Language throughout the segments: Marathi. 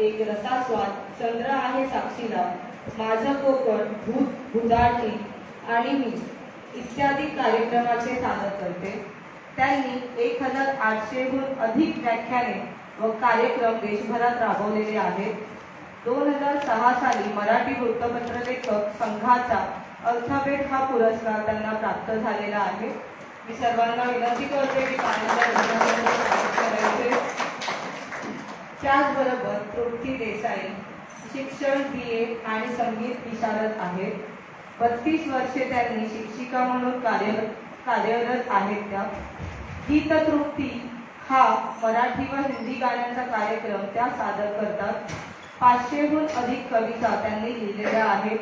एक रसास्वाद, चंद्र आहे साक्षीला, माझं कोकण, भूत भुजाटी आणि मी इत्यादी कार्यक्रमाचे सादर करते. त्यांनी 1800हून अधिक व्याख्याने व कार्यक्रम देशभरात राबवलेले आहेत. 2006 साली मराठी वृत्तपत्र लेखक संघाचा अल्फाबेट हा पुरस्कार त्यांना प्राप्त झालेला आहे. मी सर्वांना विनंती करते की करायचे. त्याचबरोबर तृप्ती देसाई शिक्षण BA आणि संगीत विशारद आहेत. 32 वर्षे त्यांनी शिक्षिका म्हणून कार्यरत आहेत. त्या गीततृप्ती हा मराठी व हिंदी गाण्यांचा कार्यक्रम त्या सादर करतात. 500हून अधिक कविता त्यांनी लिहिलेल्या आहेत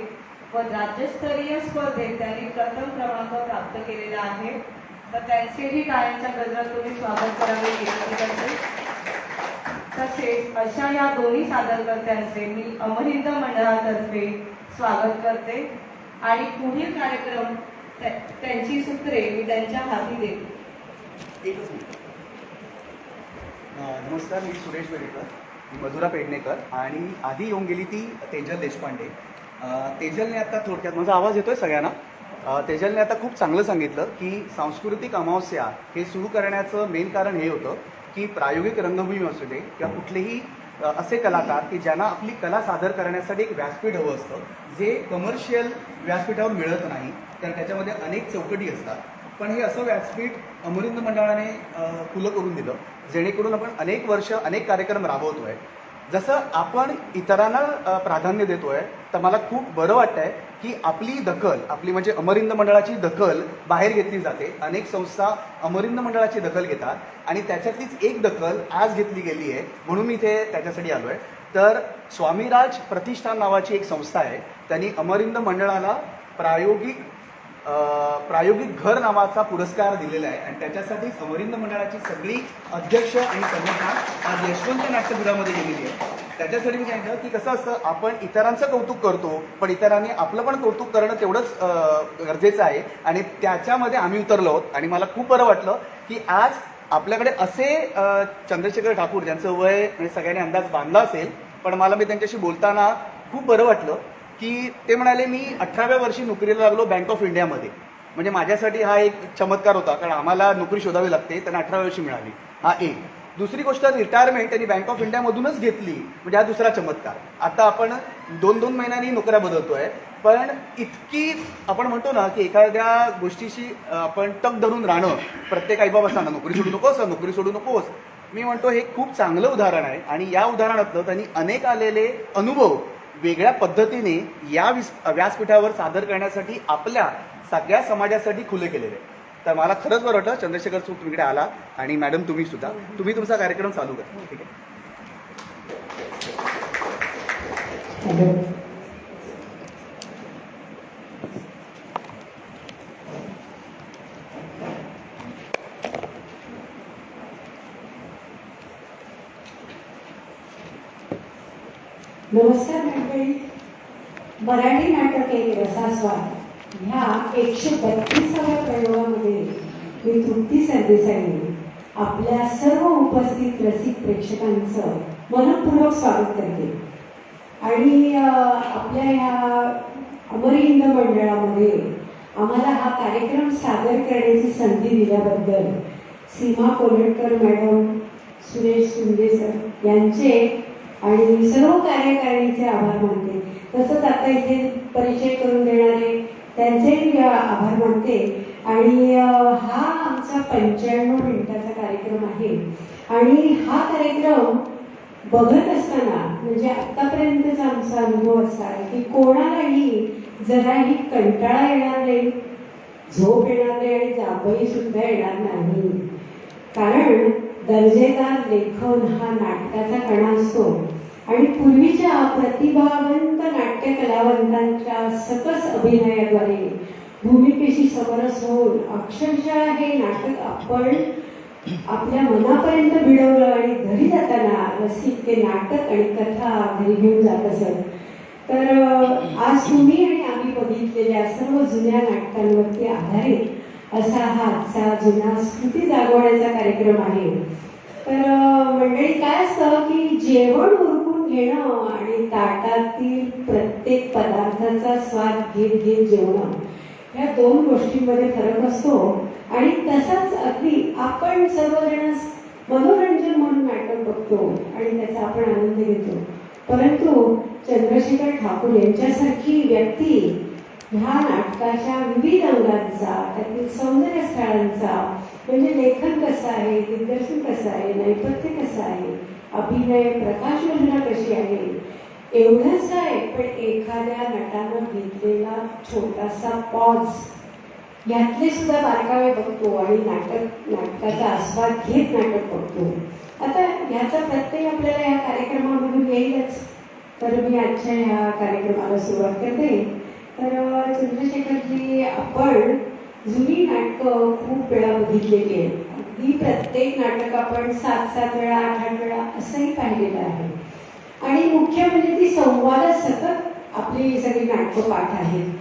व राज्यस्तरीय स्पर्धेत त्यांनी प्रथम क्रमांक प्राप्त केलेला आहे. तर त्यांचेही गाण्यांच्या गजरात तुम्ही स्वागत करावे विनंती करते. तसेच अशा या दोन्ही सादरकर्त्यांचे मी अमरहिंद मंडळातर्फे स्वागत करते आणि पुढील कार्यक्रम त्यांची सूत्रे मी त्यांच्या हाती देते. नमस्कार, मी सुरेश बेडेकर, मी मधुरा पेडणेकर आणि आधी येऊन गेली ती तेजल देशपांडे. तेजलने आता थोडक्यात, माझा आवाज येतोय सगळ्यांना? तेजलने आता खूप चांगलं सांगितलं की सांस्कृतिक अमावस्या हे सुरू करण्याचं मेन कारण हे होतं की प्रायोगिक रंगभूमी असू दे किंवा कुठलेही असे कलाकार की ज्यांना आपली कला सादर करण्यासाठी एक व्यासपीठ हवं असतं, जे कमर्शियल व्यासपीठावर मिळत नाही, कारण त्याच्यामध्ये अनेक चौकटी असतात. पण हे असं व्यासपीठ अमरिंद मंडळाने खुलं करून दिलं, जेणेकरून आपण अनेक वर्ष अनेक कार्यक्रम राबवतोय. जसं आपण इतरांना प्राधान्य देतोय, तर मला खूप बरं वाटतंय की आपली दखल, आपली म्हणजे अमरिंद मंडळाची दखल बाहेर घेतली जाते. अनेक संस्था अमरिंद मंडळाची दखल घेतात आणि त्याच्यातलीच एक दखल आज घेतली गेली आहे, म्हणून मी इथे त्याच्यासाठी आलो आहे. तर स्वामीराज प्रतिष्ठान नावाची एक संस्था आहे, त्यांनी अमरिंद मंडळाला प्रायोगिक घर नावाचा पुरस्कार दिलेला आहे आणि त्याच्यासाठीच अमरिंद मंडळाची सगळी अध्यक्ष आणि संघटना आज यशवंत नाट्यगृहामध्ये गेलेली आहे. त्याच्यासाठी मी सांगितलं की कसं असतं, आपण इतरांचं कौतुक करतो, पण इतरांनी आपलं पण कौतुक करणं तेवढंच गरजेचं आहे आणि त्याच्यामध्ये आम्ही उतरलो आहोत. आणि मला खूप बरं वाटलं की आज आपल्याकडे असे चंद्रशेखर ठाकूर, ज्यांचं वय म्हणजे सगळ्यांनी अंदाज बांधला असेल, पण मी त्यांच्याशी बोलताना खूप बरं वाटलं की ते म्हणाले, मी 18व्या वर्षी नोकरीला लागलो बँक ऑफ इंडियामध्ये. म्हणजे माझ्यासाठी हा एक चमत्कार होता, कारण आम्हाला नोकरी शोधावी लागते, त्यांना 18व्या वर्षी मिळाली. हा एक. दुसरी गोष्ट, रिटायरमेंट त्यांनी बँक ऑफ इंडियामधूनच घेतली, म्हणजे हा दुसरा चमत्कार. आता आपण 2-2 महिन्यांनी नोकऱ्या बदलतोय, पण इतकी आपण म्हणतो ना की एखाद्या गोष्टीशी आपण तग धरून राहणं, प्रत्येक आईबाबा सांगा नोकरी सोडू नकोस, नोकरी सोडू नकोस. मी म्हणतो हे खूप चांगलं उदाहरण आहे आणि या उदाहरणातलं त्यांनी अनेक आलेले अनुभव वेगळ्या पद्धतीने या व्यासपीठावर सादर करण्यासाठी आपल्या सगळ्या समाजासाठी खुले केलेले. तर मला खरंच बरं वाटलं चंद्रशेखर सर तुम्ही इकडे आला आणि मॅडम तुम्ही सुद्धा, तुम्ही तुमचा कार्यक्रम चालू करा. ठीक आहे. नमस्कार मंडळी. मराठी नाटक एक रसास्वाद ह्या 132व्या प्रयोगामध्ये मी तृप्ती सरदेसाईंनी आपल्या सर्व उपस्थित रसिक प्रेक्षकांचं मनपूर्वक स्वागत करते. आणि आपल्या ह्या अमरहिंद मंडळामध्ये आम्हाला हा कार्यक्रम सादर करण्याची संधी दिल्याबद्दल सीमा कोल्हटकर मॅडम, सुरेश सुंदे सर यांचे आणि सर्व कार्यकारिणीचे आभार मानते. तसंच आता इथे परिचय करून देणारे त्यांचेही आभार मानते. आणि हा आमचा 95 मिनिटाचा कार्यक्रम आहे आणि हा कार्यक्रम बघत असताना म्हणजे आतापर्यंतचा आमचा अनुभव असा आहे की कोणालाही जराही कंटाळा येणार नाही, झोप येणार नाही आणि जांभई सुद्धा येणार नाही. कारण दर्जेदार लेखन हा नाटकाचा कणा असतो आणि पूर्वीच्या प्रतिभावंत नाट्य कलावंतांच्या सकस अभिनयाद्वारे भूमिकेशी समरस होऊन अक्षरशः हे नाटक आपण आपल्या मनापर्यंत भिडवलं आणि घरी जाताना रसिक ते नाटक आणि कथा घरी घेऊन जात असत. तर आज तुम्ही आणि आम्ही बघितलेल्या सर्व जुन्या नाटकांवरती आधारित असा हा आजचा जुना स्मृती जागवण्याचा कार्यक्रम आहे. तर मंडळी काय असतं की जेवण उरकून घेणं आणि ताटातील प्रत्येक पदार्थाचा स्वाद घेत घेत जेवणं, ह्या दोन गोष्टींमध्ये फरक असतो. आणि तसाच अगदी आपण सर्वजण मनोरंजन म्हणून नाटक बघतो आणि त्याचा आपण आनंद घेतो, परंतु चंद्रशेखर ठाकूर यांच्यासारखी व्यक्ती ह्या नाटकाच्या विविध अंगांचा, त्यातील सौंदर्य स्थळांचा, म्हणजे लेखन कसं आहे, दिग्दर्शन कसं आहे, नैपथ्य कसं आहे, अभिनय, प्रकाशयोजना कशी आहे, एवढंच काय, पण एखाद्या नटानं घेतलेला छोटासा पॉज यातले सुद्धा बारकावे बघतो आणि नाटकाचा आस्वाद घेत नाटक बघतो. आता ह्याचा प्रत्यय आपल्याला या कार्यक्रमामधून येईलच. तर मी आजच्या ह्या कार्यक्रमाला सुरुवात करते. तर चंद्रशेखरजी, आपण जुनी नाटकं खूप वेळा बघितलेली आहेत. अगदी प्रत्येक नाटक आपण 7-7 वेळा, 8-8 वेळा असंही पाहिलेलं आहे. आणि मुख्य म्हणजे ती संवाद सतत आपली सगळी नाटकं पाठ आहेत.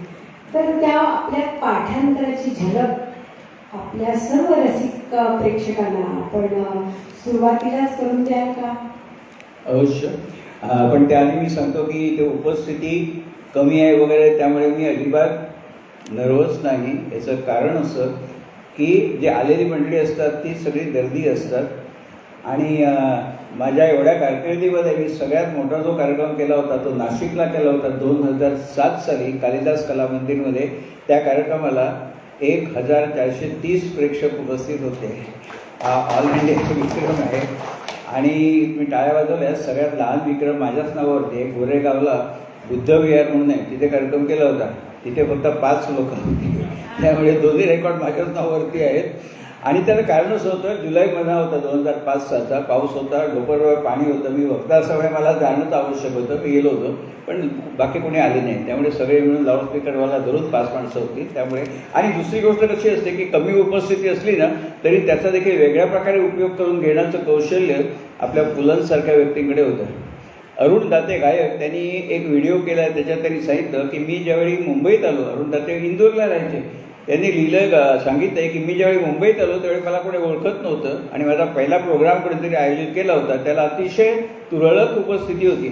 तर त्या आपल्या पाठांतराची झलक आपल्या सर्व रसिक प्रेक्षकांना आपण सुरुवातीलाच करून द्याल का? अवश्य. पण त्याआधी मी सांगतो की इथे उपस्थिती कमी आहे वगैरे, त्यामुळे मी अजिबात नर्वस नाही. याचं कारण असं की जे आलेली मंडळी असतात ती सगळी दर्दी असतात. आणि माझ्या एवढ्या कारकिर्दीमध्ये मी सगळ्यात मोठा जो कार्यक्रम केला होता तो नाशिकला केला होता 2007 साली कालिदास कला मंदिरमध्ये. त्या कार्यक्रमाला 1430 प्रेक्षक उपस्थित होते. हा ऑल इंडियाचा विक्रम आहे. आणि मी टाळ्या वाजवल्या. सगळ्यात लहान विक्रम माझ्याच नावावरती आहे. गोरेगावला बुद्ध विहार म्हणून आहे, तिथे कार्यक्रम केला होता. तिथे फक्त 5 लोक होती. त्यामुळे दोन्ही रेकॉर्ड माझ्याच नावावरती आहेत. आणि त्याला कारण असं होतं, जुलै महिना होता 2005-06चा, पाऊस होता, डोंगरावर पाणी होतं. मी वक्ता असल्यामुळे मला जाणंच आवश्यक होतं. मी गेलो होतो, पण बाकी कोणी आले नाही. त्यामुळे सगळे मिळून लाऊडस्पीकरवाला धरून 5 माणसं होती. त्यामुळे आणि दुसरी गोष्ट कशी असते की कमी उपस्थिती असली ना तरी त्याचा देखील वेगळ्या प्रकारे उपयोग करून घेण्याचं कौशल्य आपल्या पुलंसारख्या व्यक्तींकडे होतं. अरुण दाते गायक, त्यांनी एक व्हिडिओ केला. त्याच्यात त्यांनी सांगितलं की मी ज्यावेळी मुंबईत आलो, अरुण दाते इंदोरला राहायचे, त्यांनी लिहिलं, सांगितलं की मी ज्यावेळी मुंबईत आलो त्यावेळी मला कोणी ओळखत नव्हतं आणि माझा पहिला प्रोग्राम कोणीतरी आयोजित केला होता. त्याला अतिशय तुरळक उपस्थिती होती,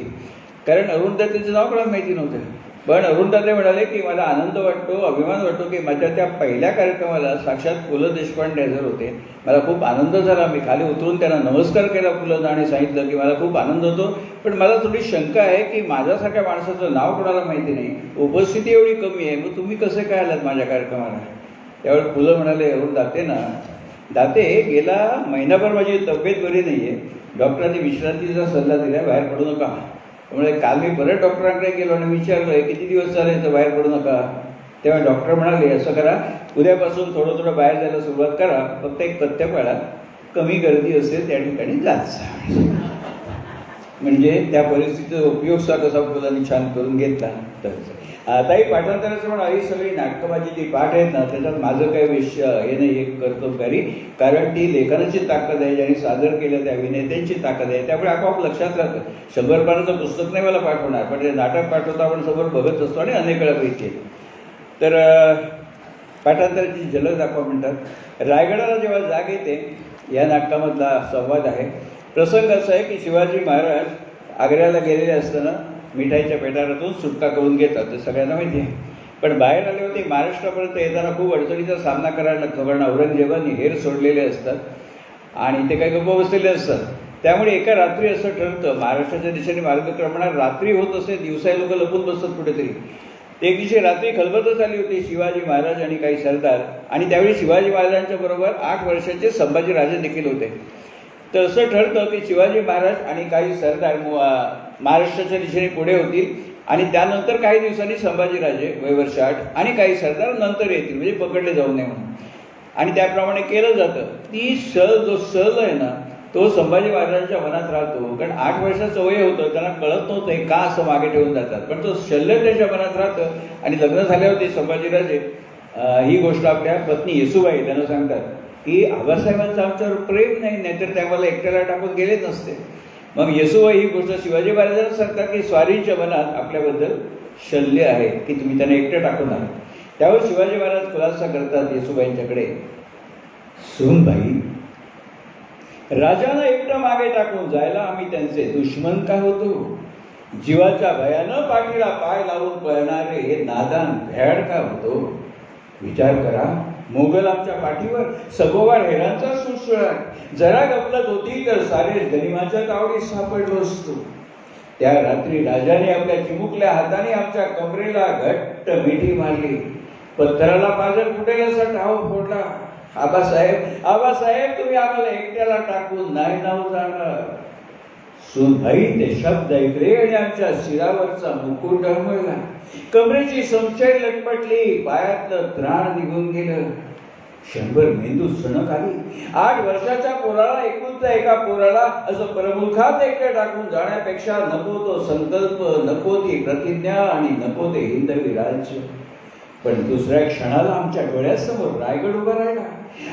कारण अरुण दातेचं नाव कोणाला माहिती नव्हतं. पण अरुण दाते म्हणाले की मला आनंद वाटतो, अभिमान वाटतो की माझ्या त्या पहिल्या कार्यक्रमाला साक्षात पु ल देशपांडे हजर होते. मला खूप आनंद झाला. मी खाली उतरून त्यांना नमस्कार केला पुलंना आणि सांगितलं की मला खूप आनंद होतो, पण मला थोडी शंका आहे की माझ्यासारख्या माणसाचं नाव कोणाला माहिती नाही, उपस्थिती एवढी कमी आहे, मग तुम्ही कसे काय आलात माझ्या कार्यक्रमाला? त्यावेळी पुलं म्हणाले, अरुण दाते गेला महिनाभर माझी तब्येत बरी नाही आहे, डॉक्टरांनी विश्रांतीचा सल्ला दिला, बाहेर पडू नका. त्यामुळे काल मी परत डॉक्टरांकडे गेलो आणि विचारलं किती दिवस चालेल तर बाहेर पडू नका. तेव्हा डॉक्टर म्हणाले असं करा, उद्यापासून थोडं थोडं बाहेर जायला सुरुवात करा, फक्त एक पथ्य पाळा, कमी गर्दी असेल त्या ठिकाणी जात. म्हणजे त्या परिस्थितीचा उपयोग सुद्धा कसा मुलांनी छान करून घेतला. तर आताही पाठांतराचं म्हणा, ही सगळी नाटकं माझी जी पाठ आहेत ना त्याच्यात माझं काही विषय हे नाही एक कर्तव्यकारी, कारण ती लेखनाची ताकद आहे, ज्यांनी सादर केलं त्या अभिनेत्यांची ताकद आहे. त्यामुळे आपोआप लक्षात राहतं. 100 पानाचं पुस्तक नाही मला पाठ होणार, पण ते नाटक पाठवता आपण समोर बघत असतो आणि अनेक वेळा बघितले. तर पाठांतराची झलक दाखवा म्हणतात. रायगडाला जेव्हा जाग येते या नाटकामधला संवाद आहे. प्रसंग असा आहे की शिवाजी महाराज आग्र्याला गेलेले असताना मिठाईच्या पेटारातून सुटका करून घेतात, ते सगळ्यांना माहिती आहे. पण बाहेर आले होते महाराष्ट्रापर्यंत येताना खूप अडचणीचा सामना करायला लागतो, कारण औरंगजेबाने हेर सोडलेले असतात आणि ते काही गप्प बसलेले असतात. त्यामुळे एका रात्री असं ठरतं, महाराष्ट्राच्या दिशेने मार्गक्रमणात रात्री होत असे, दिवसा लोक लपून बसतात कुठेतरी. एक दिवशी रात्री खलबतच आली होती, शिवाजी महाराज आणि काही सरदार, आणि त्यावेळी शिवाजी महाराजांच्या बरोबर 8 वर्षाचे संभाजीराजे देखील होते. तर असं ठरतं की शिवाजी महाराज आणि काही सरदार महाराष्ट्राच्या दिशेने पुढे होतील आणि त्यानंतर काही दिवसांनी संभाजीराजे वयवर्ष 8 आणि काही सरदार नंतर येतील, म्हणजे पकडले जाऊ नये म्हणून. आणि त्याप्रमाणे केलं जातं. ती जो सल आहे ना तो संभाजी महाराजांच्या मनात राहतो, कारण 8 वर्षाचं वय होतं, त्यांना कळत नव्हतं हे का असं मागे ठेवून जातात, पण तो शल्य त्याच्या मनात राहतं. आणि लग्न झाले होते संभाजीराजे ही गोष्ट आपल्या पत्नी येसूबाई त्यांना सांगतात की आबासाहेबांचं आमच्यावर प्रेम नाही, नाहीतर त्या मला एकट्याला टाकून गेले नसते. मग येसूबाई ही गोष्ट शिवाजी महाराजांना सांगतात की स्वारींच्या मनात आपल्याबद्दल शल्य आहे की तुम्ही त्यांना एकटं टाकून आले. त्यावर शिवाजी महाराज खुलासा करतात येसूबाईंच्याकडे, सूनबाई, राजानं एकटं मागे टाकून जायला आम्ही त्यांचे दुश्मन का होतो? जीवाच्या भयानं पाठीला पाय लावून पळणारे हे नादान भ्याड का होतो? विचार करा, मोगल आमच्या पाठीवर सगोवार हेरांचा सुळसुळाट. जरा गफलत होती तर सारे गनिमाच्या तावडीत सापडलो असतो. त्या रात्री राजाने आपल्या चिमुकल्या हाताने आमच्या कमरेला घट्ट मिठी मारली. पत्थराला पाजर फुटेल असा ठाव फोडला. आबासाहेब तुम्ही आम्हाला एकट्याला टाकून नाही नाव जाणार. सुनभाई ते शब्द ऐकले आणि आमच्या शिरावरचा मुकुट डळमळला. कमरेची समशेर लटपटली, पायातलं त्राण निघून गेलं. क्षणभर मेंदू सणक आली. 8 वर्षाच्या पोराला, एकुलत्या एका पोराला असं परमुखात एकटं टाकून जाण्यापेक्षा नको तो संकल्प, नको ती प्रतिज्ञा आणि नको ते हिंदवी राज्य. पण दुसऱ्या क्षणाला आमच्या डोळ्यासमोर रायगड उभा राहिला.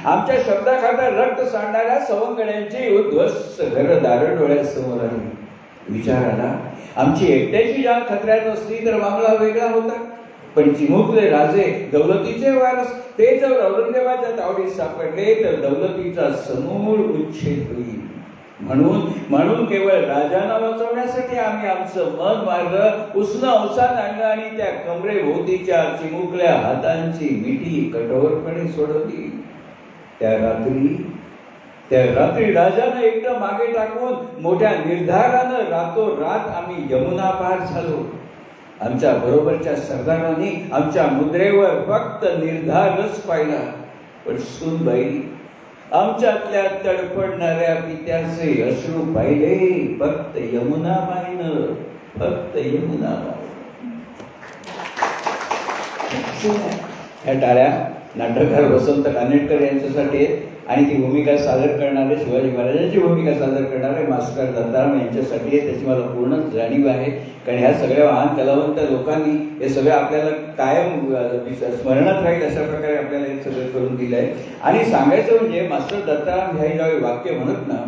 आमच्या शब्दाखातर रक्त सांडणाऱ्या सवंगड्यांची उद्ध्वस्त घरदारं डोळ्यासमोर आली. विचार आला, आमची एकट्याची जान खतऱ्यात असली तर मामला वेगळा होता. पण चिमुकले राजे, दौलतीचे वारस, ते जर औरंगजेबाच्या तावडीत सापडले तर दौलतीचा समूळ उच्छेद होईल. म्हणून केवळ राजांना वाचवण्यासाठी आम्ही आमचं मन मारलं, उसनं अवसान आणलं आणि त्या कमरेभोवतीच्या चिमुकल्या हातांची मिठी कठोरपणे सोडवली. त्या रात्री राजानं एकटं मागे टाकून मोठ्या निर्धारानं रातोरात आम्ही यमुना पार झालो. आमच्या बरोबरच्या सरदारांनी आमच्या मुद्रेवर फक्त निर्धारच पाहिला. पण सुनबाई, आमच्यातल्या तडफडणाऱ्या पित्याचे अश्रू पाहिले फक्त यमुनाबाईनं, फक्त यमुनाबाई. ह्या टाळ्या नाटककार वसंत कानेटकर यांच्यासाठी आणि ती भूमिका सादर करणारे, शिवाजी महाराजांची भूमिका सादर करणारे मास्टर दत्ताराम यांच्यासाठी आहे. त्याची मला पूर्ण जाणीव आहे, कारण ह्या सगळ्या महान कलावंत लोकांनी हे सगळं आपल्याला कायम स्मरणात राहील अशा प्रकारे आपल्याला हे सगळं करून दिलं आहे. आणि सांगायचं म्हणजे मास्टर दत्ताराम ह्या ज्यावेळी वाक्य म्हणत ना,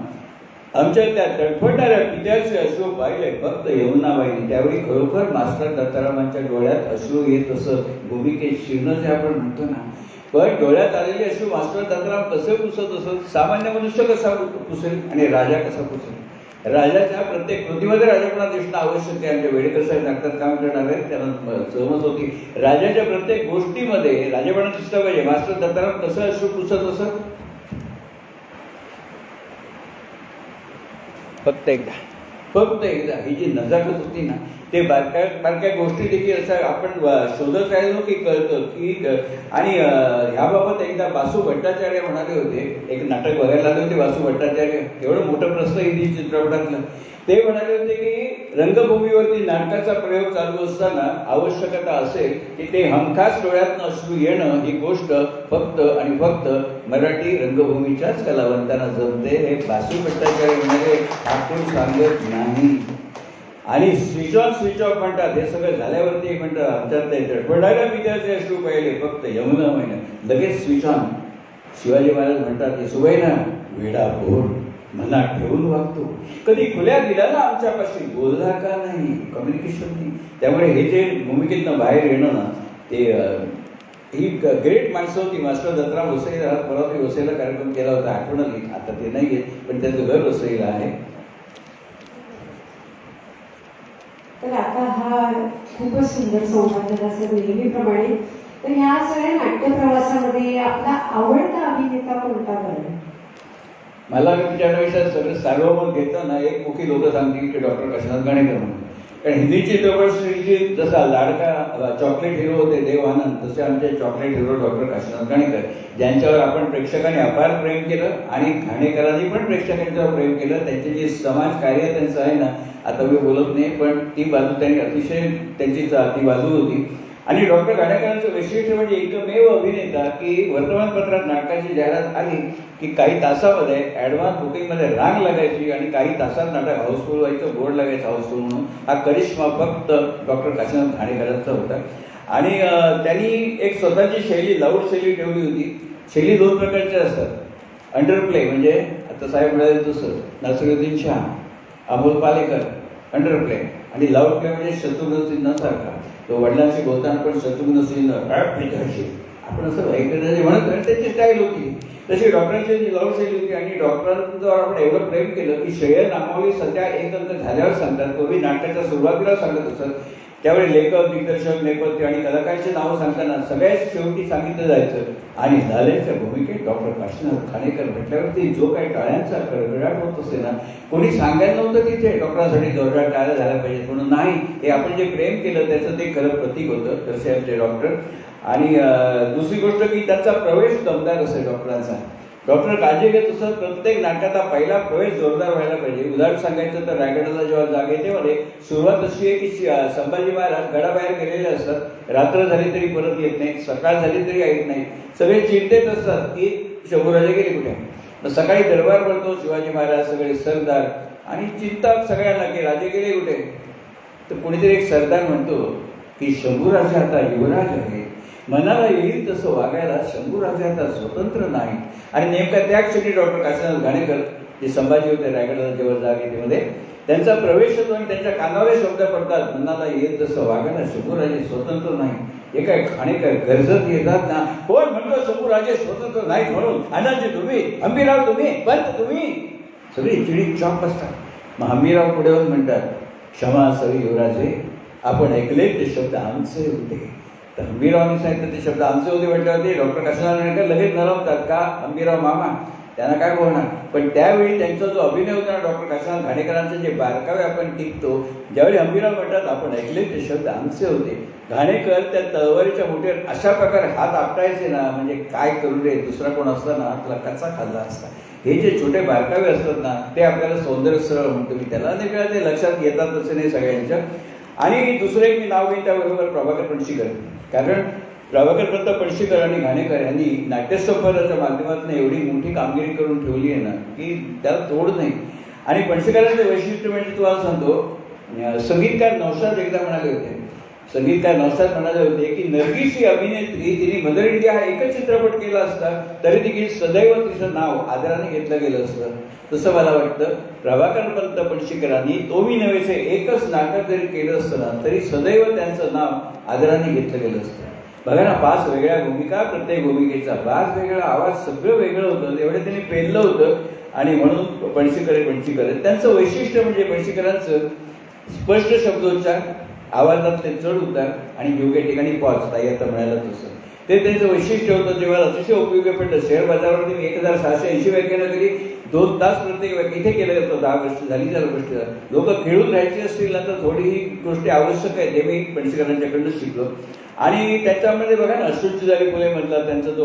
आमच्या त्या तडफडणाऱ्या पित्याचे अश्रू पाहिले फक्त यमुनाबाईने, त्यावेळी खरोखर मास्टर दत्तारामांच्या डोळ्यात अश्रू येत असं. भूमिकेत शिरणं जे आपण म्हणतो ना, पण डोळ्यात आलेले अश्रू मास्टर दत्ताराम कसे पुसत असत? सामान्य मनुष्य कसा पुसेल आणि राजा कसा पुसेल? राजाच्या प्रत्येक कृतीमध्ये राजापणा दिसणं आवश्यक आहे. आमच्या वेडेकर साहेब नाटकात काम करणार आहेत, त्यांना सहमत होती. राजाच्या प्रत्येक गोष्टीमध्ये राजापणा दिसला पाहिजे. मास्टर दत्ताराम कसं अश्रू पुसत असत? फक्त एकदा ही जी नजाकत होती ना, ते बारक्या गोष्टी देखील असं आपण शोधत राहिलो की कळतं की. आणि ह्याबाबत एकदा वासू भट्टाचार्य म्हणाले होते, एक नाटक बघायला आले होते वासू भट्टाचार्य, एवढं मोठं प्रश्न हिंदी चित्रपटातलं. ते म्हणाले होते की रंगभूमीवरती नाटकाचा प्रयोग चालू असताना आवश्यकता असेल की ते हमखास डोळ्यातनं अश्रू येणं, ही गोष्ट फक्त आणि फक्त मराठी रंगभूमीच्याच कलावंतांना जमते. हे वासू भट्टाचार्य म्हणाले, आपण सांगत नाही. आणि स्विच ऑफ म्हणतात. हे सगळं झाल्यावरती म्हणतात आमच्यात ते तडफडायला पित्याचे अश्रू पाहिले फक्त यमुना महिन्यात, लगेच स्विच ऑन. शिवाजी महाराज म्हणतात, येसुबाई ना वेडा भोर मनात ठेवून वागतो, कधी खुल्या दिला आमच्यापाशी बोलला का नाही? कम्युनिकेशन नाही. त्यामुळे हे जे भूमिकेतनं बाहेर येणं ना, ते ही ग्रेट माणसं होती. मास्टर दत्ताराम वसईला, परवा ते वसईला कार्यक्रम केला होता, आठवण आली आता ते नाही आहे, पण त्यांचं घर वसईला आहे. तर आता हा खूपच सुंदर संवाद झाला असं नेहमीप्रमाणे. तर ह्या सगळ्या नाट्य प्रवासामध्ये आपला आवडता अभिनेता कोणता बरं? मला तुमच्या विषयात सगळं सार्वमत घेतं ना, एक मुखी लोक सांगतील की डॉक्टर काशीनाथ घाणेकर म्हणून. कारण हिंदी चित्रपटसृष्टीची जसा लाडका चॉकलेट हिरो होते देव आनंद, तसे आमचे chocolate hero doctor Kashinath Ghanekar, ज्यांच्यावर आपण प्रेक्षकांनी अपार प्रेम केलं आणि घाणेकरांनी पण प्रेक्षकांच्यावर प्रेम केलं. त्यांचे जे समाज कार्य त्यांचं आहे ना, आता मी बोलत नाही, पण ती बाजू त्यांनी अतिशय त्यांची ती बाजू होती. आणि डॉक्टर घाणेकरांचं वैशिष्ट्य म्हणजे एकमेव अभिनेता की वर्तमानपत्रात नाटकाची जाहिरात आली की काही तासामध्ये ॲडव्हान्स बुकिंगमध्ये रांग लागायची आणि काही तासात नाटक हाऊसफुल व्हायचं, बोर्ड लागायचं हाऊसफुल म्हणून. हा करिश्मा फक्त डॉक्टर काशीनाथ घाणेकरांचा होता. आणि त्यांनी एक स्वतःची शैली, लाऊड शैली ठेवली होती. शैली 2 प्रकारच्या असतात. अंडरप्ले म्हणजे आता साहेब म्हणाले तसं नसिरुद्दीन शाह, अमोल पालेकर, अंडरप्ले. आणि लाऊड प्ले म्हणजे शत्रुघ्न सिन्हा सारखा, तो वडिलांशी बोलताना पण शत्रुघ्न सिन्हा आपण असं ऐकण्याचे म्हणत नाही, त्याची स्टाईल होती तशी डॉक्टरांची जीवनशैली होती. आणि डॉक्टरांवर आपण एवढं प्रेम केलं की शय्या नामावली सध्या एक अंक झाल्यावर सांगतात. पूर्वी नाटकाच्या सुरुवातीला सांगत असत. त्यावेळी लेखक, दिग्दर्शक, नेपथ्य आणि कलाकारांची नावं सांगताना सगळ्यात शेवटी सांगितलं जायचं. आणि लालेंच्या भूमिकेत डॉक्टर काशीनाथ खानेकर म्हटल्यावरती जो काही टाळ्यांचा कडकडाट होत असे ना, कोणी सांगायला नव्हतं तिथे डॉक्टरांसाठी जोरदार टाळ्या झाल्या पाहिजेत म्हणून. नाही, हे आपण जे प्रेम केलं त्याचं ते खरं प्रतीक होतं तसे आमचे डॉक्टर. आणि दुसरी गोष्ट की त्यांचा प्रवेश दमदार असेल डॉक्टरांचा. डॉक्टर काळजी घेत असत प्रत्येक नाटकाचा पहिला प्रवेश जोरदार व्हायला पाहिजे. उदाहरण सांगायचं तर रायगडाला जेव्हा जाग येते मध्ये सुरुवात अशी आहे की संभाजी महाराज गडाबाहेर गेलेले असतात. रात्र झाली तरी परत येत नाही, सकाळ झाली तरी येत नाही. सगळे चिंतेत असतात की शंभूराजे गेले कुठे. मग सकाळी दरबार पडतो शिवाजी महाराज, सगळे सरदार, आणि चिंता सगळ्यांना की राजे गेले कुठे. तर कोणीतरी एक सरदार म्हणतो की शंभूराजे आता युवराज आहे, मनाला येईल तसं वागायला शंभूराजे आता स्वतंत्र नाही. आणि नेमका त्या क्षणी डॉक्टर काशीनाथ घाणेकर जे संभाजी होते रायगडाला जेव्हा जाग येते मध्ये त्यांचा प्रवेश होतो आणि त्यांच्या कानावर शब्द पडतात, मनाला येईल तसं वागायला शंभूराजे स्वतंत्र नाही. हे काय खाणेकर गरजत येतात ना, कोण म्हणतो शंभूराजे स्वतंत्र नाही म्हणून. अण्णाजी तुम्ही, हंबीराव तुम्ही, पंत तुम्ही, सगळी चिडी चॉप असतात. मग हंबीराव पुढे येऊन म्हणतात, क्षमा सवी युवराजे, आपण ऐकले ते शब्द आमचे होते. तर हंबीरावांनी सांगितलं ते शब्द आमचे होते म्हटल्यावरती डॉक्टर काशीनाथ खानेकर लगेच नरमतात का, हंबीराव मामा त्यांना काय बोलणार. पण त्यावेळी त्यांचा जो अभिनय होता ना डॉक्टर काशीनाथ घाणेकरांचे जे बारकावे आपण टिकतो, ज्यावेळी हंबीराव म्हणतात आपण ऐकले ते शब्द आमचे होते, घाणेकर त्या तलवारीच्या मुठीवर अशा प्रकारे हात आपटायचे ना, म्हणजे काय करू रे, दुसरा कोण असता ना तुला कच्चा खाल्ला असता. हे जे छोटे बारकावे असतात ना ते आपल्याला सौंदर्य सरळ म्हणतो मी त्याला, अनेक वेळा ते लक्षात येतात तसे नाही सगळ्यांच्या. आणि दुसरे एक मी नाव घेईन त्याबरोबर प्रभाकर पणशीकर. कारण प्रभाकर पंत पणशीकर आणि घाणेकर यांनी नाट्यसंपदाच्या माध्यमातून एवढी मोठी कामगिरी करून ठेवली आहे ना की त्याला तोड नाही. आणि पणशीकरांचे वैशिष्ट्य म्हणजे तुम्हाला सांगतो, संगीतकार नौशाद एकदा म्हणाले होते, संगीतकार नौशाद म्हणाले होते की नरगिस ही अभिनेत्री तिने मदर इंडिया हा एकच चित्रपट केला असता तरी देखील सदैव तिचं नाव आदराने घेतलं गेलं असतं. तसं मला वाटतं प्रभाकर पंत पणशीकरांनी तो मी नव्हेचे एकच नाटक जरी केलं असतं ना तरी सदैव त्यांचं नाव आदराने घेतलं गेलं असतं. बघा ना, 5 वेगळ्या भूमिका, प्रत्येक भूमिकेचा 5 वेगळा आवाज, सगळं वेगळं होतं, एवढं त्यांनी पेललं होतं. आणि म्हणून पणशीकर त्यांचं वैशिष्ट्य म्हणजे पणशीकरांचं स्पष्ट शब्दोच्चार, आवाजातले चढ उतार आणि योग्य ठिकाणी पॉज, ताई आता म्हणायला तसं ते त्यांचं वैशिष्ट्य होतं. जेव्हा अतिशय उपयोगी पडलं. शेअर बाजारावरती मी 1680 व्याख्यानं केली, 2 तास प्रत्येक इथे केलं जातं. 10 वर्ष झाली, 4 वर्ष. लोक खेळून राहायची असतील ना तर थोडी ही गोष्टी आवश्यक आहे, ते मी पणशीकरांच्याकडनं शिकलो. आणि त्याच्यामध्ये बघा ना, अश्रूंची झाली फुले म्हटलं, त्यांचा जो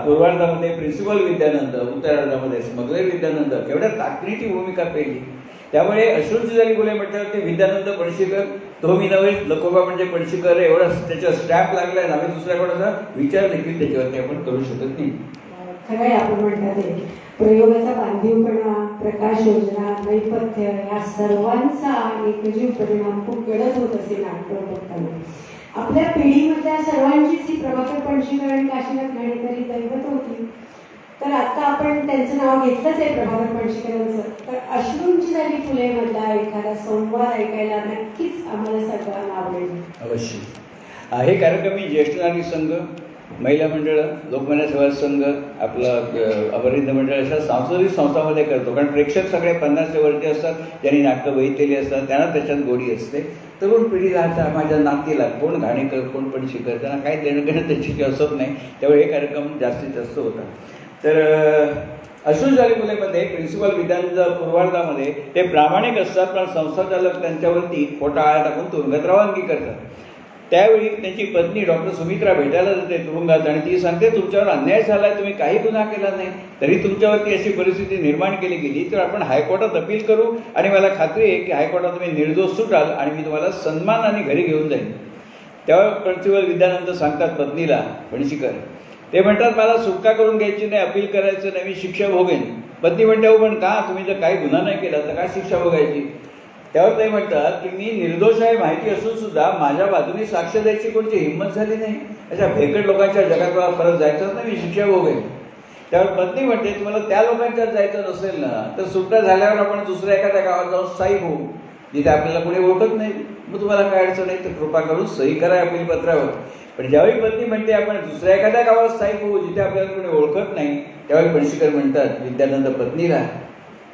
पूर्वार्धामध्ये प्रिन्सिपल विद्यानंद, उत्तरार्धामध्ये स्मगलर विद्यानंद, एवढ्या ताकदीची भूमिका पेली. त्यामुळे अश्रूंची झाली फुले म्हटल्यावर ते विद्यानंद पणशीकर, तो मी नव्हे, लखोबा म्हणजे पणशीकर, एवढा त्याच्या स्टॅम्प लागलाय ना, आम्ही दुसऱ्या कोणाचा विचार देखील त्याच्यावरती आपण करू शकत नाही. खरंय आपण म्हणतात ते प्रयोगाचा बांधीवपणा, प्रकाश योजना, नैपथ्य या सर्वांचा एकजीव परिणाम खूप गडद होत असे नाटक बघताना. आपल्या पिढीमधल्या सर्वांचीच ही प्रभाकर पणशीकर आणि काशीनाथ घाणेकर ही दैवत होती. तर आता आपण त्यांचं नाव घेतलंच आहे प्रभाकर पणशीकरांचं, तर अश्रूंची झाली फुले मधला एखादा संवाद ऐकायला नक्कीच आम्हाला सगळ्यांना आवडेल. अवश्य. हे कार्यक्रम मी ज्येष्ठ नागरिक संघ, महिला मंडळ, लोकमान्य सेवा संघ, आपलं अमरिंद मंडळ अशा सांस्कृतिक संस्थांमध्ये करतो. कारण प्रेक्षक सगळे 50च्या वरती असतात, ज्यांनी नाटकं बघितलेली असतात, त्यांना त्याच्यात गोडी असते. तरुण पिढीला आता माझ्या नातीला कोण घाणेकर कोण पणशीकर त्यांना काही देणं घेणं त्याची असत नाही. त्यामुळे हे कार्यक्रम जास्तीत जास्त होतात. तर अश्रू झाली मुलेमध्ये प्रिन्सिपल विद्यानंद पूर्वार्धामध्ये ते प्रामाणिक असतात, पण संस्थाचालक त्यांच्यावरती खोटा आळा टाकून तुरुंगात रवानगी करतात. त्यावेळी त्यांची पत्नी डॉक्टर सुमित्रा भेटायला जाते तुरुंगात आणि ती सांगते तुमच्यावर अन्याय झालाय, तुम्ही काही गुन्हा केला नाही, तरी तुमच्यावरती अशी परिस्थिती निर्माण केली गेली तर आपण हायकोर्टात अपील करू आणि मला खात्री आहे की हायकोर्टात तुम्ही निर्दोष सुटाल आणि मी तुम्हाला सन्मानाने घरी घेऊन जाईन. तेव्हा प्रिन्सिपल विद्यानंद सांगतात पत्नीला पणशीकर, ते म्हणतात मला सुटका करून घ्यायची नाही, अपील करायचं नाही, मी शिक्षा भोगेन. पत्नी म्हणते हो पण का, तुम्ही जर काही गुन्हा नाही केला तर काय शिक्षा भोगायची. त्यावर ते म्हणतात की मी निर्दोष आहे माहिती असून सुद्धा माझ्या बाजूने साक्ष द्यायची कोणती हिंमत झाली नाही, अशा भेकड लोकांच्या जगात मला परत जायचं नाही, मी शिक्षा भोगेन. त्यावर पत्नी म्हणते तुम्हाला त्या लोकांच्यात जायचं नसेल ना तर सुटका झाल्यावर आपण दुसऱ्या एखाद्या गावात जाऊन स्थायिक होऊ जिथे आपल्याला कोणी ओळखत नाही, मग तुम्हाला काय अडचण नाही तर कृपा करून सही करा अपील पत्रावर. पण ज्यावेळी पत्नी म्हणते आपण दुसऱ्या एखाद्या गावात स्थायिक होऊ जिथे आपल्याला कोणी ओळखत नाही, त्यावेळी पणशीकर म्हणतात विद्यानंद पत्नीला,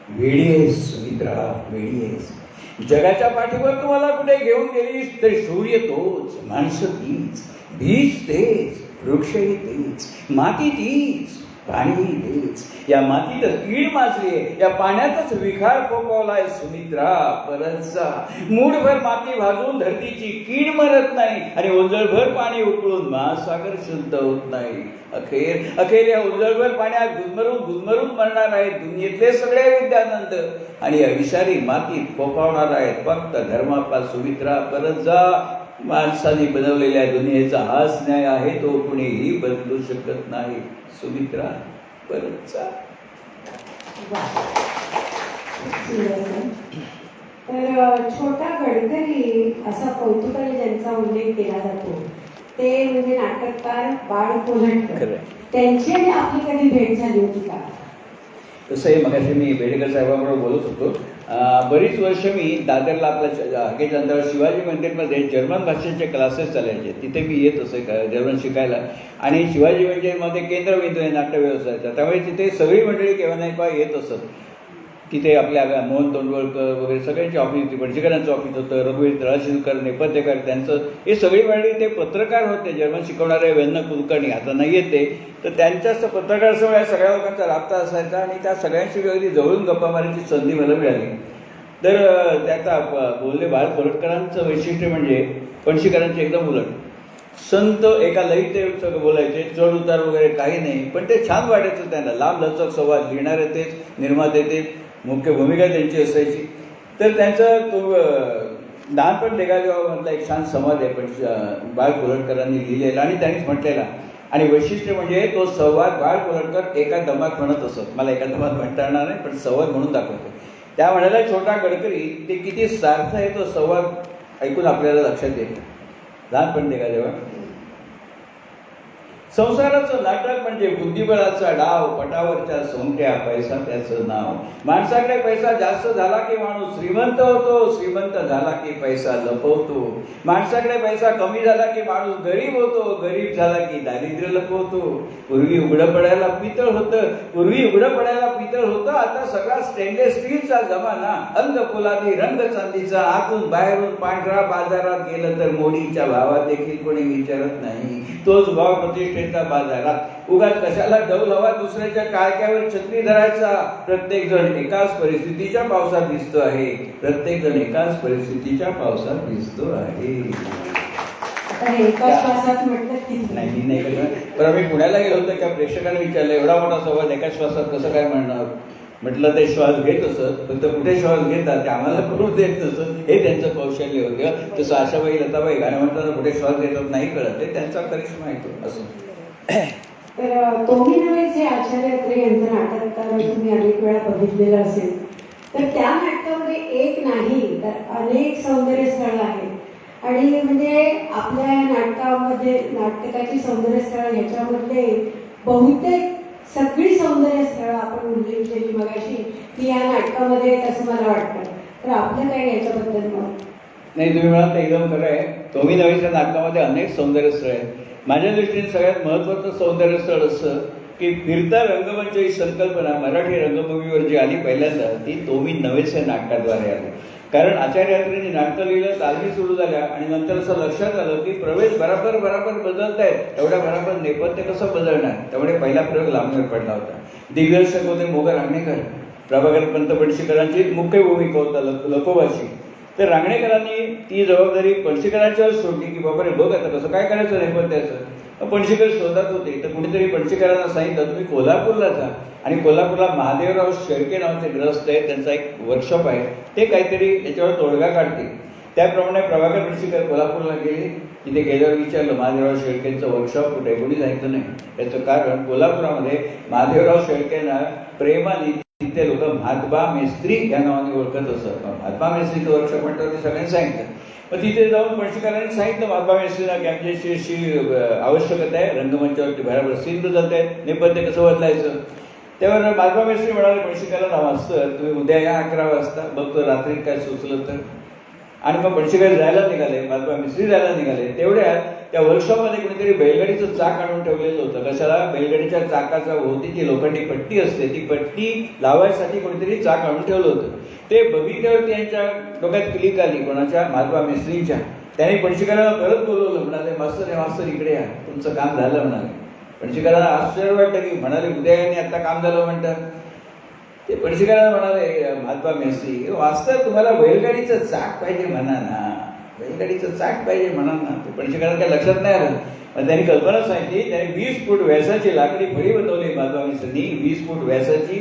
वेडी आहेस सुमित्रा, वेडी आहेस. जगाच्या पाठीवर तुम्हाला कुठे घेऊन गेलीस तरी सूर्य तोच, माणसं तीच, बीज तेच, वृक्षही तेच, माती तीच, पाणी तेच. या मातीत कीड माजली आहे, या पाण्यातच विखार फोफावलाय सुमित्रा, परत जा. मूठभर माती भाजून धरतीची कीड मरत नाही आणि ओंजळभर पाणी उकळून महासागर शुद्ध होत नाही. अखेर या ओंजळभर पाण्यात गुदमरून मरणार आहेत दुनियेतले सगळे विद्यानंद आणि या विषारी मातीत फोफावणार आहेत फक्त धर्मापा सुमित्रा, परत जा. माणसाने बनवलेल्या दुनियेचा हाच न्याय आहे, तो कुणीही बदलू शकत नाही. सुमित्रा, परत जा. तर छोटा गडकरी असा कौतुकाने ज्यांचा उल्लेख केला जातो ते म्हणजे नाटककार बाळ कोल्हटकर. त्यांची आणि आपली कधी भेट झाली होती का? तसं आहे, मगाशी मी बेडेकर साहेबांबरोबर बोलत होतो. बरीच वर्ष मी दादरला आपल्या हाकेच्या अंतरावर शिवाजी मंदिरमध्ये जर्मन भाषेचे क्लासेस चालायचे, तिथे मी येत असे जर्मन शिकायला. आणि शिवाजी मंदिरमध्ये केंद्रबिंदू आहे नाट्य व्यवसायाचा, त्यामुळे तिथे सगळी मंडळी केव्हा नाही केव्हा येत असत. तिथे आपल्या मोहन तोंडवळकर वगैरे सगळ्यांची ऑफिस होती, पणशीकरांचं ऑफिस होतं, रघुवीर तळाशीलकर, नेपथ्यकार त्यांचं, हे सगळी मंडळी ते पत्रकार होते, जर्मन शिकवणारे वेन्न कुलकर्णी, आता नाही येते. तर त्यांच्याच पत्रकारासमोर या सगळ्या लोकांचा राबता असायचा आणि त्या सगळ्यांशी अगदी जवळून गप्पा मारण्याची संधी मला मिळाली. तर त्याचा बोलले बाळ कोल्हटकरांचं वैशिष्ट्य म्हणजे पणशीकरांचे एकदम उलट. संत एका लयीत बोलायचे, चढ उतार वगैरे काही नाही, पण ते छान वाटायचं त्यांना. लांब लचक संवाद, लिहिणारे तेच, निर्माते तेच, मुख्य भूमिका त्यांची असायची. तर त्यांचं तो लहानपण देगावमधला एक छान संवाद आहे पण बाळ कोल्हटकरांनी लिहिलेला आणि त्यांनीच म्हटलेला. आणि वैशिष्ट्य म्हणजे तो संवाद बाळ कोल्हटकर एका दमात म्हणत असत. मला एका दमात म्हणता येणार नाही, पण संवाद म्हणून दाखवतो. त्या म्हणाला छोटा गडकरी, ते किती सार्थ आहे तो संवाद ऐकून आपल्याला लक्षात येतं. लहानपण देगा जेव्हा संसाराचं नाटक म्हणजे बुद्धिबळाचा डाव, पटावरच्या सोंगट्या, पैसा त्याचं नाव. माणसाकडे पैसा जास्त झाला की माणूस श्रीमंत होतो, श्रीमंत झाला की पैसा लपवतो. माणसाकडे पैसा कमी झाला की माणूस गरीब होतो, गरीब झाला की दारिद्र्य लपवतो. पूर्वी उघडं पडायला पितळ होतं, आता सगळा स्टेनलेस स्टीलचा जमाना. अंग पोलादी, रंग चांदीचा, आतून बाहेरून पांढरा. बाजारात गेलं तर मोडीच्या भावात देखील कोणी विचारत नाही. तोच भाव प्रतिष्ठेचा बाजारात. उगाच कशाला डौल हवा दुसऱ्याच्या काळक्यावर छत्री धरायचा. प्रत्येक जण एकाच परिस्थितीच्या पावसात दिसतो आहे. एका श्वासात म्हटलं की नाही. पण आम्ही पुण्याला गेलो होतो, त्या प्रेक्षकांनी विचारलं एवढा मोठा संवाद एका श्वासात कसं काय म्हणणार. म्हटलं ते श्वास घेत असत, फक्त कुठे श्वास घेतात ते आम्हाला कळू देत नसत, हे त्यांचं कौशल्य होतं. तसं आशाबाई लताबाई गाणं म्हणताना कुठे श्वास घेतात नाही कळत, ते त्यांचा करिश्मा आहे असं. तर तुम्ही नव्हे जे आचार्य अत्रे यांचं नाटककार तुम्ही अनेक वेळा बघितलेलं असेल, तर त्या नाटकामध्ये एक नाही तर अनेक सौंदर्य स्थळ आहेत. आणि म्हणजे आपल्या नाटकामध्ये नाटकाची सौंदर्य स्थळ ह्याच्यामधले बहुतेक सगळी सौंदर्य स्थळं आपण उल्लेख केली मगाशी की या नाटकामध्ये आहेत असं मला वाटतं. तर आपलं काय याच्याबद्दल मत? नाही, तुम्ही म्हणाल एकदम खरं आहे. तुम्ही नवीच्या नाटकामध्ये अनेक सौंदर्य स्थळ आहेत. माझ्या दृष्टीने सगळ्यात महत्त्वाचं सौंदर्य स्थळ असं की फिरता रंगमंच ही संकल्पना मराठी रंगभूमीवर जी आली पहिल्यांदा, ती तुम्ही नवेच या नाटकाद्वारे आली. कारण आचार्य अत्रेंनी नाटकं लिहिलं, तालमी सुरू झाल्या आणि नंतर असं लक्षात आलं की प्रवेश बराबर बदलत आहेत, एवढ्या बराबर नेपथ्य कसं बदलणार. त्यामुळे पहिला प्रयोग लांबवर पडला होता. दिग्दर्शक होते मोग रांगणेकर, प्रभाकर पंत पणशीकरांची मुख्य भूमिका होता लकोबाची. तर रांगणेकरांनी ती जबाबदारी पणशीकरांच्यावर सोडली की बाबा रे बघ आता कसं काय करायचं नेपथ्याचं. पणशीकर शोधात होते, तर कुणीतरी पणशीकरांना सांगितलं तुम्ही कोल्हापूरला जा. आणि कोल्हापूरला महादेवराव शेळके नावाचे ग्रस्त आहेत, त्यांचा एक वर्कशॉप आहे, ते काहीतरी याच्यावर तोडगा काढतील. त्याप्रमाणे प्रभाकर पणशीकर कोल्हापूरला गेले. तिथे गेल्यावर विचारलं महादेवराव शेळकेंचं वर्कशॉप कुठे आहे, कोणी सांगितलं नाही. याचं कारण कोल्हापुरामध्ये महादेवराव शेळकेंना प्रेमाने तिथे लोक महात्मा मेस्त्री या नावाने ओळखत असत. महात्मा मेस्त्रीचं वर्कशॉप म्हटलं ते सगळ्यांनी सांगितलं. मग तिथे जाऊन पणशीकरांनी सांगितलं महात्मा मेस्त्रीला की आमची अशी आवश्यकता आहे, रंगमंचावरती बरोबर सीन जात आहे, नेपथ्य कसं बदलायचं. त्यावर महात्मा मेस्त्री म्हणाले पणशीकरांना मास्तर तुम्ही उद्या या 11 वाजता, बघतो रात्री काय सुचलं तर. आणि मग पणशीकर जायला निघाले, महात्मा मिस्त्री जायला निघाले. तेवढ्यात त्या वर्कशॉपमध्ये कोणीतरी बैलगाडीचं चाक आणून ठेवलेलं होतं. कशाला? बैलगाडीच्या चाकाच्या भोवती जी लोखंडी पट्टी असते ती पट्टी लावायसाठी कोणीतरी चाक आणून ठेवलं होतं. ते बघितल्यावरती यांच्या डोक्यात क्लिक आली, कोणाच्या? महात्मा मिस्त्रींच्या. त्यांनी पणशीकरांना परत बोलवलं. म्हणाले, मास्तर इकडे या, तुमचं काम झालं म्हणाले. पणशीकरांना आश्चर्य वाटलं की म्हणाले उद्या यांनी आता काम झालं म्हणतात. ते पणशीकरांना म्हणाले, महात्मा मेस्त्री, मास्तर तुम्हाला बैलगाडीचं चाक पाहिजे म्हणा ना, बैलगाडीचं चाक पाहिजे म्हणा ना. ते पणशीकरांना काही लक्षात नाही आलं. मग त्यांनी कल्पना सांगितली. त्यांनी 20 फूट व्यासाची लाकडी फळी बनवली महात्मा मेस्त्रींनी, 20 फूट व्यासाची,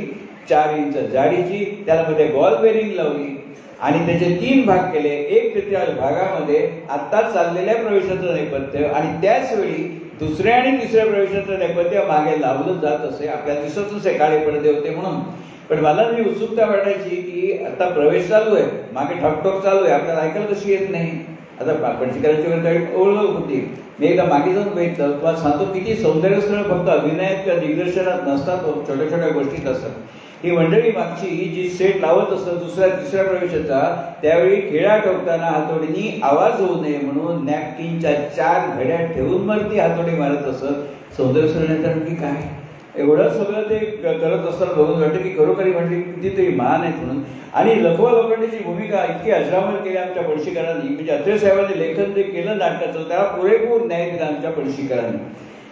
4 इंच जाडीची. त्यामध्ये बॉल बेरिंग लावली आणि त्याचे 3 भाग केले. 1/3 भागामध्ये आत्ताच चाललेल्या प्रवेशाचं नेपथ्य आणि त्याच वेळी दुसऱ्या आणि तिसऱ्या प्रवेशाचं नेपथ्य मागे लावलं जात असे. आपल्याला दिसत असे काळे पडदे होते म्हणून. पण मला जी उत्सुकता वाटायची की आता प्रवेश चालू आहे, मागे ठॉकठॉक चालू आहे, आपल्याला ऐकायला कशी येत नाही. आता पणशीकरांची वेळ ओळख होती. मी एकदा मागे जाऊन बघितलं. तुम्हाला सांगतो किती सौंदर्यस्थळ फक्त अभिनयात किंवा दिग्दर्शनात नसतात, छोट्या छोट्या गोष्टीत असतात. ही मंडळी मागची जी सेट लावत असतात दुसऱ्या तिसऱ्या प्रवेशाचा, त्यावेळी खेळा ठोकताना हातोडीनी आवाज होऊ नये म्हणून नॅपकिनच्या 4 घड्या ठेवून वरती हातोडी मारत असत. सौंदर्यस्थळ की काय एवढं सगळं ते करत असताना बघून वाटतं की खरोखरी म्हणजे कितीतरी मान आहेत म्हणून. आणि लखवा लोखंडेची भूमिका इतकी अजरामर केली आमच्या पणशीकरांनी. म्हणजे अत्रे साहेबांनी लेखन जे केलं नाटकाचं त्याला पुरेपूर न्याय दिला आमच्या पणशीकरांनी.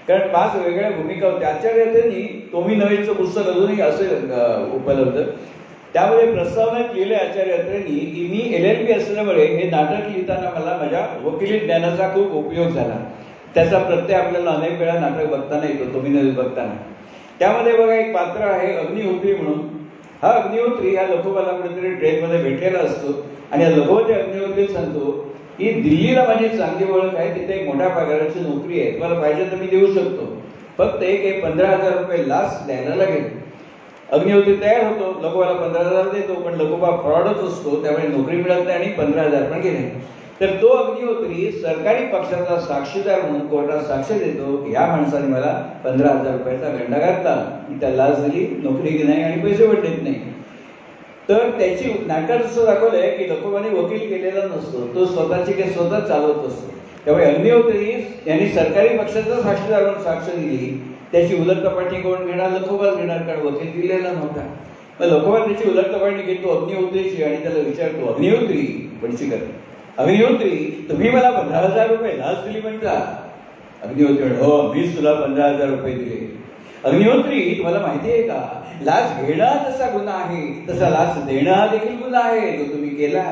कारण 5 वेगळ्या भूमिका होत्या. आचार्यांनी तोमी नवेचं पुस्तक अजूनही असेल उपलब्ध. त्यामध्ये प्रस्तावनेत लिहिले आचार्यांनी की मी LLB असल्यामुळे हे नाटक लिहिताना मला माझ्या वकिली ज्ञानाचा खूप उपयोग झाला. त्याचा प्रत्यय आपल्याला अनेक वेळा नाटक बघताना येतो, तोमी नवे बघताना. त्यामध्ये बघा एक पात्र आहे अग्निहोत्री म्हणून. हा अग्निहोत्री ह्या लखोबाला कुठेतरी ट्रेनमध्ये भेटलेला असतो आणि या लखोबाच्या अग्निहोत्री सांगतो की दिल्लीला माझी चांगली ओळख आहे, तिथे एक मोठ्या पगाराची नोकरी आहे, तुम्हाला पाहिजे तर मी देऊ शकतो, फक्त एक 15,000 रुपये लाच द्यायला लागेल. अग्निहोत्री तयार होतो, लखोबाला 15,000 देतो. पण लखोबा फ्रॉडच असतो, त्यामुळे नोकरी मिळत नाही आणि 15,000 पण गेले. तर तो अग्निहोत्री सरकारी पक्षाचा साक्षीदार म्हणून कोर्टात साक्ष देतो, या माणसाने मला 15,000 रुपयाचा गंडा घातला, मी त्याला लाच दिली, नोकरी की नाही आणि पैसे पण देत नाही. तर त्याची नाटकात असं दाखवलंय की लखोबाने वकील केलेला नसतो, तो स्वतःची केस स्वतः चालवत असतो. त्यामुळे अग्निहोत्री यांनी सरकारी पक्षाचा साक्षीदार म्हणून साक्ष दिली. त्याची उलटतपाटणी कोण घेणार? लखोबाच घेणार, कारण वकील दिलेला नव्हता. मग लखोबा त्याची उलटतपाटणी घेतो अग्निहोत्रीची आणि त्याला विचारतो, अग्निहोत्री पणशीकर, अग्निहोत्री तुम्ही मला 15,000 रुपये लाच दिली म्हणता? अग्निहोत्री, हो मीच तुला 15,000 रुपये दिले. अग्निहोत्री, तुम्हाला माहिती आहे का लाच घेणं जसा गुन्हा आहे तसा लाच देणं हा देखील गुन्हा आहे, जो तुम्ही केला.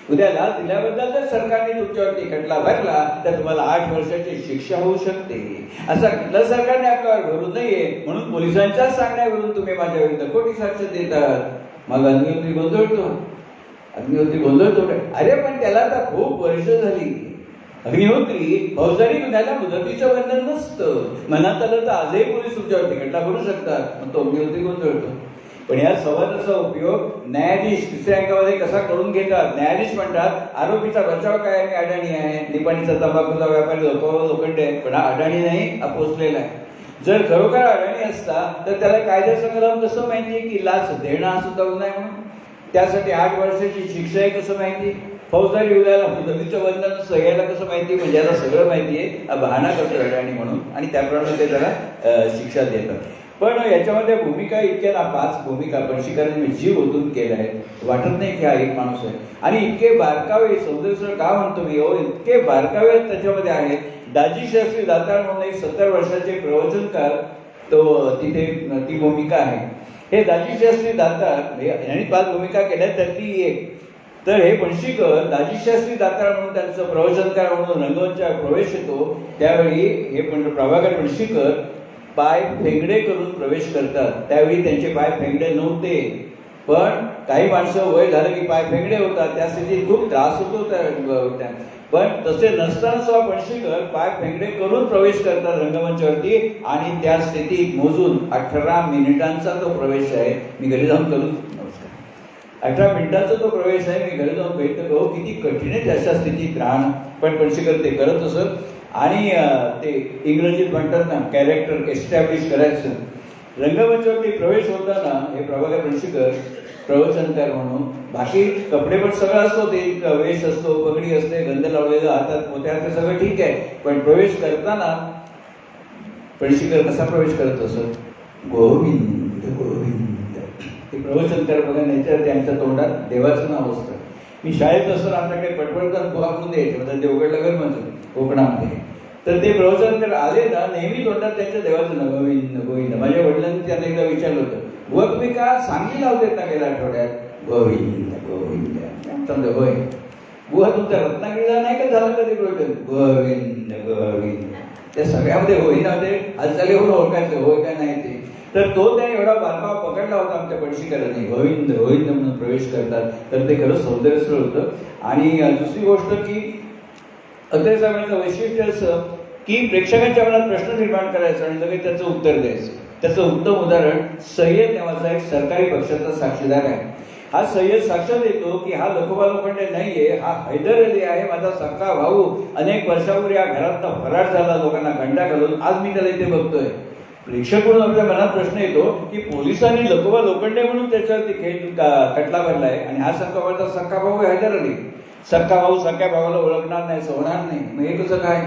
उद्या लाच दिल्याबद्दल जर सरकारने तुमच्यावरती खटला भरला तर तुम्हाला 8 वर्षाची शिक्षा होऊ शकते. असा खटला सरकारने आपल्यावर भरू नये म्हणून पोलिसांच्या सांगण्यावरून तुम्ही माझ्या विरुद्ध खोटी साक्ष देतात. मग अग्निहोत्री गोंधळतो. अरे पण त्याला आता खूप वर्ष झाली. अग्निहोत्री, फौजदारी गुन्ह्याला मुदतीचं बंधन नसतं, मनात आलं तर आजही पोलीस तुमच्यावरती खटला भरू शकतात. मग तो अग्निहोत्री गोंधळतो. पण या संवादाचा उपयोग न्यायाधीश 3ऱ्या अंकामध्ये कसा करून घेतात? न्यायाधीश म्हणतात आरोपीचा बचाव काय आहे? अडाणी आहे, निपाणीचा तंबाखूचा व्यापारी लोखंडे आहे, पण हा अडाणी नाही, हा पोचलेला आहे. जर खरोखर अडाणी असता तर त्याला कायद्याचा कलम कसं माहिती की लाच देणं हा सुद्धा गुन्हा आहे म्हणून? त्यासाठी 8 वर्षाची शिक्षा आहे कसं माहिती? फौजदारी उद्याला मुदतीचं बंधन सह्याला कसं माहिती? म्हणजे याला सगळं माहिती आहे, बहाणा करतो अडाणी म्हणून आणि त्याप्रमाणे ते त्याला शिक्षा देतात. पण याच्यामध्ये भूमिका इतक्या ना 5 भूमिका पणशीकरांनी जीव ओतून केल्या आहेत. वाटत नाही की हा एक माणूस आहे. आणि इतके बारकावे सौंदर्य का म्हणतो मी, इतके बारकावे त्याच्यामध्ये आहेत. दाजी शास्त्री दातार म्हणून एक 70 वर्षाचे प्रवचनकार, तो तिथे ती भूमिका आहे. हे दाजी शास्त्री दातार यांनी 5 भूमिका केल्या त्यातली एक. तर हे पणशीकर दाजी शास्त्री दातार म्हणून त्यांचं प्रवचनकार म्हणून रंगमंचावर प्रवेश येतो. त्यावेळी हे प्रभाकर पणशीकर पाय फेंगडे करून प्रवेश करतात. त्यावेळी त्यांचे पाय फेंगडे नव्हते, पण काही माणसं वय झालं की पाय फेंगडे होतात, त्या स्थितीत खूप त्रास होतो त्या. पण तसे नसताना सुद्धा पणशीकर पाय फेंगडे करून प्रवेश करतात रंगमंचावरती आणि त्या स्थितीत मोजून 18 मिनिटांचा तो प्रवेश आहे. मी घरी जाऊन करून 18 मिनिटांचा तो प्रवेश आहे. मी घरी जाऊन बघितलं किती कठीण आहे अशा स्थितीत राहणं, पण पणशीकर ते करत असत. आणि ते इंग्रजीत म्हणतात ना कॅरेक्टर एस्टॅब्लिश करायचं. रंगमंचावरती प्रवेश होताना हे प्रभाकर पणशीकर प्रवचनकार म्हणून बाकी कपडे पण सगळं असतो, ते वेश असतो, पगडी असते, गंध लावलेलं, हातात मोत्या, ते सगळं ठीक आहे. पण प्रवेश करताना पणशीकर कसा प्रवेश करत असत? गोविंद गोविंद. हे प्रवचनकार बघा नाहीतर त्यांच्या तोंडात देवाचं नाव असतं. मी शाळेत असताना आमच्याकडे पटपटकर बुवा म्हणून द्यायचे, म्हणजे देवगडला घर म्हणजे कोकणामध्ये. तर ते प्रवचनकार आले ना, नेहमी तोंडात त्यांच्या देवाचं नाव गोविंद गोविंद. माझ्या वडिलांनी त्यांना एकदा विचारलं होतं, बुवा तुम्ही का सांगी लावतेत ना गेल्या आठवड्यात? गोविंद गोविंद. समजा होय. बुवा तुमचा रत्नागिरीला नाही का झालं कधी प्रवचन? गोविंद गोविंद. त्या सगळ्यामध्ये होईनामध्ये हालचाली होऊन ओळखायचं होय काय नाही ते. तर तो त्याने एवढा बारकावा पकडला होता आमच्या पणशीकरांनी, गोविंद गोविंद म्हणून प्रवेश करतात. तर ते खरंच सौंदर्यस्थळ होतं. आणि दुसरी गोष्ट की अत्रे साहेबांचं वैशिष्ट्य असं की प्रेक्षकांच्या मनात प्रश्न निर्माण करायचा आणि लगेच त्याचं उत्तर द्यायचं. त्याचं उत्तम उदाहरण सय्यद नावाचा एक सरकारी पक्षाचा साक्षीदार आहे. हा सय्यद साक्ष देतो की हा लखोबा लोखंडे नाहीये, हा हैदर अली आहे, माझा सक्का भाऊ. अनेक वर्षापूर्वी या घरातनं फरार झाला लोकांना गंडा घालून, आज मी त्याला इथे बघतोय. प्रेक्षक म्हणून आपल्या मनात प्रश्न येतो की पोलिसांनी लखोबा लोखंडे म्हणून त्याच्यावरती खटला भरलाय आणि हा सक्का भाऊ हैदर अली. सक्का भाऊ सख्या भावाला ओळखणार नाही, सोडणार नाही, मग हे कसं काय?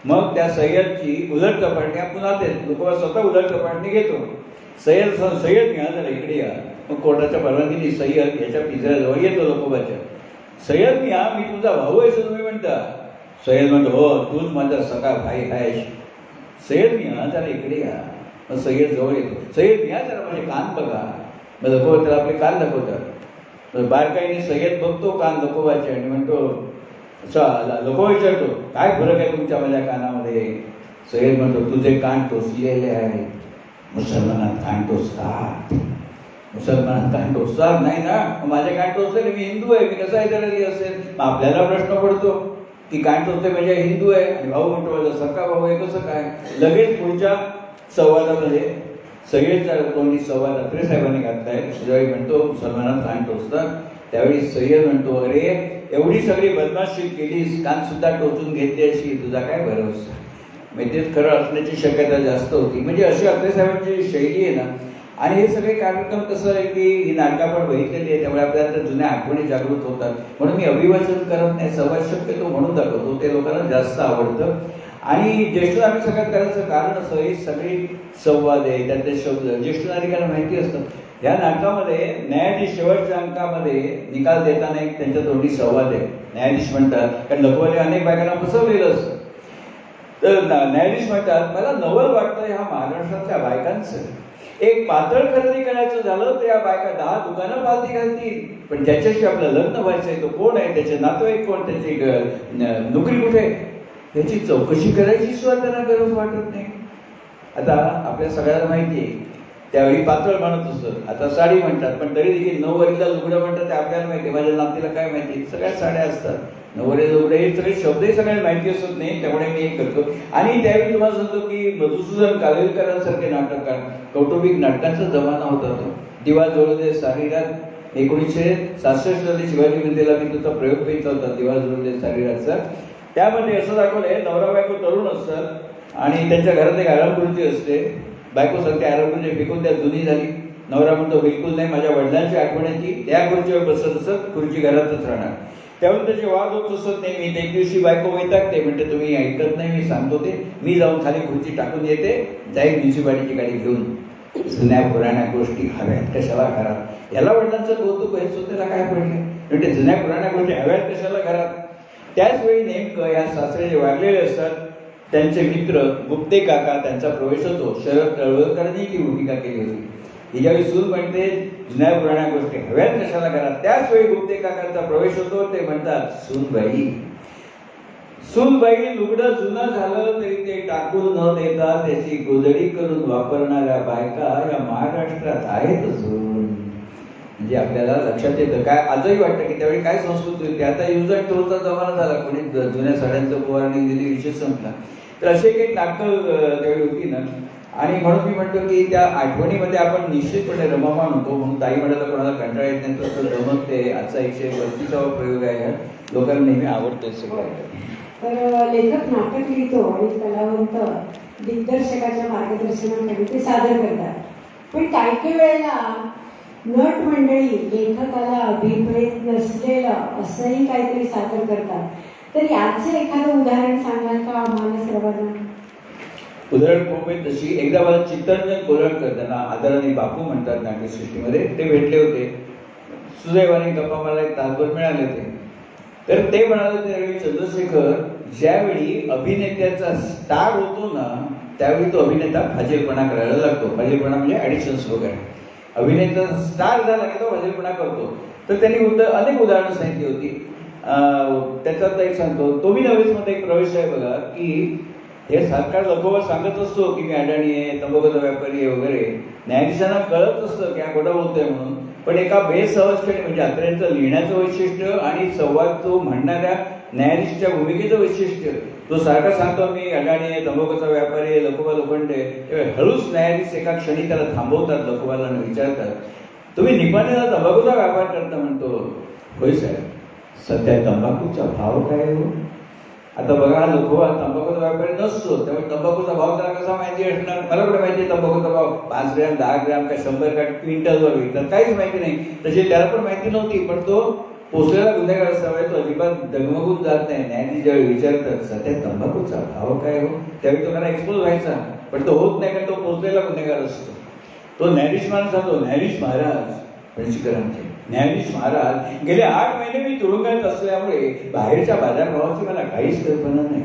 मग त्या सय्यदची उलट तपासणी पुन्हा ते लोकोबा स्वतः उलट तपासणी घेतो. सय्यद घ्या जरा इकडे या. मग कोर्टाच्या परवानगीने सय्यद याच्या पिंजऱ्याजवळ येतो लोकोबाच्या. सय्यद घ्या, मी तुझा भाऊ आहे असं तुम्ही म्हणता? सय्यद म्हणतो, हो तूच माझा सखा भाई आहेस. सय्यद घ्या जरा इकडे या. मग सय्यद जवळ येतो. सय्यद घ्या जरा माझे कान बघा. मग लोकोबा त्याला आपले कान दाखवतात. बारकाईने सय्यद बघतो कान लोकोबाचे आणि म्हणतो, लोकोबा विचारतो, काय फरक आहे तुमच्या माझ्या कानामध्ये? सय्यद म्हणतो, तुझे कान टोचलेले आहेत. मुसलमानात कान टोचतात? मुसलमानात कान टोचतात नाही ना. माझे कान टोचले, मी हिंदू आहे, मी कसा हैदर अली असेल? मग आपल्याला प्रश्न पडतो की कान टोचते म्हणजे हिंदू आहे आणि भाऊ म्हणतो माझा सक्का भाऊ आहे, कसं काय? लगेच पुढच्या संवादामध्ये सय्यदच्या तोंडी संवाद अत्रे साहेबांनी घातलाय. ज्यावेळी म्हणतो मुसलमानात कान टोचतात, त्यावेळी सय्यद म्हणतो, अरे एवढी सगळी बदमाशी केलीस, कान सुद्धा टोचून घेतली अशी, तुझा काय भरोसा? म्हणजे तेच खरं असण्याची शक्यता जास्त होती. म्हणजे अशी अत्रे साहेबांची शैली आहे ना. आणि हे सगळे कार्यक्रम कसं आहे की ही नाटकं आपण बघितलेली आहे, त्यामुळे आपल्याला त्या जुन्या आठवणी जागृत होतात. म्हणून मी अभिवाचन करत नाही, संवाद शक्यतो म्हणून दाखवतो, ते लोकांना जास्त आवडतं. आणि ज्येष्ठ नागरिक संघात करायचं कारण असं, ही सगळी संवाद आहे, त्यातले शब्द ज्येष्ठ नागरिकांना माहिती असतं. या नाटकामध्ये न्यायाधीश शेवटच्या अंकामध्ये निकाल देताना एक त्यांच्या तोंडी संवाद आहे. न्यायाधीश म्हणतात, कारण लखवाने अनेक बायकांना फसवलेलं असतं. तर न्यायाधीश म्हणतात, मला नवल वाटतं ह्या महाराष्ट्रातल्या बायकांचं. एक पातळ खरेदी करायचं झालं तर या बायका 10 दुकानं पालती घालतील, पण ज्याच्याशी आपलं लग्न व्हायचंय तो कोण आहे, त्याचे नातेवाईक कोण, त्याची नोकरी कुठे, ह्याची चौकशी करायची सुद्धा त्यांना गरज वाटत नाही. आता आपल्या सगळ्यांना माहिती आहे त्यावेळी पातळ म्हणत असत, आता साडी म्हणतात, पण तरी देखील नऊवारीला लुगडं म्हणतात ते आपल्याला माहिती. माझ्या नातीला काय माहिती, सगळ्या साड्या असतात. नऊवारी लुगडे हे सगळे शब्दही सगळ्यांना माहिती असत नाही, त्यामुळे मी हे करतो. आणि त्यावेळी तुम्हाला सांगतो की मधुसूदन कालेलकरांसारखे नाटककार, कौटुंबिक नाटकांचा जमाना होता तो. दिवा जोडू दे सारी रात, 1966 साली शिवाजी मंदिराला मी तुझा प्रयोग पेचा होता, दिवा जोडू दे सारी रातचा. त्यामध्ये असं दाखवलंय, नवरा बायको तरुण असतात आणि त्यांच्या घरात एक आराम खुर्ची असते. बायको सांगते आराम खुर्ची फेकून त्या जुनी झाली. नवरा म्हणतो बिलकुल नाही, माझ्या वडिलांची आठवण्याची त्या खुर्चीवर बसत असत, खुर्ची घरातच राहणार. त्यावेळी त्याचे वाद होत असत नाही. मी एक दिवशी बायको वैतागते, म्हणते तुम्ही ऐकत नाही, मी सांगतो ते, मी जाऊन खाली खुर्ची टाकून येते, जाईल म्युन्सिपालिटीची गाडी घेऊन. जुन्या पुराण्या गोष्टी हव्यात कशाला घरात? याला वडिलांचं कौतुक आहे, स्वतःला काय पडले म्हणजे जुन्या पुराण्या गोष्टी हव्यात कशाला घरात? त्याच वेळी नेमकं या सासरे जे वाढलेले असतात त्यांचे मित्र गुप्ते काका, त्यांचा प्रवेश होतो. शरद तळवलकरांनी ती भूमिका केली होती. ही ज्यावेळी सून म्हणते जुन्या पुराण्या गोष्टी हव्यात कशाला घरात, त्याच वेळी गुप्ते काकांचा प्रवेश होतो. ते म्हणतात, सूनबाई लुगडं जुनं झालं तरी ते टाकून न देता त्याची गोधडी करून वापरणाऱ्या बायका या महाराष्ट्रात आहेतच. म्हणजे आपल्याला लक्षात येतं काय, आजही वाटतं की त्यावेळी काय संस्कृती होती. आता यूज अँड थ्रोचा जमाना झाला, कोणी जुन्या साड्यांचं पोवारणी दिली, विषय संपला. तर अशी एक नाटकं त्यावेळी होती ना. आणि म्हणून मी म्हणतो की त्या आठवणीमध्ये आपण निश्चितपणे रममाण होतो. म्हणून ताई म्हणाला कोणाला कंटाळा येत नाही तर जमत ते. आजचा 132वा प्रयोग आहे, लोकांना नेहमी आवडतो सगळं. तर लेखक नाटक लिहितो आणि कलावंत दिग्दर्शकाच्या मार्गदर्शनाखाली ते सादर करतात. पण काही काही वेळेला नट मंडळी लेखकाला अभिप्रेत नसलेलं असंही काहीतरी सादर करतात. तर याचं एखादं उदाहरण सांगाल का आम्हाला सर्वांना? उदाहरण खूप आहे तशी. एकदा मला चित्तरंजन कोल्हटकर, त्यांना आदराने बापू म्हणतात नाट्यसृष्टीमध्ये, ते भेटले होते. सुदैवाने गप्पा मला एक तासभर मिळाले होते. तर ते म्हणाले त्यावेळी, चंद्रशेखर, ज्यावेळी अभिनेत्याचा स्टार होतो ना त्यावेळी तो अभिनेता फाजीलपणा करायला लागतो. फाजीलपणा म्हणजे ॲडिशन्स वगैरे. अभिनेता स्टार झाला की तो फाजीलपणा करतो. तर त्यांनी अनेक उदाहरणं सांगितली होती. त्याच्यात एक सांगतो, तोमी नवेसमध्ये एक प्रवेश आहे बघा, की हे सरकार लखोबा सांगत असतो की मी अडाणी आहे, तंबाखूचा व्यापारी आहे वगैरे. न्यायाधीशांना कळत असतं की हा खोटा बोलतोय म्हणून. पण एका बेसहजपणे म्हणजे अत्र्यांचं लिहिण्याचं वैशिष्ट्य आणि संवाद तो म्हणणाऱ्या न्यायाधीशाच्या भूमिकेचं वैशिष्ट्य, तो सारखा सांगतो मी अडाणी आहे, तंबाखूचा व्यापारी आहे, लखोबा लोखंडे. हळूच न्यायाधीश एका क्षणी त्याला थांबवतात, लखोबाला विचारतात, तुम्ही निपाणीला तंबाखूचा व्यापार करता म्हणतो. होय साहेब, सध्या तंबाखूचा भाव काय हो? आता बघा, लखोबा तंबाखूचा व्यापारी नसतो, त्यामुळे तंबाखूचा भाव त्याला कसा माहिती असणार? मला कुठे माहिती आहे तंबाखूचा भाव 5 ग्रॅम 10 ग्रॅम का 100 का क्विंटलवर विकतात? काहीच माहिती नाही. तशी त्याला पण माहिती नव्हती. पण तो पोचलेला गुन्हेगार असावा, तो अजिबात डगमगून जात नाही. न्यायाधीश ज्यावेळी विचारतात सध्या तंबाखूचा भाव काय हो, त्यावेळी तो मला एक्सपोज व्हायचा. पण तो होत नाही, कारण तो पोचलेला गुन्हेगार असतो. तो न्यायाधीश मला सांगतो, न्यायाधीश महाराज, पणशीकरांचे न्यायाधीश महाराज, गेले 8 महिने मी तुरुंगात असल्यामुळे बाहेरच्या बाजारभावाची मला काहीच कल्पना नाही.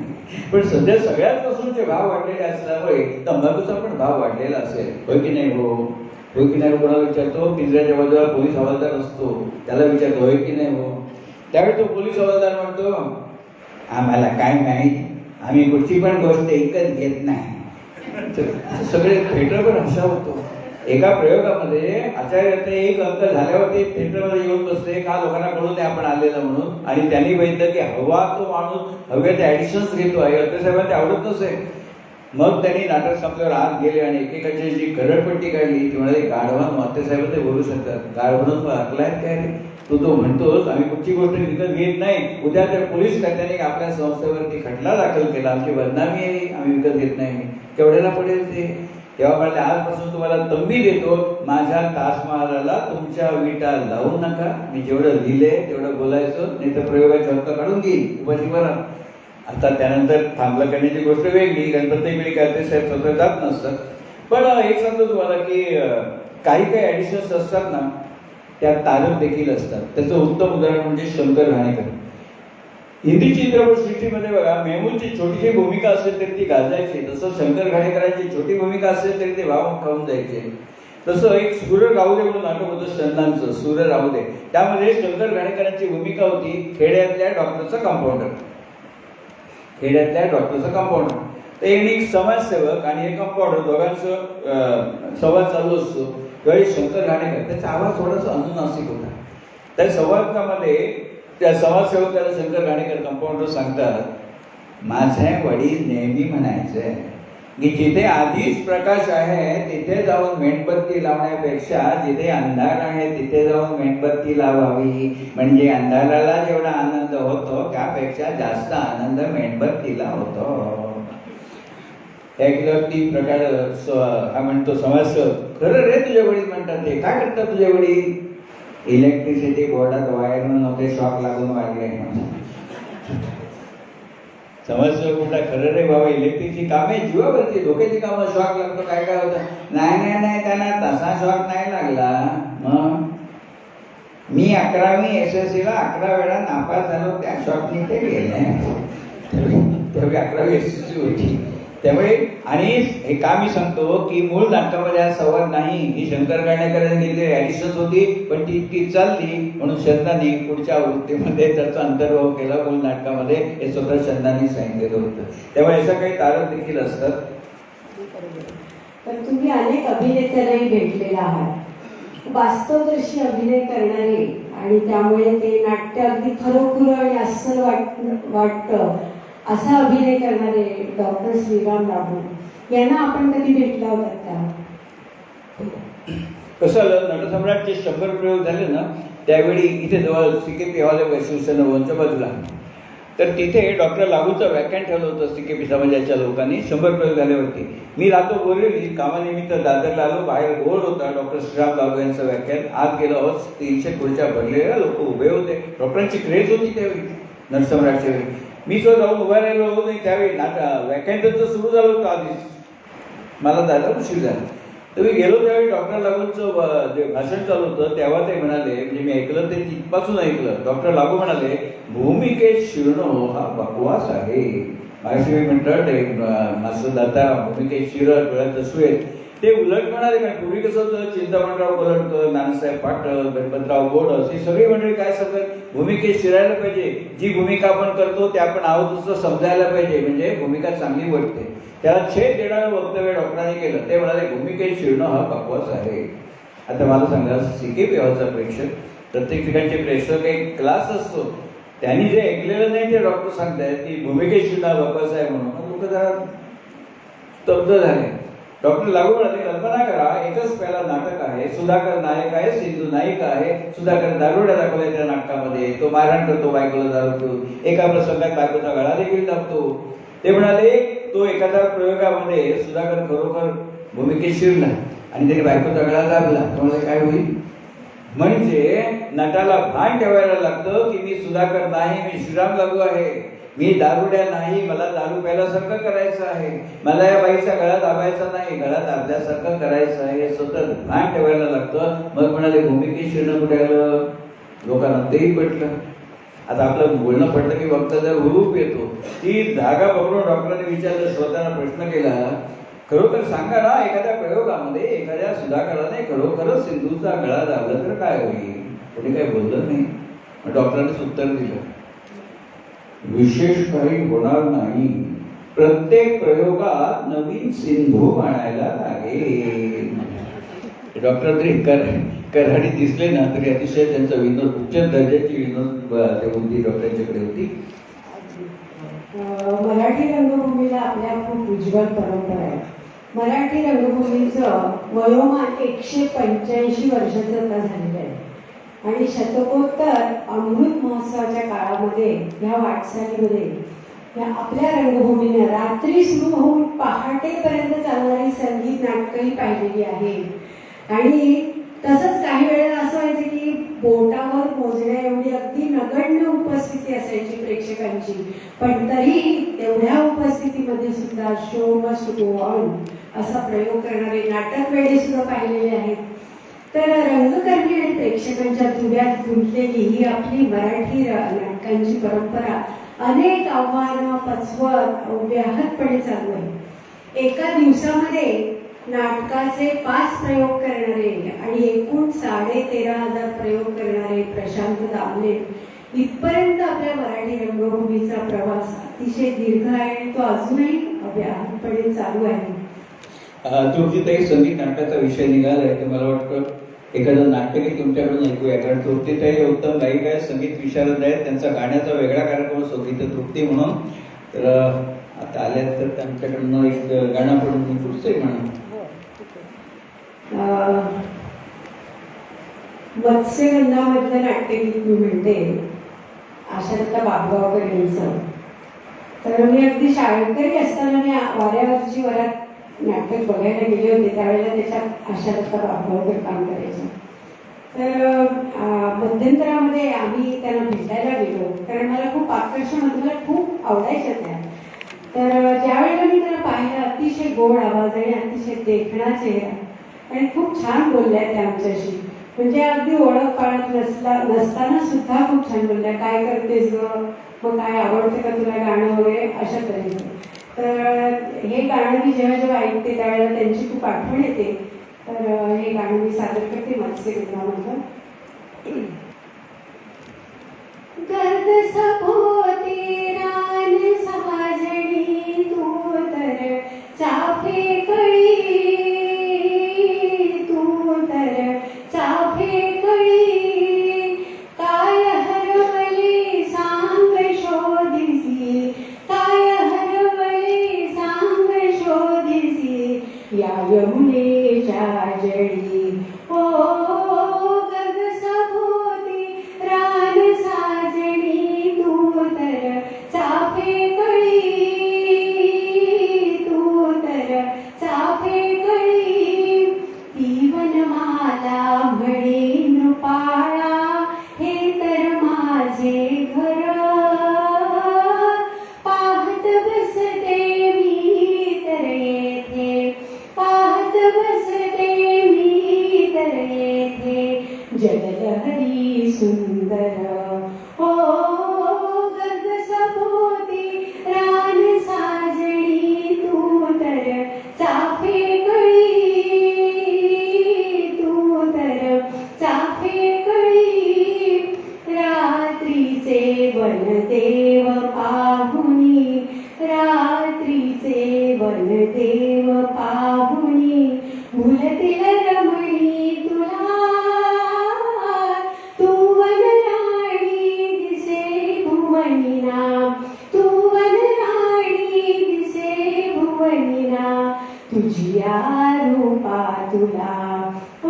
पण सध्या सगळ्यात पासूनचे भाव वाढलेले असल्यामुळे तंबाखूचा पण भाव वाढलेला असेल. होय की नाही हो? होय की नाही? कोणाला विचारतो? पिंजऱ्याच्या बाजूला पोलीस हवालदार असतो, त्याला विचारतो होय की नाही हो? त्यावेळी तो पोलीस हवालदार म्हणतो, आम्हाला काय माहीत, आम्ही कुठची पण गोष्ट ऐकत घेत नाही. सगळे थिएटरवर हसा होतो. एका प्रयोगामध्ये आचार्याचे एक अंक झाल्यावर ते थिएटरमध्ये येऊन बसले का लोकांना कळू नये आपण आलेलं म्हणून. आणि त्यांनी बघितलं की हवा तो माणूस हव्याचे ॲडिशन्स घेतो आहे. अत्रेसाहेबांना ते आवडत नसे. मग त्यांनी नाटक संपल्यावर आत गेले आणि एकेकाची जी करडपट्टी काढली. ती म्हणाले, गाढवान अत्रेसाहेब ते बोलू शकतात, गाढवानच ऐकलाय काय रे तू? तो म्हणतोस आम्ही कुठची गोष्ट विकत घेत नाही. उद्या तर पोलीस खात्याने आपल्या संस्थेवरती खटला दाखल केला, आमची बदनामी आहे, आम्ही विकत घेत नाही. केवढ्याला पडेल ते? तेव्हा म्हणाले, आजपासून तुम्हाला तंबी देतो, माझ्या ताजमहालाला तुमच्या विटा लावू नका. मी जेवढं लिहिलंय तेवढं बोलायचं, नाही तर प्रयोगाची हक्क काढून घेईल उपाशी बरा. आता त्यानंतर थांबलं करण्याची गोष्ट वेगळी, कारण प्रत्येक वेळी काय साहेब स्वतः जात नसतात. पण एक सांगतो तुम्हाला की काही काही ॲडिशन्स असतात ना, त्या तारक देखील असतात. त्याचं उत्तम उदाहरण म्हणजे शंकर घाणेकर. हिंदी चित्रपटसृष्टीमध्ये बघा, मेहमूदची छोटीशी भूमिका असेल तरी ती गाजायची. तसं शंकर घाणेकरांची छोटी भूमिका असेल तरी ते भाव खाऊन जायचे. तसं एक सूर्य राहू दे म्हणून नाटक होतं चंदांचं, सूर्य राहू दे. त्यामध्ये शंकर घाणेकरांची भूमिका होती खेड्यातल्या डॉक्टरचा कंपाऊंडर. खेड्यातल्या डॉक्टरचा कंपाऊंडर. तर एक समाजसेवक आणि एक कंपाऊंडर दोघांचं संवाद चालू असतो. त्यावेळी शंकर घाणेकर, त्याचा आवाज थोडासा अनुनासिक होता. त्या संवादामध्ये त्या समाजसेवकाला शंकर घाणेकर कंपाऊंडर सांगतात, माझे वडील नेहमी म्हणायचे की जिथे आधीच प्रकाश आहे तिथे जाऊन मेणबत्ती लावण्यापेक्षा जिथे अंधार आहे तिथे जाऊन मेणबत्ती लावावी, म्हणजे अंधाराला जेवढा आनंद होतो त्यापेक्षा जास्त आनंद मेणबत्तीला होतो. एक 3 प्रकार म्हणतो समाजसेवक, खरं रे तुझे वडील म्हणतात ते. काय करतात तुझे वडील? इलेक्ट्रिसिटी बोर्डात वायरमन नव्हते, शॉक लागून वाढले. समजलं कुठला? खरं रे बाबा, इलेक्ट्रिकची कामे जीवावरती, डोक्याची कामं, शॉक लागतो. काय काय होतं? नाही त्यांना तसा शॉक नाही लागला. मग मी 11वी SSC ला 11 वेळा नापास झालो, त्या शॉकनी ते गेले. त्यावेळी 11वी SSC होती. त्यामुळे आणि हे का मी सांगतो की मूळ नाटकामध्ये हा संवाद नाही, ही शंकर घाणेकरांनी दिलेली ॲडिशन्स होती, पण ती इतकी चालली म्हणून चंदानी पुढच्या आवृत्तीमध्ये त्याचा अंतर्भाव केला मूळ नाटकामध्ये. हे स्वतः चंदानी सांगितलेलं होतं. त्यामुळे असं काही तारक देखील असतात. तर तुम्ही अनेक अभिनेत्यांनाही भेटलेला आहात, वास्तवदर्शी अभिनय करणारे, आणि त्यामुळे ते नाट्य अगदी खरोखर आणि अस्सल वाटतं असा अभिनय करणारे डॉक्टर श्रीराम लागू यांना आपण कधी भेटला होता का? कसं झालं, नटसम्राटचे 100 प्रयोग झाले ना, त्यावेळी इथे जवळ CKP हॉल आहे शिवसेना भवनच्या बाजूला. तर तिथे डॉक्टर लागूचं व्याख्यान ठेवलं होतं CKP समाजाच्या लोकांनी 100 प्रयोग झाल्यावरती. मी राहतो बोरिवली, कामानिमित्त दादरला आलो, बाहेर गोळ होता डॉक्टर श्रीराम लागू यांचं व्याख्यान. आत गेलो, 300 खुर्च्या भरलेल्या, लोक उभे होते. डॉक्टरांची क्रेज होती त्यावेळी, नरसम्राटच्या वेळी. मी तो जाऊन उभा राहिलो नाही त्यावेळी, व्याख्यान त्यांचं सुरू झालं होतं आधीच, मला जायला उशीर झाला. तर मी गेलो त्यावेळी डॉक्टर लागूंचं जे भाषण चालू होतं तेव्हा ते म्हणाले, म्हणजे मी ऐकलं ते तिथपासून ऐकलं, डॉक्टर लागू म्हणाले, भूमिकेत शिरणं हा बकवास आहे. माझ्याशी म्हणतात मास्टर दाता भूमिकेत शिरत डोळ्यात असुयेत, ते उलट म्हणाले. कारण पूर्वी कसं होतं, चिंतामणराव कोलटकर, नानासाहेब पाटल, गणपतराव गोड अशी सगळी मंडळी काय सांगतात, भूमिकेत शिरायला पाहिजे, जी भूमिका आपण करतो ते आपण आहोत तसं समजायला पाहिजे, म्हणजे भूमिका चांगली वाटते. त्याला छेद देणारं वक्तव्य डॉक्टरांनी केलं. ते म्हणाले भूमिकेत शिरणं हा बकवास आहे. आता मला सांगा, CKP व्हायचा प्रेक्षक, प्रत्येक ठिकाणचे प्रेक्षक एक क्लास असतो, त्यांनी जे ऐकलेलं नाही ते डॉक्टर सांगतायत की भूमिकेत शिरणं बकवास आहे म्हणून, लोक जरा स्तब्ध झाले. डॉक्टर लागू म्हणाले, कल्पना करा, एकच पहिला नाटक आहे, सुधाकर नायक आहे, सिंधू नायिका आहे. सुधाकर दारुड्या दाखवलाय त्या नाटकामध्ये, तो मारहाण करतो बायकोला दारू पिऊन, एका प्रसंगात बायकोचा गळा देखील दाबतो. ते म्हणाले, तो एखाद्या प्रयोगामध्ये सुधाकर खरोखर भूमिकेत शिरला आणि त्याने बायकोचा गळा दाबला, त्यामुळे काय होईल? म्हणजे नटाला भान ठेवायला लागतं की मी सुधाकर नाही, मी श्रीराम लागू आहे, मी दारुड्या नाही, मला दारू प्यायल्यासारखं करायचं आहे, मला या बाईचा गळा दाबायचा नाही, गळा दाबल्यासारखं करायचं आहे, सतत भान ठेवायला लागतं. मग म्हणाले भूमिकेत शिरणं कुठे आलं? लोकांना तेही पटलं. आता आपलं बोलणं पडलं की वक्ता जर हुरूप येतो, ती धागा पकडून डॉक्टरांनी विचारलं, स्वतःला प्रश्न केला, खरोखर सांगा ना, एखाद्या प्रयोगामध्ये एखाद्या सुधाकराने खरोखरच सिंधूचा गळा दाबला तर काय होईल? कोणी काही बोललं नाही. मग डॉक्टरांनीच उत्तर दिलं, विशेष काही होणार नाही, प्रत्येक प्रयोगात नवीन सिंधू आणायला लागेल. डॉक्टर तरी कराडी दिसले ना तरी अतिशय त्यांचा विनोद, उच्च दर्जाची विनोद बुद्धी डॉक्टरांच्याकडे होती. मराठी रंगभूमीला आपल्या खूप उज्ज्वल परंपरा आहे. मराठी रंगभूमीचं वयोमान 185 वर्षाचं आता झालेलं आहे आणि शतकोत्तर अमृत महोत्सवाच्या काळामध्ये ह्या वाटचालीमध्ये या आपल्या रंगभूमीने रात्री सुरू होऊन पहाटेपर्यंत चालणारी संगीत नाटकंही पाहिलेली आहेत. आणि तसंच काही वेळेला असं व्हायचं की बोटावर मोजण्या एवढी अगदी नगण्य उपस्थिती असायची प्रेक्षकांची, पण तरी तेवढ्या उपस्थितीमध्ये सुद्धा शो मस्ट गो ऑन असा प्रयोग करणारे नाटक वेळे सुद्धा पाहिलेले आहेत. तर रंगकर्मी आणि प्रेक्षकांच्या दुव्यात गुंतलेली ही आपली मराठी नाटकांची परंपरा अनेक आव्हानं पचवत व्याहतपणे चालू आहे. एका दिवसामध्ये नाटकाचे 5 प्रयोग करणारे आणि एकूण 13,500 प्रयोग करणारे प्रशांत दामले इथपर्यंत आपल्या मराठी रंगभूमीचा प्रवास अतिशय दीर्घ आहे आणि तो अजूनही व्याहतपणे चालू आहे. तृप्तीताई, संगीत नाटकाचा विषय निघालाय तर मला वाटतं एखादं नाटकही तुमच्याकडून ऐकूया, कारण तृप्तीताई उत्तम गायिका आहेत, संगीत विशारद आहेत, त्यांचा गाण्याचा वेगळा कार्यक्रम असतो गीत तृप्ती म्हणून. तर आता आल्यात तर त्यांच्याकडनं एक गाणं पडून मी पुढचंही म्हणून मत्स्यगंधामधलं नाट्यगीत मी म्हणते आशालता बाबगावकर यांचं. तर मी अगदी शाळकरी असताना मी वाऱ्यावरची वरात नाटक बघायला गेले होते, त्यावेळेला त्याच्यात आशालता बाबगावकर काम करायचं. तर मध्यंतरामध्ये आम्ही त्यांना भेटायला गेलो, कारण मला खूप आकर्षण होतं, मला खूप आवडायच्या त्या. तर ज्यावेळेला मी त्यांना पाहिलं, अतिशय गोड आवाज आणि अतिशय देखणा चेहरा आणि खूप छान बोलल्या त्या आमच्याशी. म्हणजे अगदी ओळख पाळत नसताना सुद्धा खूप छान बोलल्या, काय करतेस ग, मग काय आवडतं का तुला गाणं वगैरे, अशा तऱ्हेचं. तर हे गाणं मी जेव्हा जेव्हा ऐकते त्यावेळेला त्यांची खूप आठवण येते. तर हे गाणं मी सादर करते मत्स्यगंधामधलं. गर्द सभोवती रान साजणी तू तर चाफे कळी, तू तर चाफे कळी, काय हरवली सांग शोधिसी, काय हरवली सांग शोधिसी, या यमुनेच्या जळी. ओ गर्द सभोवती रान साजणी तू तर वनदेव पाहुणी भुलतील रमणी तुला, तू वनराणी दिसे भुवनीना, तू वनराणी दिसे भुवनीना, तुझिया रूपा तुला ओ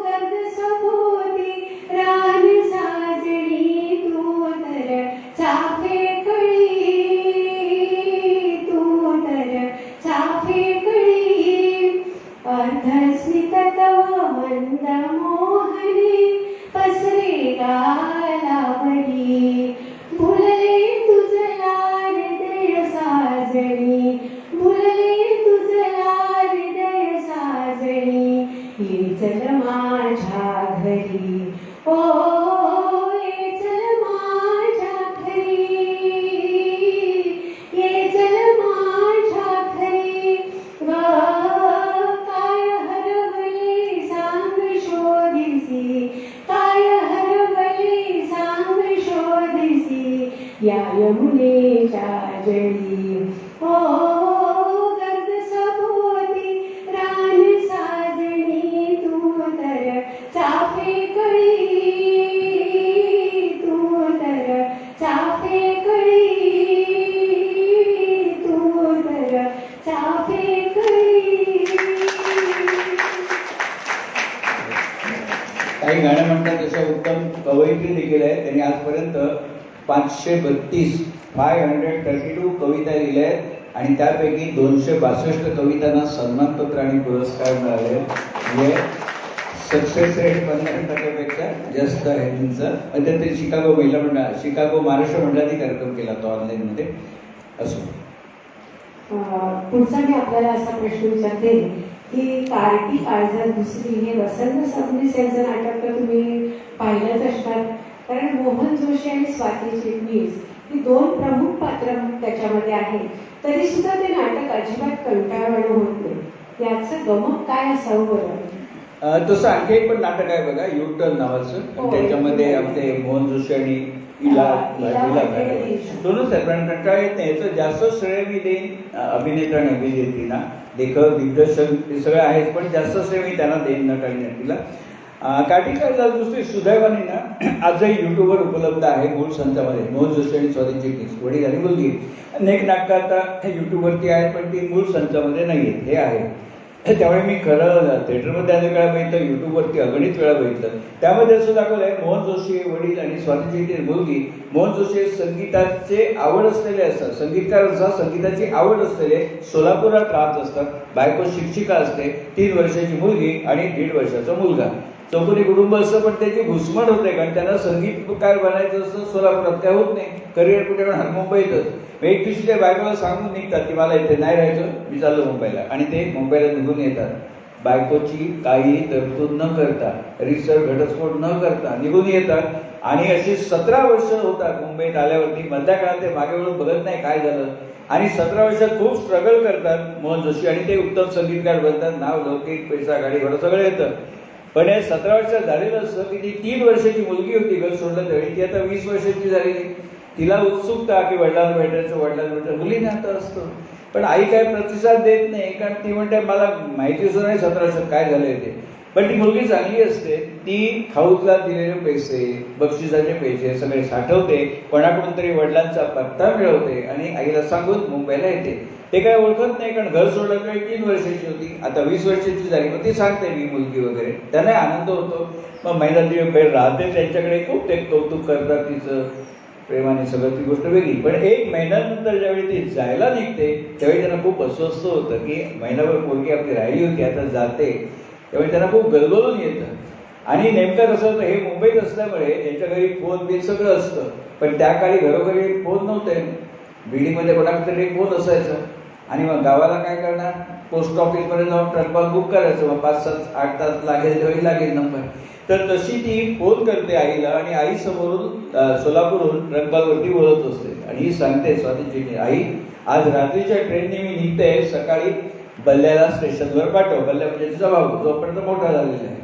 गर्द सभोवती रान साजणी, तू तर चाफे कळी, तू तर चाफे कळी, अर्धस्मित तव मंद मोहनी पसरे गालावरी, भुलले तुझला हृदय साजणी, भुलले तुझला हृदय साजणी, ये चल माझ्या घरी ओ ये चल माझ्या घरी, ये चल माझ्या घरी ग, काय हरवले सांग शोधिसी, काय हरवले सांग शोधिसी, या यमुनेच्या जळी ओ गर्द सभोवती रान साजणी, तू तर चाफे कळी, तू तर चाफे कळी, तू तर चाफे कळी. काही गाणं म्हणतात तसं उत्तम कवयित्री देखील आहे. त्यांनी आजपर्यंत 532 कविता लिहिल्या आहेत आणि त्यापैकी 262 कवितांना सन्मानपत्र आणि पुरस्कार मिळाले. म्हणजे सक्सेस रेट 15% जास्त आहे त्यांचं. मध्यंतरी शिकागो महिला मंडळ, शिकागो महाराष्ट्र मंडळाने कार्यक्रम केला तो ऑनलाईनमध्ये. असो, पुढचा मी आपल्याला असा प्रश्न विचारते की कार्टी काळजात दुसरी हे वसंत सबनीस यांचं नाटक तर तुम्ही पाहिलंच असणार, कारण मोहन जोशी आणि स्वाती चिटणीस ही दोन प्रमुख पात्र त्याच्यामध्ये आहेत. तरी सुद्धा ते नाटक अजिबात कंटाळवाणं होत नाही. याचं गमक काय असावं बरं? तसं आणखी एक पण नाटक आहे बघा, युटर्न नावाचं. हो, त्याच्यामध्ये हो. आपले मोहन जोशी आणि इला दोनच आहेत, पण कंटाळा येत नाही. याचं जास्त श्रेय मी देईन अभिनेता आणि अभिनेत्रींना. लेखक, दिग्दर्शक हे सगळे आहेत, पण जास्त श्रेय मी त्यांना देईन नट आणि नटीला. काठी काळजात दुसरी सुदैवाने ना आजही युट्यूबवर उपलब्ध आहे मूळ संचामध्ये. मोहन जोशी आणि स्वाती चिटणीस वडील आणि मुलगी अनेक नाटकं आता युट्यूबवरती आहेत, पण ती मूळ संचामध्ये नाही आहेत, हे आहे. त्यामुळे मी खरं थिएटरमध्ये अनेक वेळा बघितलं, युट्यूबवरती अगणित वेळा बघितलं. त्यामध्ये असं दाखवलं आहे मोहन जोशी वडील आणि स्वाती चिटणीस मुलगी. मोहन जोशी संगीताचे आवड असलेले असतात, संगीतकार असतात, संगीताची आवड असलेले, सोलापुरात राहत असतात. बायको शिक्षिका असते, 3 वर्षाची मुलगी आणि 1.5 वर्षाचा मुलगा. चौकोनी कुटुंब असतं, पण त्याची घुसमट होते, कारण त्यांना संगीतकार बनायचं असतं. सोलापुरात काय होत नाही, करिअर कुठे पण मुंबईतच. एक दिवशी त्या बायकोला सांगून निघतात की मला इथे नाही राहायचं, मी चाललो मुंबईला. आणि ते मुंबईला निघून येतात. बायकोची काही तरतूद न करता, रीतसर घटस्फोट न करता निघून येतात. आणि अशी 17 वर्ष होतात मुंबईत आल्यावरती. मधल्या काळात ते मागे वळून बघत नाही काय झालं. आणि 17 वर्षात खूप स्ट्रगल करतात मोहन जोशी, आणि ते उत्तम संगीतकार बनतात. नाव, लौकिक, पैसा, गाडी घोडा सगळं येतं. पण हे 17 वर्षात झालेलं असतं की ती 3 वर्षाची मुलगी होती घर सोडलं त्यावेळी, ती आता 20 वर्षाची झालेली. तिला उत्सुकता की वडिलांना भेटायचं, वडिलांना भेटायचं. मुलीने आता असतं, पण आई काय प्रतिसाद देत नाही, कारण ती म्हणते मला माहिती सुद्धा नाही 17 वर्षात काय झालंय ते. पण ती मुलगी चांगली असते. ती खाऊला दिलेले पैसे, बक्षिसाचे पैसे सगळे साठवते, कोणाकडून तरी वडिलांचा पत्ता मिळवते आणि आईला सांगून मुंबईला येते. ते काय ओळखत नाही, कारण घर सोडलं काही 3 वर्षाची होती, आता 20 वर्षाची झाली. मग ती सांगते मी मुलगी वगैरे, त्यांना आनंद होतो. मग महिना ती बाहेर राहते त्यांच्याकडे, खूप ते कौतुक करतात तिचं, प्रेमाने सगळं, ती गोष्ट वेगळी. पण 1 महिन्यानंतर ज्यावेळी ती जायला निघते त्यावेळी त्यांना खूप अस्वस्थ होतं की महिनाभर मुलगी आपली राहिली होती, आता जाते. त्यावेळी त्यांना खूप गलबलून येतं. आणि नेमकं कसं होतं, हे मुंबईत असल्यामुळे त्यांच्या घरी फोन बिल सगळं असतं, पण त्या काळी घरोघरी फोन नव्हते. बिल्डिंगमध्ये कोणाकडे एक फोन असायचा. आणि मग गावाला काय करणार, पोस्ट ऑफिसमध्ये जाऊन ट्रकपाल बुक करायचं. मग 5, 7, 8 तास लागेल तेव्हा लागेल नंबर. तर तशी ती फोन करते आईला, आणि आई समोरून सोलापूरहून ट्रकपालवरती बोलत असते. आणि ही सांगते स्वाती चिटणीस, आई आज रात्रीच्या ट्रेनने मी निघते, सकाळी बल्ल्याला स्टेशनवर पाठव. बल्ल्या म्हणजे तिचा भाऊ, जोपर्यंत मोठा झालेला आहे.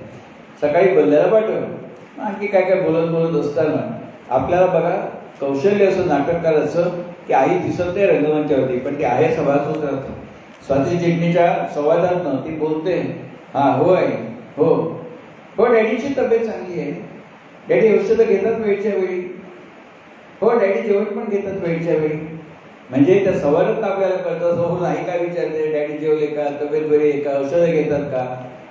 सकाळी बल्ल्याला पाठव. आणखी काय काय बोलत असताना आपल्याला बघा कौशल्य असं नाटककाराचं की आई दिसत नाही रंगमंचावरती, पण ती आहे सभासद राहते. स्वाती चिटणीच्या संवादातनं ती बोलते, हा होय हो हो डॅडीची तब्येत चांगली आहे, डॅडी औषधं घेतात वेळच्या वेळी, हो डॅडी जेवण पण घेतात वेळच्या वेळी. म्हणजे त्या संवादात आपल्याला कळतं, हो नाही काय विचारते, डॅडी जेवले का, तब्येत बरी आहे का, औषधं घेतात का.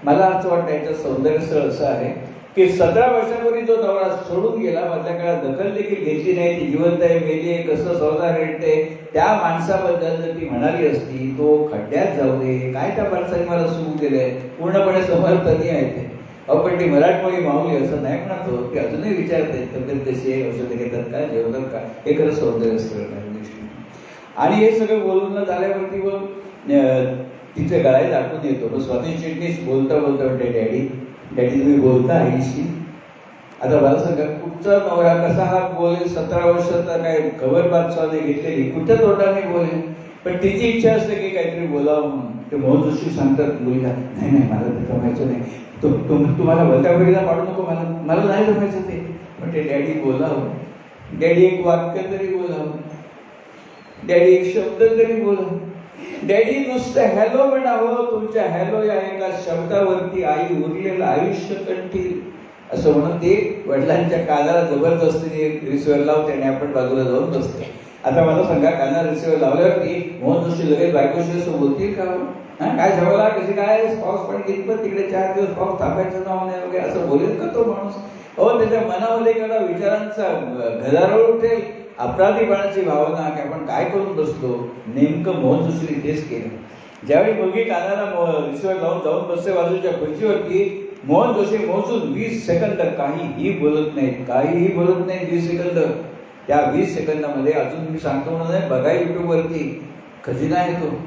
मला असं वाटतं याचं सौंदर्य स्थळ असं आहे की 17 वर्षापूर्वी तो नवरा सोडून गेला, मधल्या काळात दखल देखील घेतली नाही, ती जिवंत आहे मेली आहे कसं संसार रेटते, त्या माणसाबद्दल जर ती म्हणाली असती तो खड्ड्यात जाऊ दे, काय त्या माणसाने मला सुख दिलंय, पूर्णपणे समर्थनीय आहे ते. अहो पण ती मराठमोळी माऊली असं नाही म्हणतो, ती अजूनही विचारते तब्येत कशी आहे, औषधं घेतात का, जेवतात का. हे खरं सौंदर्य स्थळ आहे. आणि हे सगळं बोलणं झाल्यावरती मग तिचे गळाई दाखवून येतो. मग स्वाती चिटणीस बोलता बोलता म्हणते, डॅडी डॅडी तुम्ही बोलता आईशी. आता मला सांगा कुठचा नवरा कसा हा बोलेल, 17 वर्षाचा काय खबर बादशाहने घेतलेली कुठच्या तोंडाने बोलेल, पण तिची इच्छा असते की काहीतरी बोलावं म्हणून. ते मोहन जोशी सांगतात मुलीला, नाही नाही मला ते जमायचं नाही, तुम्हाला भलत्या वेळीला पाडू नको, मला नाही जमायचं ते. पण ते डॅडी बोलावं, डॅडी एक वाक्य तरी बोलावं, डॅडी एक शब्द तरी बोलावं, डॅडी नुसतं हॅलो म्हणावं. तुमच्या हॅलो या एका शब्दावरती आई उरलेलं आयुष्य कंठील, असं म्हणून ते वडिलांच्या कानाला जबरदस्तीने रिसिव्हर लावते आणि आपण बाजूला जाऊन बसते. आता मला सांगा, कानाला रिसिव्हर लावल्यावरती मोहन जोशी लगेच बायकोशी असं बोलतील का? काय जेवायला कशी काय पाऊस पण घेत, पण तिकडे 4 दिवस पाऊस थांबायचं नाव नाही वगैरे असं बोलेल का तो माणूस? हो, त्याच्या मनामध्ये एखादा विचारांचा गदारोळ उठेल, अपराधीपणाची भावना की आपण काय करून बसलो. नेमकं मोहन जोशीने तेच केलं. ज्यावेळी मुलगी कानाला रिसिव्हर लावून जाऊन बसते बाजूच्या खुर्चीवरती, मोहन जोशी मोजून 20 सेकंद काहीही बोलत नाहीत, काहीही बोलत नाही. 20 सेकंद, त्या 20 सेकंदामध्ये अजून मी सांगतो म्हणून बघा युट्यूबवरती खजिना येतो.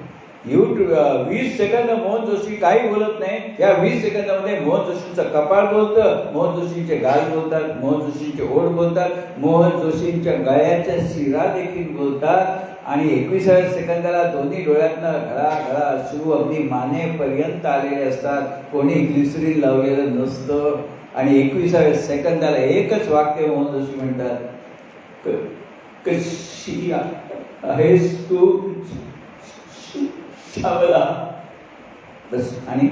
20 सेकंद मोहन जोशी काही बोलत नाही. या 20 सेकंदामध्ये मोहन जोशींचं कपाळ बोलतं, मोहन जोशींचे गाल बोलतात, मोहन जोशींचे ओठ बोलतात, मोहन जोशींच्या गळ्याच्या शिरा देखील बोलतात. आणि 21व्या सेकंदाला दोन्ही डोळ्यातनं घळा अश्रू अगदी मानेपर्यंत आलेले असतात, कोणी ग्लिसरीन लावलेलं नसतं. आणि 21व्या सेकंदाला एकच वाक्य मोहन जोशी म्हणतात, कशी आहेस तू श्यामला, बस. आणि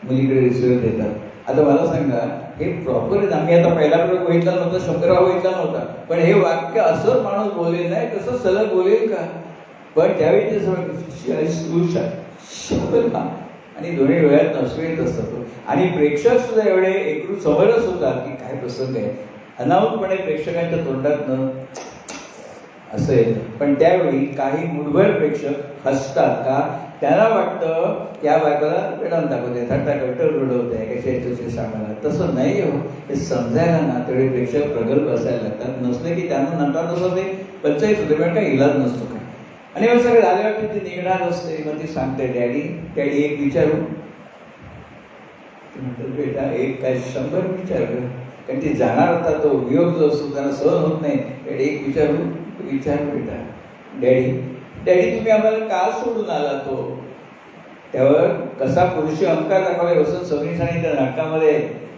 मुलीकडे रिसिव्हर देतात. आता मला सांगा, हे प्रॉपर आम्ही आता पहिला प्रयोग बघितला नव्हता, शंकरराव बघितला नव्हता, पण हे वाक्य असं माणूस बोलेल नाही, तसं सलग बोलेल का? पण त्यावेळी ते आणि दोन्ही डोळ्यात नसू येत असतात. आणि प्रेक्षक सुद्धा एवढे एकरूप समजच होतात की काय प्रसंग आहे. अनाहूतपणे प्रेक्षकांच्या तोंडातनं असं येतं. पण त्यावेळी काही मुठभर प्रेक्षक हसतात का? त्यांना वाटतं त्या बायकोला वेळानं दाखवते, थट्टा कट्टर रडवते, कशी सांगायला. तसं नाही हो. हे समजायला ना तेवढे प्रेक्षक प्रगल्भ असायला लागतात. नसले की त्यांना नंतर नसं ते पंचायत होते, पण काही इलाज नसतो काय. आणि मग सगळे झाल्यावरती ती निघणार असते. मग ती सांगते, डॅडी एक विचारू. म्हणतात, बेटा एक काय 100 विचार कर. कारण ती जाणार होता तो वियोग जो असतो त्यांना सहन होत नाही. डॅडी एक विचारू. विचार बेटा. डॅडी तुम्ही आम्हाला का सोडून आला? तो त्यावर कसा पुरुषी अहंकार दाखवलाय वसंत सबनीसांनी त्या नाटकामध्ये.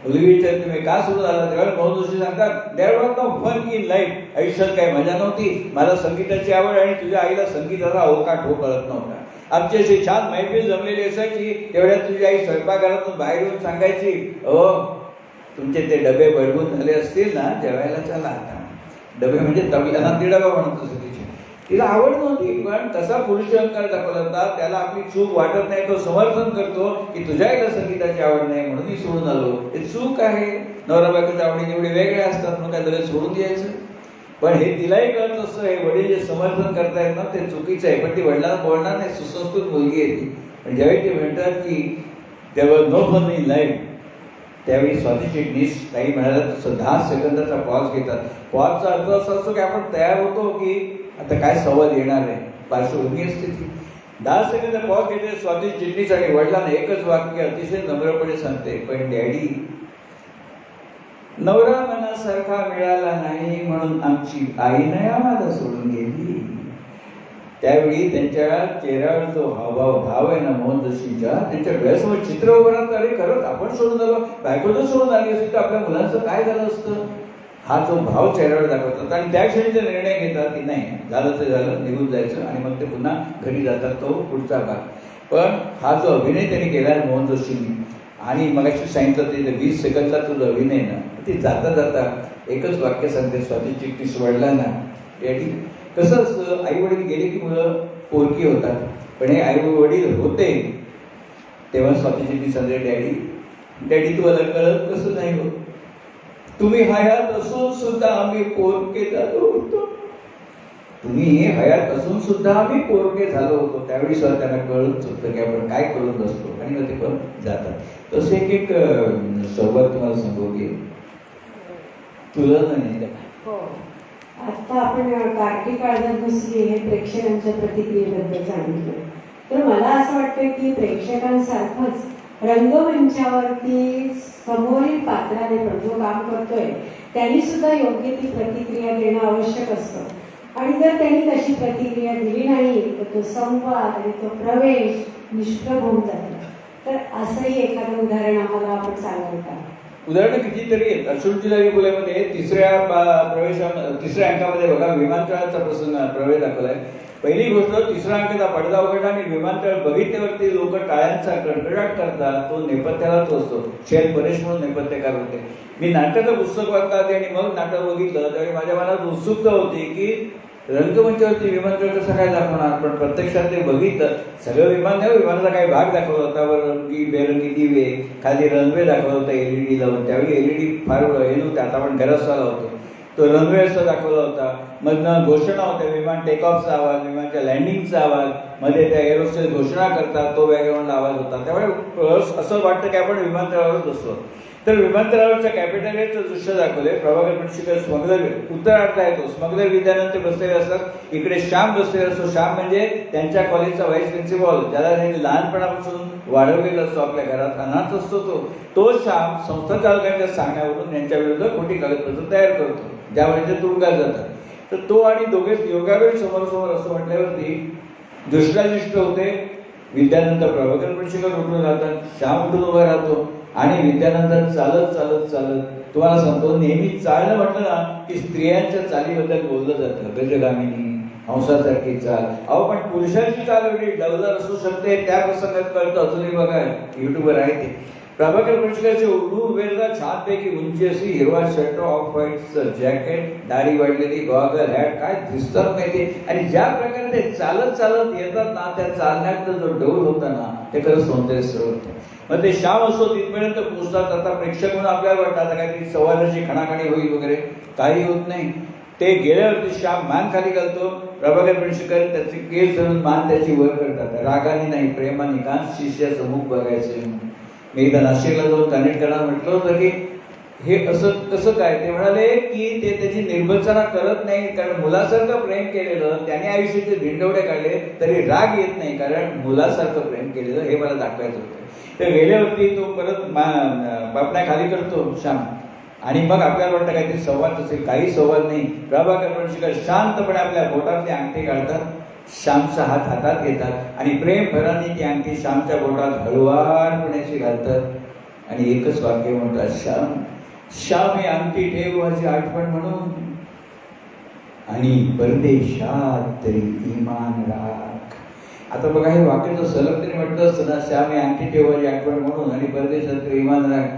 मुलगी विचार तुम्ही का सोडून आला? त्यावेळेला मोहन जोशी सांगतात, there was no fun in life. आयुष्यात काही मजा नव्हती. मला संगीताची आवड आणि तुझ्या आईला संगीताचा अवकाश हो कळत नव्हता. आमची अशी छान मैफिल जमलेली असायची, तेवढ्यात तुझी आई स्वयंपाकघरातून बाहेर येऊन सांगायची, तुमचे ते डबे बडबून झाले असतील ना, जेवायला चला आता. डबे म्हणजे तबल्याला ती डबा म्हणत असते. तिला आवड नव्हती, पण तसा पुरुष अहंकार दाखवला होता. त्याला आपली चूक वाटत नाही, तो समर्थन करतो की तुझ्या आईला संगीताची आवड नाही म्हणून मी सोडून आलो. हे चूक आहे. नवरा बायकोच्या आवडी निवडी वेगळ्या असतात, मग काय त्याला सोडून द्यायचं? पण हे तिलाही कळत असतं, हे वडील जे समर्थन करतायत ना ते चुकीचं आहे. पण ती वडिलांना बोलणार नाही, सुसंस्कृत मुलगी आहे ती. पण ज्यावेळी ते म्हणतात की there was no fun in life, त्यावेळी स्वाती चिटणीस काही म्हणाला तसं 10 सेकंदाचा पॉज घेतात. पॉजचा अर्थ असा असतो की आपण तयार होतो की आता काय संवाद येणार आहे, पार्श्वभूमी असते ती. 10 सेकंद पॉज घेते स्वाती चिटणीस आणि वडिलांना एकच वाक्य अतिशय नम्रपणे सांगते, पण डॅडी नवरा मनासारखा मिळाला नाही म्हणून आमची आईने आम्हाला सोडून गेली. त्यावेळी त्यांच्या चेहऱ्यावर जो हावभाव भाव आहे ना मोहन जोशींच्या, त्यांच्या डोळ्यासमोर चित्र उभं राहतं. अरे खरंच आपण सोडून आलो, बायको जर सोडून आली असती तर आपल्या मुलांचं काय झालं असतं? हा जो भाव चेहऱ्यावर दाखवतात आणि त्या क्षणी जे निर्णय घेतात की नाही झालं ते झालं, निघून जायचं आणि मग ते पुन्हा घरी जातात, तो पुढचा भाग. पण हा जो अभिनय त्यांनी केला आहे मोहन जोशींनी, आणि मगाशी सांगितलं ते 20 सेकंदचा तुझा अभिनय ना, ती जाता जाता एकच वाक्य सांगते, स्वाती चिटणीस वडिलांना, डॅडी कसं असतं, आई वडील गेले की मुलं पोरकी होतात, पण हे आई वडील होते तेव्हा स्वाती चिटणीस सांगते, डॅडी डॅडी तुम्हाला कळत कसं नाही होत, तुम्ही हयात असून सुद्धा आम्ही पोरके झालो होतो, तुम्ही हयात असून सुद्धा आम्ही पोरके झालो होतो. त्यावेळी सुद्धा त्यांना कळत होतं की आपण काय करून बसतो, आणि मग ते पण जातात. तसं एक सोबत तुम्हाला सांगू की तुला नाही हो, आता आपण कार्तिक काळजात घुसली हे प्रेक्षकांच्या प्रतिक्रियेबद्दल सांगितलं, तर मला असं वाटतं की प्रेक्षकांसारखंच रंगमंचावरती समोरील पात्राने जो काम करतोय त्यांनी सुद्धा योग्य ती प्रतिक्रिया देणं आवश्यक असतं. आणि जर त्यांनी तशी प्रतिक्रिया दिली नाही तर तो संवाद आणि तो प्रवेश निष्प्रभ होऊन जातो. तर असंही एखादं उदाहरण आम्हाला आपण सांगाल का? उदाहरण कितीतरी आहेत. अश्रुचिलारी बोलेमध्ये तिसऱ्या अंकामध्ये बघा विमानतळाचा प्रवेश दाखवलाय. पहिली गोष्ट, तिसऱ्या अंकाचा पडदा उघडला आणि विमानतळ बघितल्यावरती लोक टाळ्यांचा कडकडाट करतात. तो नेपथ्याला तो असतो. शेर परेश म्हणून नेपथ्यकार होते. मी नाटकाचं पुस्तक वाचता आणि मग नाटक बघितलं त्यावेळी माझ्या मनात उत्सुकता होती की रंगमंचावरती विमानतळ कसं काय दाखवणार, पण प्रत्यक्षात ते बघितलं. सगळं विमान नाही, विमानाचा काही भाग दाखवला होता, वर रंगी बेरंगी दिवे, खाली रनवे दाखवला होता LED लावून. त्यावेळी LED फार हे नव्हते, आता आपण घरात लावतो. तो रनवे असं दाखवला होता. मग घोषणा होत्या, विमान टेक ऑफचा आवाज, विमानच्या लँडिंगचा आवाज, मध्ये त्या एरोस्टेल घोषणा करतात तो बॅकग्राऊंडला आवाज होता. त्यामुळे असं वाटतं की आपण विमानतळावरच असतो. तर विमानतळावरच्या कॅपिटॉलियाचं दृश्य दाखवले. प्रभाकर पणशीकर स्मगलर उत्तरार्थ आहे, तो स्मगलर विद्यानंद ते बसलेले असतात. इकडे श्याम बसलेला असतो. श्याम म्हणजे त्यांच्या कॉलेजचा व्हाईस प्रिन्सिपल, ज्याला त्यांनी लहानपणापासून वाढवलेला असतो, आपल्या घरात अनाथ असतो. तो श्याम संस्था चालकांच्या सांगण्यावरून यांच्या विरुद्ध खोटी कागदपत्र तयार करतो, ज्यामुळे ते तुरुंगात जातात. तर तो आणि दोघे योगावेळी समोरासमोर असं म्हटल्यावरती दृष्टादृष्ट होते. विद्यानंद प्रभाकर पणशीकर उठून राहतात, श्याम उठून उभा राहतो आणि विद्यानंद चालत चालत चालत, तुम्हाला सांगतो नेहमी चालणं म्हटलं ना की स्त्रियांच्या चालीबद्दल बोललं जातं, गजगामिनी, हंसासारखी चाल. अहो पण पुरुषांची चाल एवढी डवलर असू शकते, त्या प्रसंगात कळतं. अजूनही बघा युट्यूबवर आहे ते. प्रभाकर पणशीकरचे उभेला छानपैकी उंची अशी, हिरवा शर्ट, ऑफ व्हाईटचं जॅकेट, दाढी वाढलेली, गॉगल, हॅट, काय दिसतात नाही ते. आणि ज्या प्रकारे ते चालत चालत येतात ना, त्या चालण्यातला जो डौल होता ना, ते खरं सौंदर्य होतं. मग ते श्याम असो तिथपर्यंत पोहोचतात. आता प्रेक्षक म्हणून आपल्याला वाटतं आता काहीतरी संवादाची खणाखणी होईल वगैरे, काही होत नाही. ते गेल्यावरती श्याम मान खाली घालतो. प्रभाकर पणशीकर त्याचे केस धरून मान त्याची वर करतात, रागाने नाही प्रेमाने, का शिष्याचं मुख बघायचे. मी एकदा नाशिकला जाऊन कानेटकरांना म्हटलं होतं की हे असं कसं काय. ते म्हणाले की ते त्याची निर्भत्सना करत नाही, कारण मुलासारखं प्रेम केलेलं, त्याने आयुष्याचे धिंडवडे काढले तरी राग येत नाही, कारण मुलासारखं प्रेम केलेलं हे मला दाखवायचं होतं. तर गेल्यावरती तो परत पापण्या खाली करतो श्याम, आणि मग आपल्याला वाटतं काहीतरी संवाद असेल, काही संवाद नाही. प्रभाकर पणशीकर शांतपणे आपल्या बोटातली अंगठी काढतात, श्यामचा हात हातात घेतात आणि प्रेम भराने ती अंगठी श्यामच्या बोटात हळुवारपणे घालतात आणि एकच वाक्य म्हणतात, श्याम श्याम हे अंगठी ठेव माझी आठवण म्हणून, आणि परदेशात तरी इमान राख. आता बघा हे वाक्य जर सलग तरी म्हटलं असतं ना, श्याम हे अंगठी ठेव माझी आठवण म्हणून आणि परदेशात तरी इमान राख,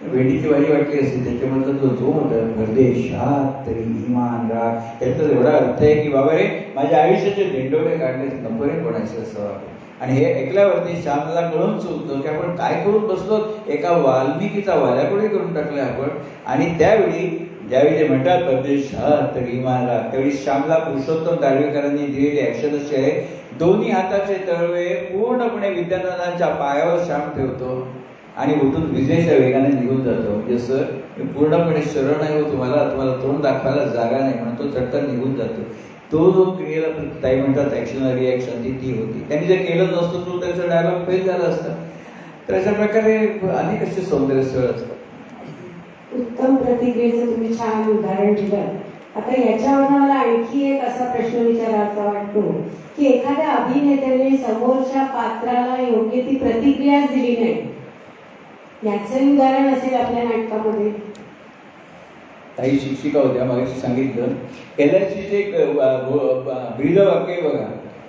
भेंडीची भाजी वाटली असते. त्याच्यामधला जो होता परदेशात तरी इमान राख, त्याचा एवढा अर्थ आहे की बाबा रे माझ्या आयुष्याचे धिंडोळे काढले नको रे कोणाचे असं. आणि हे ऐकल्यावरती श्यामला कळून चुकतो की आपण काय करून बसलो, एका वाल्मिकीचा वाल्यापुढे करून टाकला आपण. आणि त्यावेळी ज्यावेळी ते म्हणतात परदेशात तरी इमान राख, त्यावेळी श्यामला पुरुषोत्तम दारव्हेकरांनी दिलेली ऍक्शन अशी आहे, दोन्ही हाताचे तळवे पूर्णपणे विद्यानंदांच्या पायावर श्याम ठेवतो आणि उठून विजेच्या वेगाने निघून जातो. म्हणजे सर मी पूर्णपणे शरण आहे हो तुम्हाला तोंड दाखवायला जागा नाही म्हणतो, चटकन निघून जातो. तो जो क्रियेला ताई म्हणतात ऍक्शन रिॲक्शन ती होती. त्यांनी जर केलं नसतं तो त्याचा डायलॉग फेल झाला असता. तर अशा प्रकारे अनेक असे सौंदर्य स्थळ असतात. उत्तम प्रतिक्रियेचं तुम्ही छान उदाहरण दिलं. आता याच्यावर मला आणखी एक असा प्रश्न विचारायचा वाटतो की एखाद्या अभिनेत्याने समोरच्या पात्राला योग्य ती प्रतिक्रियाच दिली नाही, याचं उदाहरण असेल आपल्या नाटकामध्ये? काही शिक्षिका होत्या, मागाशी सांगितलं LICचे एक ब्रीद वाक्य आहे बघा,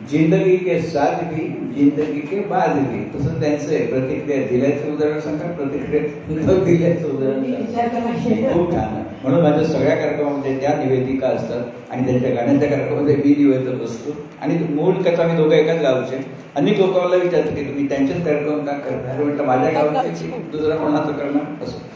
जिंदगी के साथ भी जिंदगी के बाद भी. तसं त्यांचं आहे. प्रतिक्रिया दिल्याचं उदाहरण सांगा, प्रतिक्रिया न दिल्याचं उदाहरण सांगा. खूप छान आहे. म्हणून माझ्या सगळ्या कार्यक्रमामध्ये त्या निवेदिका असतात आणि त्यांच्या गाण्याच्या कार्यक्रमामध्ये मी निवेदक असतो. आणि मूळ कथा मी दोघं एकाच गावचे. अनेक लोक मला विचारतात की तुम्ही त्यांच्याच कार्यक्रम का करणार, म्हटलं माझ्या गावाचे दुसरा कोणाचं करणार असं.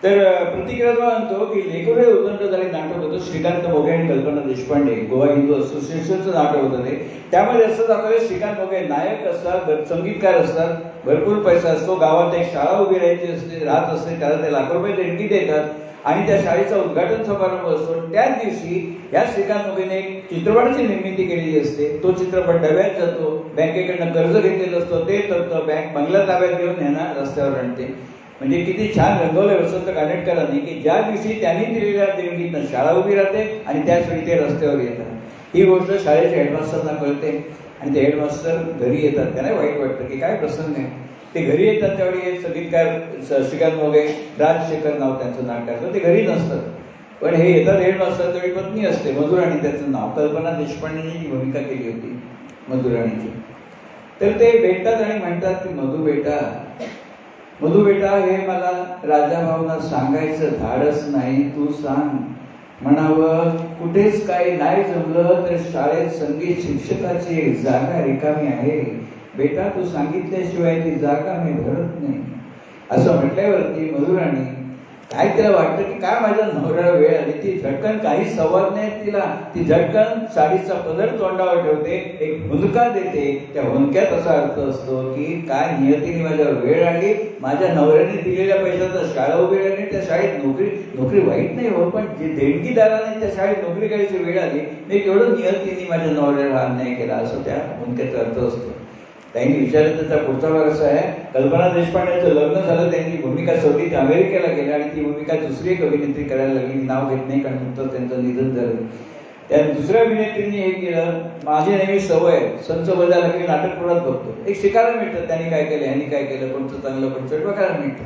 तर प्रतिक्रिया म्हणतो की लेखोरे उदंड झाले नाटक होतं. श्रीकांत मोघे आणि कल्पना देशपांडे, गोवा हिंदू असोसिएशनचं नाटक होतं ते. त्यामध्ये असं दाखवलं, श्रीकांत मोघे नायक असतात, संगीतकार असतात, भरपूर पैसा असतो, गावात एक शाळा उभी राहत असते, त्याला ते लाखो रुपये देणगी देतात आणि त्या शाळेचा उद्घाटन समारंभ असतो. त्याच दिवशी या श्रीकांत मोघेने एक चित्रपटाची निर्मिती केलेली असते. तो चित्रपट डब्यात जातो, बँकेकडनं कर्ज घेतलेलं असतं, ते तरतं बँक बंगला ताब्यात घेऊन यांना रस्त्यावर आणते. म्हणजे किती छान रंगवलं वसंत कानेटकरांनी की ज्या दिवशी त्यांनी दिलेल्या देणगीतनं शाळा उभी राहते आणि त्याच वेळी ते रस्त्यावर येतात. ही गोष्ट शाळेच्या हेडमास्टरना कळते आणि ते हेडमास्टर घरी येतात. त्यांना वाईट वाटतं की काय प्रसंग आहे. ते घरी येतात त्यावेळी हे संगीतकार श्रीकांत मोघे, राजशेखर नाव त्यांचं नाटकाचं, ते घरी नसतात. पण हे येतात हेडमास्टर, त्यावेळी पत्नी असते मधुराणी, त्याचं नाव. कल्पना देशपांडेंनी जी भूमिका केली होती मधुराणीची. तर ते भेटतात आणि म्हणतात की मधु बेटा हे मला राजाभाऊंना सांगायचं धाडस नाही, तू सांग. म्हणावं कुठेच काही नाही जमलं तर शाळेत संगीत शिक्षकाची एक जागा रिकामी आहे. बेटा तू सांगितल्याशिवाय ती जागा मी भरत नाही. असं म्हटल्यावरती मधुराणी काय तिला वाटतं की काय माझ्या नवऱ्याला वेळ आली. ती झटकन काही संवाद नाही तिला. ती झटकन साडीचा पदर तोंडावर ठेवते, एक हुंदका देते. त्या हुंदक्यात असा अर्थ असतो की काय नियतीने माझ्यावर वेळ आली, माझ्या नवऱ्याने दिलेल्या पैशाचा शाळा उभी राहिली, त्या शाळेत नोकरी वाईट नाही हो, पण जे देणगीदाराने त्या शाळेत नोकरी करायची वेळ आली, मी केवढं नियतीने माझ्या नवऱ्याला अन्याय केला, असं त्या हुंदक्याचा अर्थ असतो. त्यांनी विचारलं त्याचा पुढचा भाग असा आहे, कल्पना देशपांडेचं लग्न झालं, त्यांची भूमिका सोडली, ते अमेरिकेला गेल्या आणि ती भूमिका दुसरी एक अभिनेत्री करायला लागली. नाव घेत नाही कारण नुकतं त्यांचं निधन झालं. त्या दुसऱ्या अभिनेत्रींनी हे केलं, माझी नेहमी सवय संच बजायला की नाटक पुढात बघतो, एक शिकायला मिळतं त्यांनी काय केलं, ह्यांनी काय केलं, कोणतं चांगलं कोणतं बघायला मिळतं.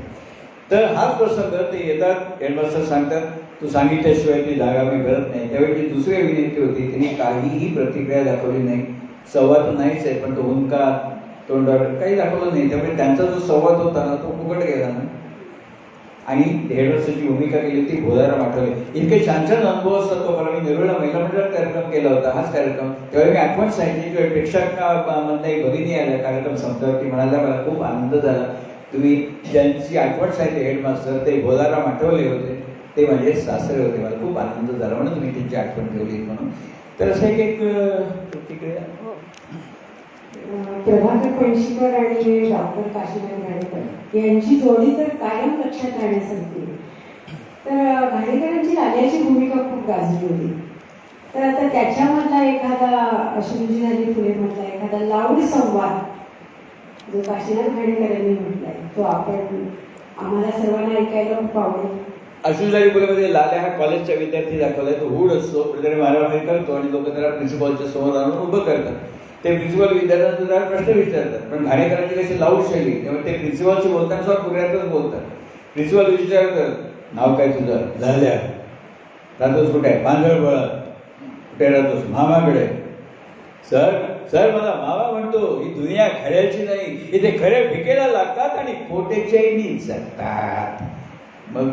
तर हाच प्रसंग ते येतात, हेडमास्टर सांगतात तू सांगितल्याशिवाय ती जागा मी करत नाही. त्यावेळी जी दुसरी अभिनेत्री होती तिने काहीही प्रतिक्रिया दाखवली नाही. संवाद नाहीच आहे, पण तो हुंदका तोंडावर काही दाखवलं नाही. त्यामुळे त्यांचा जो संवाद होता ना तो फुकट गेला ना. आणि हेडमास्टरची भूमिका केली होती भोलाराम आठवले. इतके छान छान अनुभव असतात. तो मला मी नेरुळला महिला मंडळात कार्यक्रम केला होता, हाच कार्यक्रम. त्यावेळी मी आठवण सांगितली किंवा प्रेक्षकांमधल्या एक भगिनी आल्या कार्यक्रम संपल्यावरती, म्हणाल्या मला खूप आनंद झाला, तुम्ही ज्यांची आठवण सांगितली हेडमास्टर ते भोलाराम आठवले होते, ते माझे सासरे होते, मला खूप आनंद झाला म्हणून तुम्ही त्यांची आठवण ठेवली म्हणून. तर असं एक प्रतिक्रिया. प्रभाकर पणशीकर आणि डॉक्टर काशीनाथ घाणेकर यांची जोडी तर कायम लक्षात राहण्यासारखी. तर घाणेकरांची लाल्याची भूमिका खूप गाजली होती. तर आता त्याच्यामधला एखादा अश्विनीजी फुले मधला एखादा लाऊड संवाद जो काशीनाथ घाणेकरांनी म्हटलाय तो आपण आम्हाला सर्वांना ऐकायला खूप आवडेल. अश्विनीजी फुलेमध्ये लाल्या हा कॉलेजचा विद्यार्थी दाखवलाय. तो हुड असतो, कुठेतरी मारामारी करतो आणि लोक त्याला प्रिन्सिपॉलच्या समोर आणून उभं करतात. ते प्रिन्सिपल विद्यार्थ्यांना जरा प्रश्न विचारतात, पण घाणेकरांची कशी लाऊड शैली, त्यामुळे ते प्रिन्सिपलशी बोलताना सुद्धा पुण्यातच बोलतात. प्रिन्सिपल विचारतात नाव काय तुझं, झाल्या राहतोस कुठे, पांढरबळा कुठे राहतोस, मामाकडे. सर मला मामा म्हणतो, ही दुनिया खऱ्याची नाही, इथे खरे भिकेला लागतात आणि खोटे चैनी जगतात. मग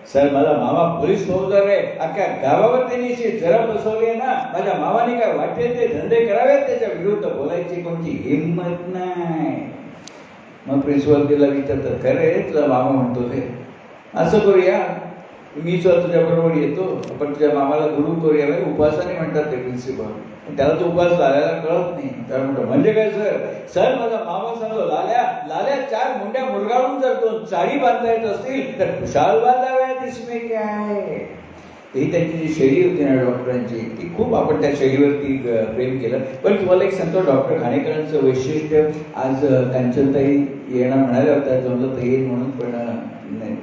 सर मला मामा पोलीस फौजदार आहे, अख्ख्या गावावर त्यांनी जरा बसवली आहे ना, माझ्या मामाने काय वाटेल ते धंदे करावेत, त्याच्या विरुद्ध बोलायची कोणती हिंमत नाही. मग प्रिन्सिपल तिला विचारतात, खरे तुझा मामा म्हणतो ते, असं करूया मी तुझ्या बरोबर येतो, आपण तुझ्या मामाला गुरु करूया. उपवासाने म्हणतात ते प्रिन्सिपल, त्याला तो उपवास लाल्याला कळत नाही. त्याला म्हणतो म्हणजे काय सर माझा मामा सांगतो, लाल्या 4 मुंड्या मुरगाळून जर 2 चाळी बांधता येत असतील तर खुशाल बांधाव्यात, इसमें काय. ही त्यांची जी शैली होती ना डॉक्टरांची, ती खूप आपण त्या शैलीवरती प्रेम केलं. पण तुम्हाला एक सांगतो, डॉक्टर घाणेकरांचं वैशिष्ट्य, आज त्यांच्यातही येणं म्हणाल्या होत्या, जमलं तर येईल म्हणून, पण नाही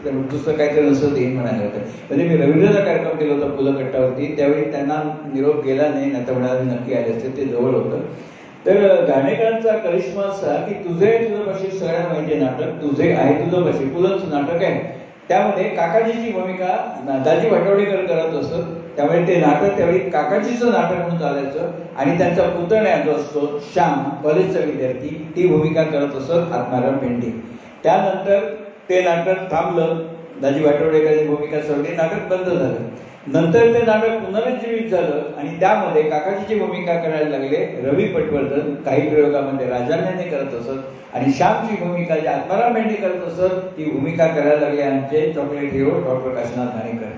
दुसरं काहीतरी नसतं ते म्हणाले होते. म्हणजे मी रवींद्रचा कार्यक्रम केला होता पुलकट्टावरती, त्यावेळी त्यांना निरोप गेला नाही, आता म्हणाले नक्की आले असते, ते जवळ होतं. तर घाणेकरांचा करिश्मा असा की तुझे तुझं पाशी सगळ्यांना माहिती नाटक, तुझे आहे तुझं पाशी, पुलंचं नाटक आहे. त्यामध्ये काकाजीची भूमिका दाजी वाटवडेकर करत असत. त्यामुळे ते नाटक त्यावेळी काकाजीचं नाटक म्हणून चालायचं आणि त्यांचा पुतण्या जो असतो श्याम, कॉलेजचा विद्यार्थी, ती भूमिका करत असत आत्माराम पेंडे. त्यानंतर ते नाटक थांबलं, दाजी वाटवडेकरांची भूमिका सोडली, नाटक बंद झालं. नंतर ते नाटक पुनरुज्जीवित झालं आणि त्यामध्ये काकाजीची भूमिका करायला लागले रवी पटवर्धन, काही प्रयोगामध्ये राजांनी करत असत आणि श्यामची भूमिका जी आत्माराम पेंडे करत असत ती भूमिका करायला लागले आमचे chocolate hero doctor Kashinath Ghanekar.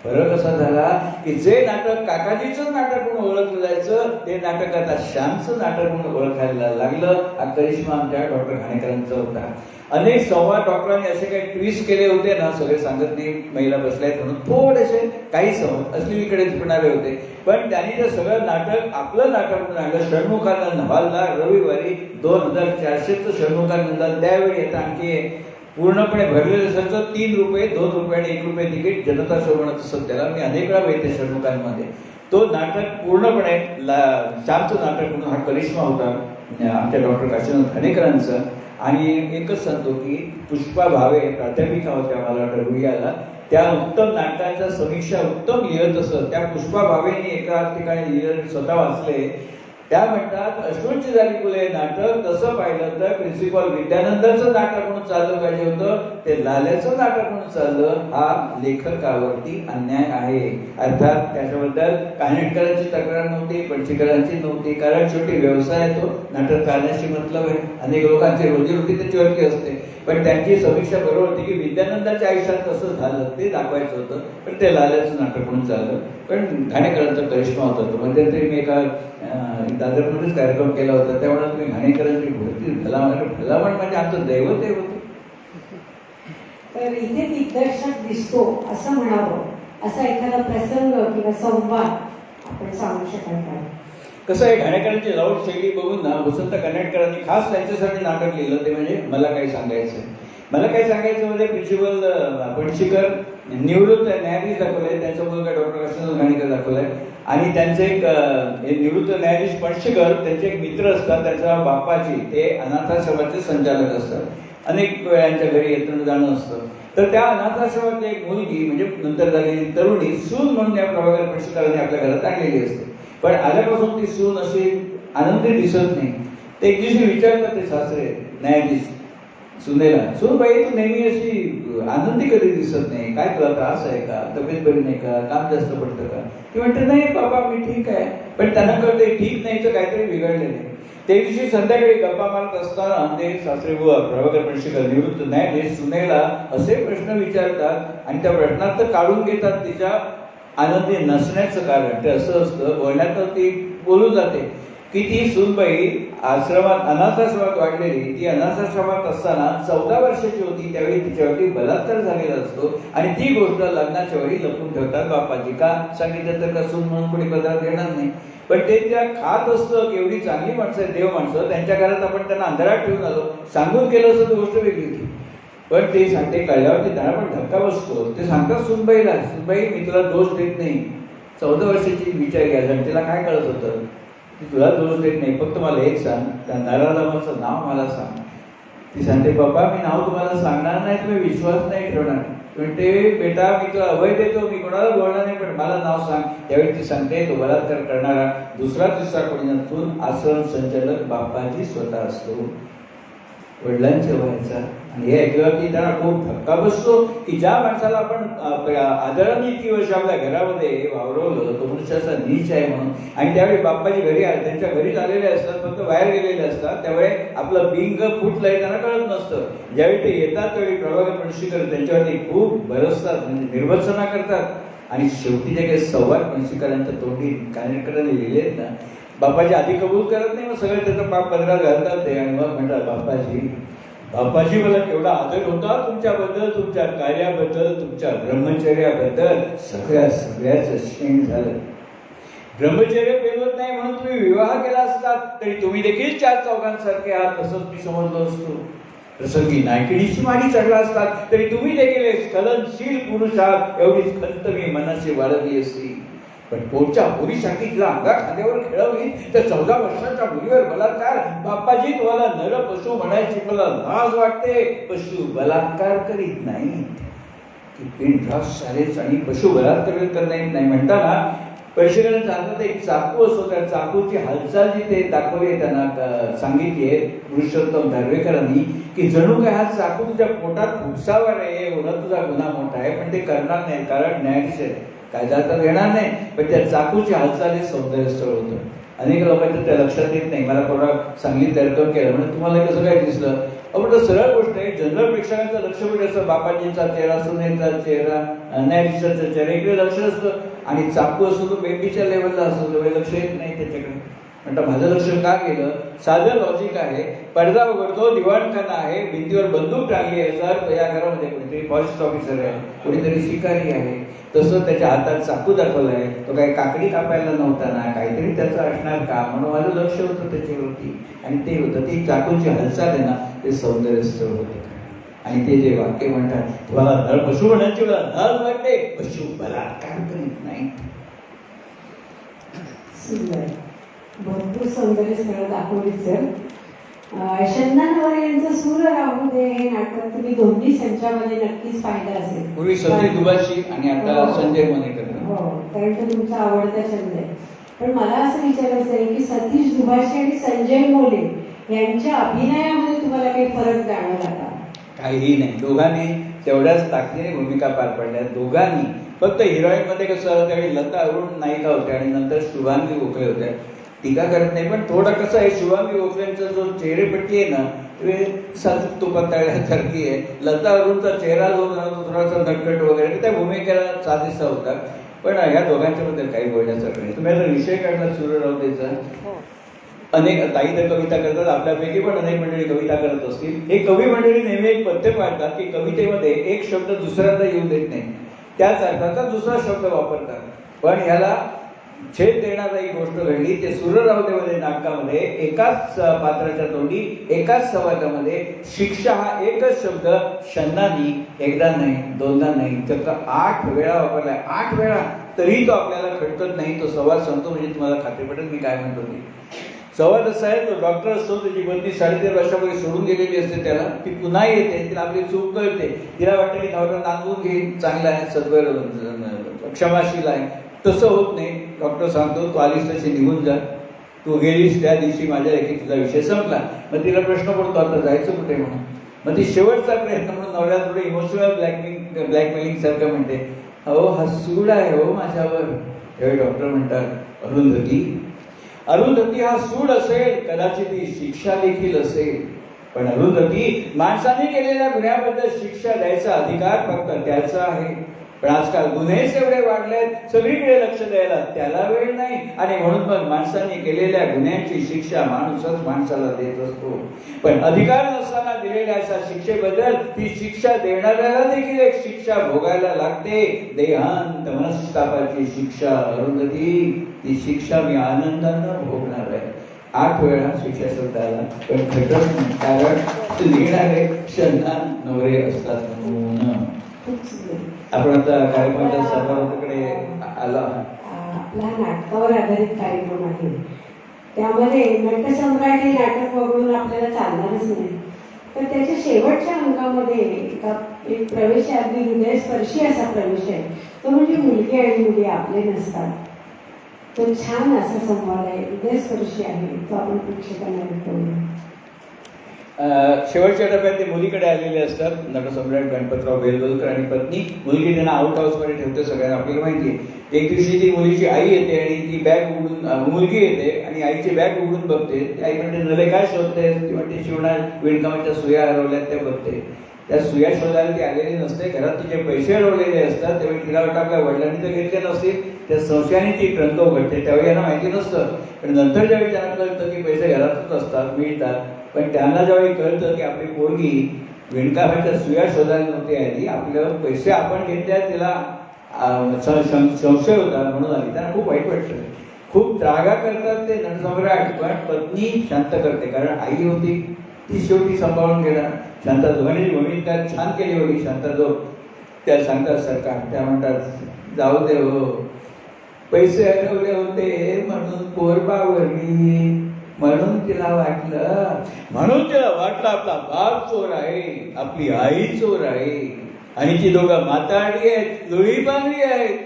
फरक असा झाला की जे नाटक काकाजीचं नाटक म्हणून ओळखलं जायचं ते नाटक आता श्यामचं नाटक म्हणून ओळखायला लागलं. हा करिश्मा आमच्या डॉक्टर घाणेकरांचा होता. अनेक संवाद डॉक्टरांनी असे काही ट्विस्ट केले होते ना, सगळे सांगत नाही महिला बसल्यात म्हणून, थोडेसे काही संवाद असलेलीकडे झुकणारे होते. पण त्यांनी जे सगळं नाटक आपलं नाटक म्हणून आणलं. षण्मुखानंद हवालदार रविवारी 2400चं षण्मुखानंद त्यावेळी येतं आणखी पूर्णपणे भरलेलं असायचं. 3 रुपये, 2 रुपये आणि 1 रुपये तिकीट जनता शो म्हणत असत त्याला. मी अनेक वेळा बघितले षण्मुखांमध्ये. तो नाटक पूर्णपणे श्यामचं नाटक म्हणून हा करिश्मा होता आमच्या डॉक्टर काशीनाथ घाणेकरांचा. आणि एकच सांगतो की पुष्पा भावे प्राध्यापिका होत्या मला वाटतं रुईयाला, त्या उत्तम नाटकांच्या समीक्षा उत्तम लिहित असत. त्या पुष्पा भावेनी एका ठिकाणी लिहिलं, स्वतः वाचले. त्या म्हणतात अश्रूंची झाली फुले नाटक तसं पाहिलं तर प्रिन्सिपल विद्यानंदचं नाटक म्हणून चाललं पाहिजे होतं, ते लाल्याचं नाटक म्हणून चाललं. हा लेखकावरती अन्याय आहे. अर्थात त्याच्याबद्दल कानेटकरांची तक्रार नव्हती, पणशीकरांची नव्हती, कारण शेवटी व्यवसाय तो नाटक करण्याशी मतलब आहे. अनेक लोकांची रोजीरोटी त्याच्यावरती असते. पण त्यांची समीक्षा बरोबर होती की विद्यानंदाच्या आयुष्यात कसं झालं ते दाखवायचं होतं, पण ते लाल्याचं नाटक म्हणून चाललं. पण घाणेकरांचा करिश्मा होता तो. मध्यंतरी मी एका दादरमध्येच कार्यक्रम केला होता, त्यामुळे तुम्ही घाणेकरांची भरती भलामण म्हणजे आमचं दैवत आहे होतं. तर इथे दिग्दर्शक दिसतो असं म्हणावं, असा एखादा प्रसंग किंवा संवाद आपण सांगू शकाल का? कसं आहे, घाणेकरांची लाऊड शैली बघून ना वसंत कानेटकरांनी खास त्यांच्यासाठी नाटक लिहिलं, ते म्हणजे मला काही सांगायचं. मला काही सांगायचं म्हणजे प्रिन्सिपल पणशीकर निवृत्त न्यायाधीश दाखवले, त्यांचा मुलगा डॉक्टर काशीनाथ घाणेकर दाखवलाय. आणि त्यांचे एक निवृत्त न्यायाधीश पणशीकर त्यांचे एक मित्र असतात, त्यांचा बाप्पाजी, ते अनाथाश्रमाचे संचालक असतात. अनेक वेळांच्या घरी येणं जाणं असतं. तर त्या अनाथाश्रमात एक मुलगी म्हणजे नंतर झालेली तरुणी सून म्हणून या प्रभाकर पणशीकरांनी आपल्या घरात आणलेली असते. पण आल्यापासून ती सून अशी आनंदी दिसत नाही. ते एक दिवशी विचारतात ते सासरे न्यायाधीश सुनेला, सूनबाई तू नेहमी अशी आनंदी कधी दिसत नाही, काय तुला त्रास आहे का, तब्येत बरी नाही का, काम जास्त पडतं का? ती म्हणते नाही बाबा मी ठीक आहे. पण त्यांना कळते ठीक नाही तर काहीतरी बिघडलेलं आहे. त्या दिवशी संध्याकाळी गप्पा मारत असताना ते सासरे प्रभाकर पणशीकर निवृत्त न्यायाधीश सुनेला असे प्रश्न विचारतात आणि त्या प्रश्नात काढून घेतात तिच्या आनंदी नसण्याचं कारण. ते असं असतं, बोलण्यात ती बोलून जाते की ती सूनबाई आश्रमात अनाथाश्रमात वाढलेली, ती अनाथाश्रमात असताना 14 वर्षाची होती, त्यावेळी तिच्यावरती बलात्कार झालेला असतो आणि ती गोष्ट लग्नाच्या वेळी लपून ठेवतात बापाजी. का सांगितलं तर का सून म्हणून कोणी पदरात येणार नाही. पण ते त्या खात असतं की एवढी चांगली माणसं आहेत, देव माणसं, त्यांच्या घरात आपण त्यांना अंधारात ठेवून आलो, सांगून केलं असं तर गोष्ट वेगळी होती. पण ते सांगते कळल्यावरती त्यांना पण धक्का बसतो. ते सांगतात सुनबाईला, सुनबाई मी तुला दोष देत नाही, 14 वर्षाची विचार घ्यायचा, तिला काय कळत होतं, ती तुला दोष देत नाही, फक्त मला एक सांग, त्या नराधमाचं नाव मला सांग. ती सांगते बाबा मी नाव तुम्हाला सांगणार नाही, तुम्ही विश्वास नाही ठेवणार. म्हणते बेटा मी तुला अभय देतो, मी कोणाला बोलणार नाही, पण मला नाव सांग. त्यावेळी ती सांगते तो बलात्कार करणारा दुसरा तिसरा कोणी नसून आश्रम संचालक बाप्पाजी स्वतः असतो, वडिलांच्या वयाचा. आणि हे ऐकल्यावरती त्यांना खूप धक्का बसतो की ज्या माणसाला आपण आदराने इतकी वर्ष आपल्या घरामध्ये वावरवलं तो मनुष्याचा नीच आहे म्हणून. आणि त्यावेळी बाप्पाजी घरी आले, त्यांच्या घरी आलेले असतात, फक्त बाहेर गेलेले असतात, त्यावेळी आपलं बिंग फुटलंय त्यांना कळत नसतं. ज्यावेळी ते येतात त्यावेळी प्रभाकर पणशीकर त्यांच्यावरती खूप बरसतात, म्हणजे निर्भत्सना करतात. आणि शेवटी जे काही संवाद पणशीकरांच्या तोंडी कानेटकरांनी लिहिले आहेत ना, बाप्पाजी आधी कबूल करत नाही, मग सगळं त्याचं पाप पदरात घालतात ते आणि मग म्हणतात बाप्पाजी मला केवढा आदर होता तुमच्याबद्दल, तुमच्या कार्याबद्दल, तुमच्या ब्रह्मचर्याबद्दल, सगळ्याच शेंग झालं. ब्रह्मचर्य पेलवत नाही म्हणून तुम्ही विवाह केला असतात तरी तुम्ही देखील 4 चौघांसारखे आहात असंच मी समजलो असतो. प्रसंगी नायकिणीची माडी चढला असतात तरी तुम्ही देखील स्खलनशील पुरुष आहात एवढीच खंत मी मनाची बाळगली असती. पण पोटच्या मुलीसाठी तिला अंगा खांद्यावर खेळवली तर 14 वर्षाच्या मुलीवर बलात्कार. बाप्पाजी तुम्हाला नर पशु म्हणायची मला लाज वाटते, पशु बलात्कार करीत नाही. की बिनधास्त चालेच आणि पशु बलात्कार करता येत नाही म्हणताना प्रेक्षकांना हातात एक चाकू असतो, त्या चाकूची हालचाल जी ते दाखवली आहे त्यांना सांगितली आहे पुरुषोत्तम धारवेकरांनी की जणू काय हा चाकू तुझ्या पोटात खुपसावा रे, एवढा तुझा गुन्हा मोठा आहे, पण ते करणार नाही कारण न्यायाधीश आहे, कायदा तर घेणार नाही, पण त्या चाकूची हालचाल हे सौंदर्यस्थळ होतं. अनेक लोकांच्या त्या लक्षात येत नाही. मला थोडा सांगली तर्क केलं म्हणजे तुम्हाला कसं काय दिसलं, पण सरळ गोष्ट आहे. जनरल प्रेक्षकांचं लक्ष कुठे असतं, बापाजींचा चेहरा, सुनेचा चेहरा, न्यायाधीशाचा चेहरा इकडे लक्ष असतं आणि चाकू असतो तो बेबीच्या लेवलला असतो, तेवढे लक्ष येत नाही त्याच्याकडे. म्हणता माझं लक्ष का गेलं, साधं लॉजिक आहे. पडदा उघडतो, दिवाणखाना आहे, भिंतीवर बंदूक टांगली आहे, तर या घरामध्ये कोणीतरी फॉरेस्ट ऑफिसर आहे, कोणीतरी शिकारी आहे, तसं त्याच्या हातात चाकू दाखवलाय, तो काही काकडी कापायला नव्हता ना, काहीतरी त्याचं असणार का, म्हणून माझं लक्ष होतं त्याच्यावरती आणि ते होतं ती चाकूची हालचाल आहे ना, ते सौंदर्यस्थळ होतं. आणि ते जे वाक्य म्हणतात, तुम्हाला नळ पशु म्हणायची वेळा नळ वाटते, पशु बलात्कार करीत नाही. सुंदर, भरपूर सौंदर्य स्थळ दाखवली सर. शंदानवर यांचं सूर राहू दे हे नाटक तुम्ही दोन्ही संचामध्ये नक्कीच पाहिलं असेल. पूर्वी संजय दुभाषी आणि आता संजय मनेकर. हो, कारण तो तुमचा आवडता छंद आहे. पण मला असं विचारायचं आहे की सतीश दुभाषी आणि संजय मोले यांच्या अभिनयामध्ये तुम्हाला काही फरक जाणवला का? काहीही नाही. दोघांनी तेवढ्याच ताकदीने भूमिका पार पडल्या. दोघांनी फक्त हिरोईन मध्ये कसं त्यावेळी लता अरुण नायिका होत्या आणि नंतर शुभांगी गोखले होत्या. टीका करत नाही, पण थोडं कसं आहे, शुभांगी गोखलेंचा जो चेहरेपट्टी आहे ना ते साजूक तुपात तळल्यासारखी आहे. लता अरुणचा चेहरा जो थोडासा नटकट वगैरे त्या भूमिकेला साजेसा होता. पण ह्या दोघांच्या बद्दल काही बोलण्यासारखं नाही. तुम्ही आता विषय काढला सूर्यरावतेचा. अनेक ताई तर कविता करतात, आपल्यापैकी पण अनेक मंडळी कविता करत असतील. हे कवी मंडळी नेहमी एक पथ्य पाळतात की कवितेमध्ये एक शब्द दुसऱ्यांदा येऊ देत नाही, त्याच अर्थाचा दुसरा शब्द वापरतात. पण ह्याला छेद देणारी गोष्ट घडली ते सूर्यरावतेमध्ये नाटकामध्ये. एकाच पात्राच्या तोंडी एकाच संवादामध्ये शिक्षा हा एकच शब्द शंदानी एकदा नाही, दोनदा नाही, चक्क 8 वेळा वापरलाय. 8 वेळा, तरी तो आपल्याला खटकत नाही. तो संवाद सांगतो म्हणजे तुम्हाला खात्री पटेल मी काय म्हणतो ते. संवाद असा आहे, तो डॉक्टर असतो, त्याची पत्नी 3.5 वर्षापूर्वी सोडून गेलेली असते त्याला. ती पुन्हा येते, तिला आपली चूक कळते, तिला वाटतं की नवरा नांदून घेईन, चांगला आहे, सद्वर क्षमाशील आहे. तसं होत नाही. डॉक्टर सांगतो तू आलीस तशी निघून जा, तू गेलीस त्या दिवशी माझ्या एकी तुझा विषय संपला. मग तिला प्रश्न पडतो आता जायचं कुठे म्हणून. मग ती शेवटचा प्रयत्न म्हणून नवऱ्या थोडं इमोशनल ब्लॅकमेलिंग सारखं म्हणते, अहो हा सूड आहे हो माझ्यावर. त्यावेळी डॉक्टर म्हणतात अरुंधती हा सूड असेल, कदाचित ही शिक्षा देखील असेल, पण अरुंधती माणसाने केलेल्या गुन्ह्याबद्दल शिक्षा द्यायचा अधिकार फक्त त्याचा आहे. पण आजकाल गुन्हेच एवढे वाढलेत, सगळीकडे लक्ष द्यायला त्याला वेळ नाही आणि म्हणून मग माणसाने केलेल्या गुन्ह्यांची शिक्षा माणूसच माणसाला देत असतो. पण अधिकार नसताना दिलेल्या अशा शिक्षेबद्दल ती शिक्षा देणाऱ्याला देखील एक शिक्षा भोगायला लागते, देहांत मनस्तापाची शिक्षा. अरुंधती ती शिक्षा मी आनंदानं भोगणार आहे. 8 वेळा शिक्षा शब्दाला पण खटत नाही, कारण लिहिणारे शंदान नवरे असतात म्हणून. आपण आता कार्यक्रमाच्या समारोहाकडे आला. आपला नाटकावर आधारित कार्यक्रम आहे, त्यामध्ये नटसम्राट हे नाटक बघून आपल्याला चालणारच नाही. तर त्याच्या शेवटच्या अंकामध्ये एक प्रवेश आहे, अगदी हृदयस्पर्शी असा प्रवेश आहे, तो म्हणजे मुलगी आणि मुली आपले नसतात. तो छान असा संवाद आहे, हृदयस्पर्शी आहे, तो आपण प्रेक्षकांना ऐकवूया. शेवटच्या टप्प्यात ते मुलीकडे आलेले असतात. नटसम्राट गणपतराव बेलवलकर आणि पत्नी. मुलगी त्यांना आउट हाऊसमध्ये ठेवते, सगळ्यांना आपल्याला माहिती आहे. एक दिवशी ती मुलीची आई येते आणि ती बॅग उघडून, मुलगी येते आणि आईची बॅग उघडून बघते. आई म्हणते नले काय शोधते, ती म्हणते शिवणा विणकामाच्या सुया हरवल्यात त्या बघते. त्या सुया शोधायला ती आलेली नसते, घरात तिचे पैसे हरवलेले असतात. त्यावेळी तिला वाटतं आपल्या वडिलांनी तर घेतले नसतील, त्या संशयाने ती ट्रंक उघडते. त्यावेळी यांना माहिती नसतं, पण नंतर ज्यावेळी त्यांना कळतं की पैसे घरातच असतात, मिळतात. पण त्यांना ज्यावेळी कळतं की आपली पोरगी विणकामाच्या सुया शोधायला नव्हती आली, आपल्यावर पैसे आपण घेतल्या, तिला संशय होता म्हणून आली. त्यांना खूप वाईट वाटतं, खूप त्रागा करतात ते नटसम्राट. पण पत्नी शांत करते, कारण आई होती ती शेवटी सांभाळून घेणार. शांता दोघांनी भूमिका छान केली होती. शांता जो त्या सांगतात सरकार, त्या म्हणतात जाऊ दे हो, पैसे हरवले होते म्हणून पोरबावरली, म्हणून तिला वाटलं आपला बाप चोर आहे, आपली आई चोर आहे. आणि ती दोघं माताडी आहेत, लोळी बांगडी आहेत,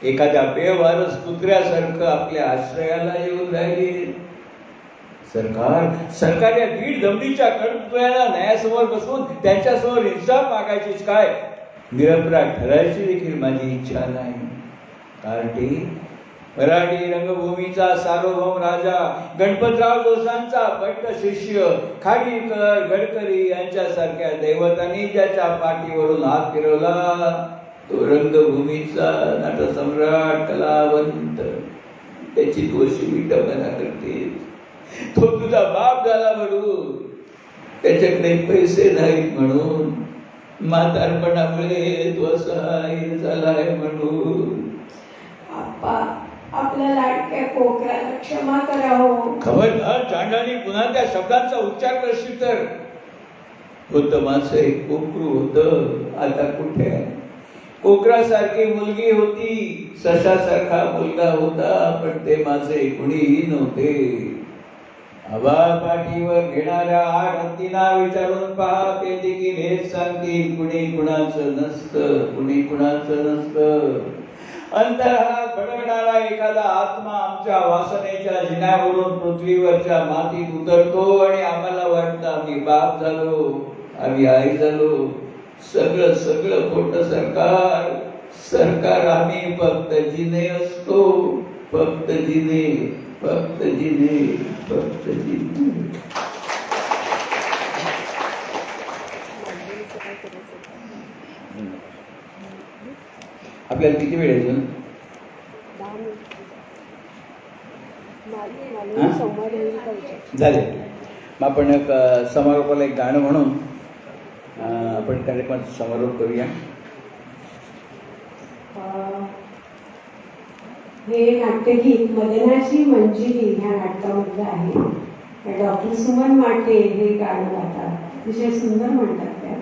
एखाद्या बेवारस कुत्र्यासारखं आपल्या आश्रयाला येऊन राहिले. सरकार या बीड दमडीच्या कडपुतळ्याला न्यायासमोर बसून त्यांच्यासमोर इन्साफ मागायचीच काय, निरपराध ठरायची देखील माझी इच्छा नाही. कारण मराठी रंगभूमीचा सार्वभौम राजा गणपतराव जोसांचा बट्ट शिष्य खाडीलकर, गडकरी यांच्यासारख्या दैवतांनी ज्याच्या पाठीवरून हात फिरवला तो रंगभूमीचा नटसम्राट कलावंत, त्याची दोषी विटंबना करते. तो तुझा बाप झाला म्हणून, त्याच्याकडे पैसे नाहीत म्हणून, म्हातारपणामुळे तो असहाय झालाय म्हणून. आपल्या लाडक्या कोकराला क्षमा करावं. खबरदार चांडाने पुन्हा त्या शब्दांचा उच्चार करशील तर. होतं माझं एक कोकरू होतं, आता कुठे? कोकरासारखी मुलगी होती, सशासारखा मुलगा होता, पण ते माझे कुणीही नव्हते. आबा पाठीवर घेणाऱ्या 8 हत्तींना विचारून पहा, ते देखील हेच सांगतील, कुणी कुणाचं नसतं, कुणी कुणाचं नसतं. अंतरात भडकणारा एखादा आत्मा आमच्या वासनेच्या जिन्यावरून पृथ्वीवरच्या मातीत उतरतो आणि आम्हाला वाटतं आम्ही बाप झालो, आम्ही आई झालो. सगळं सगळं खोटं सरकार आम्ही फक्त जिने असतो, फक्त जिने, फक्त जिने, फक्त जिने. आपल्याला किती वेळ आहे अजून? झाले. मग आपण एक समारोपाला एक गाणं म्हणून आपण कार्यक्रमाचा समारोप करूया. हे नाट्यगीत मदनाची मंजिरी ह्या नाटकामधलं आहे. डॉक्टर सुमन माटे हे गाणं गातात, अतिशय सुंदर म्हणतात त्या.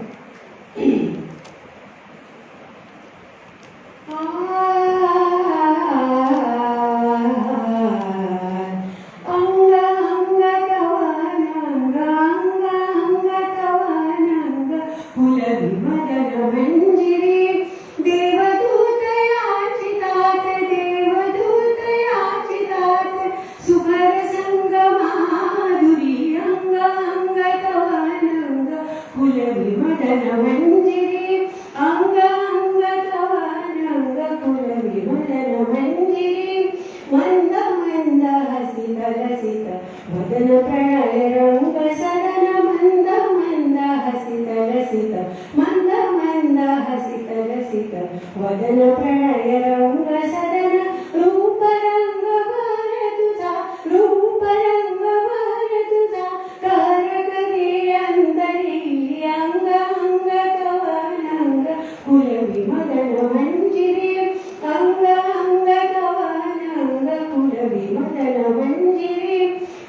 वदन प्रणय रंग सदन रूप रंग वर तुझा, रूप रंग वर तुझा, कर करे अंतरी अंग अंग कवनंग, फुलवी मदन मंजिरी अंग अंग कवनंग, फुलवी मदन मंजिरी.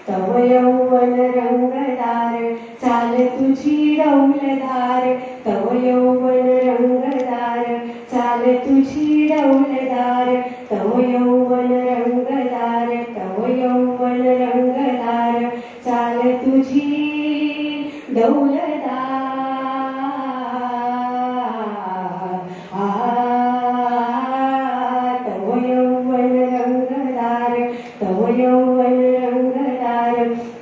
तव यौवन रंगदार चाल तुझी डौलदार, तव यौवन रंगदार चाल तुझी डौलदार, तव यौवन रंगदार, तव यौवन रंगदार चाल तुझी डौलदार. तव यौवन रंगदार, तव यौवन रंगदार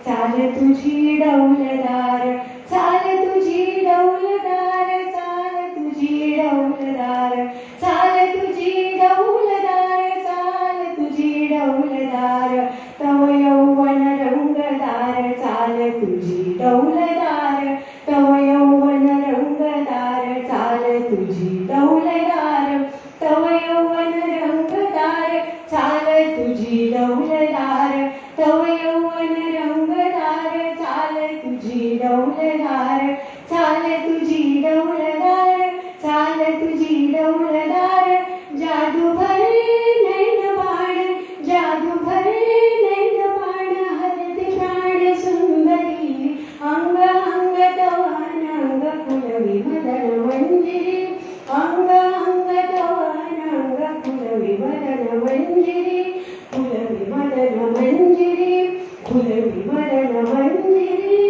चाल तुझी डौलदार, चाल तुझी डौलदार, चाल तुझी डौलदार, चाल तुझी डौलदार, चाल तुझी डौलदार. तव यौवन रंगदार चाल तुझी डौलदार, तव यौवन रंगदार चाल तुझी डौलदार, तव यौवन रंगदार चाल तुझी डौलदार, तव यौवन रंगदार चाल तुझी डौलदार, चाल तुझी डौलदार, चाल तुझी डौलदार. जादू भरले नैन बाण, जादू भरले नैन बाण, हरते प्राण सुंदरी अंग अंग तवानंग, फुलवी मदन मंजिरी अंग अंग तवानंग, फुलवी मदन मंजिरी, फुलवी मदन मंजिरी, फुलवी मदन मंजिरी.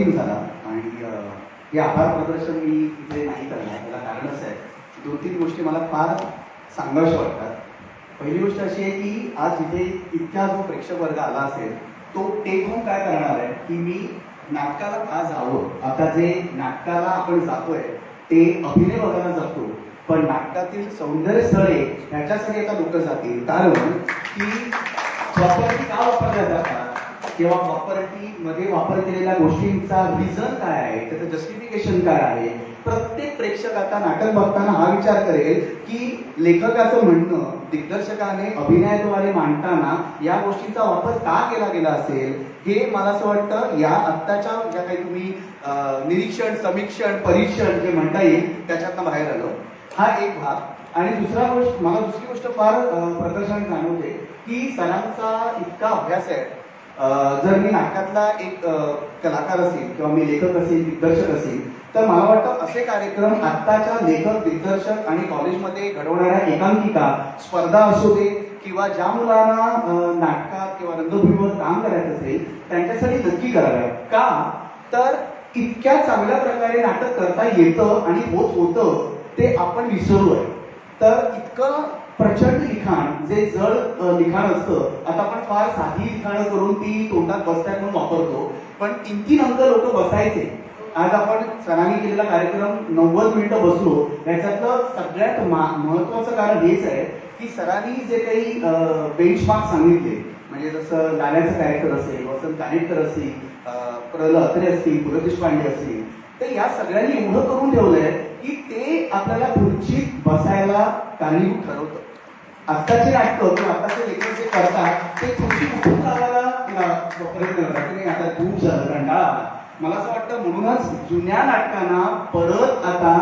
अप्रतिम झाला आणि हे आभार प्रदर्शन मी इथे नाही करणार. त्याला कारणच आहे, 2-3 गोष्टी मला फार सांगाव्याशा वाटतात. पहिली गोष्ट अशी आहे की आज इथे इतका जो प्रेक्षक वर्ग आला असेल तो टेक होऊन काय करणार आहे की मी नाटकाला का जावं. आता जे नाटकाला आपण जातोय ते अभिनय बघायला जातो, पण नाटकातील सौंदर्य स्थळे ह्याच्यासाठी आता लोक जातील. कारण की प्रॉपर्टी का वापरल्या जातात किंवा प्रॉपर्टी मध्ये वापर केलेल्या गोष्टींचा रिझन काय आहे, त्याचं जस्टिफिकेशन काय आहे. प्रत्येक प्रेक्षक आता नाटक बघताना हा विचार करेल की लेखकाचं म्हणणं दिग्दर्शकाने अभिनयाद्वारे मांडताना या गोष्टींचा वापर का केला गेला असेल. हे मला असं वाटतं या आत्ताच्या ज्या काही तुम्ही निरीक्षण, समीक्षण, परीक्षण जे म्हणता येईल त्याच्यातनं बाहेर आलं. हा एक भाग. आणि मला दुसरी गोष्ट फार प्रकर्षाने जाणवते की सरांचा इतका अभ्यास आहे. जर मी नाटकातला एक कलाकार असेल किंवा मी लेखक असेल, दिग्दर्शक असेल, तर मला वाटतं असे कार्यक्रम आत्ताच्या लेखक, दिग्दर्शक आणि कॉलेजमध्ये घडवणाऱ्या एकांकिका स्पर्धा असू दे किंवा ज्या मुलांना नाटकात किंवा रंगभूमीवर काम करायचं असेल त्यांच्यासाठी नक्की कराव्या. का तर इतक्या चांगल्या प्रकारे नाटक करता येतं आणि होतं ते आपण विसरू आहे. तर इतकं प्रचंड लिखाण, जे जड लिखाण असतं, आता आपण फार साधी लिखाणं करून ती तोंडात बसतात म्हणून वापरतो, पण 3-3 अंक लोक बसायचे. आज आपण सरांनी केलेला कार्यक्रम 90 मिनिटं बसलो. याच्यातलं सगळ्यात महत्वाचं कारण हेच आहे की सरांनी जे काही बेंचमार्क सांगितले, म्हणजे जसं लाल्याचं कॅरेक्टर असेल, वसंत कानेटकर असेल, प्रल्हाद अत्रे असतील, पु ल देशपांडे असतील, तर या सगळ्यांनी एवढं करून ठेवलंय की ते आपल्याला खुर्चीत बसायला कारणीभूत ठरवतं. आत्ताचे नाटकं किंवा आत्ताचे लेखक जे करतात ते खुर्ची उठून लावायला प्रयत्न करतात. की आता खूप झालं, कंटाळा आला. मला असं वाटतं म्हणूनच जुन्या नाटकांना परत आता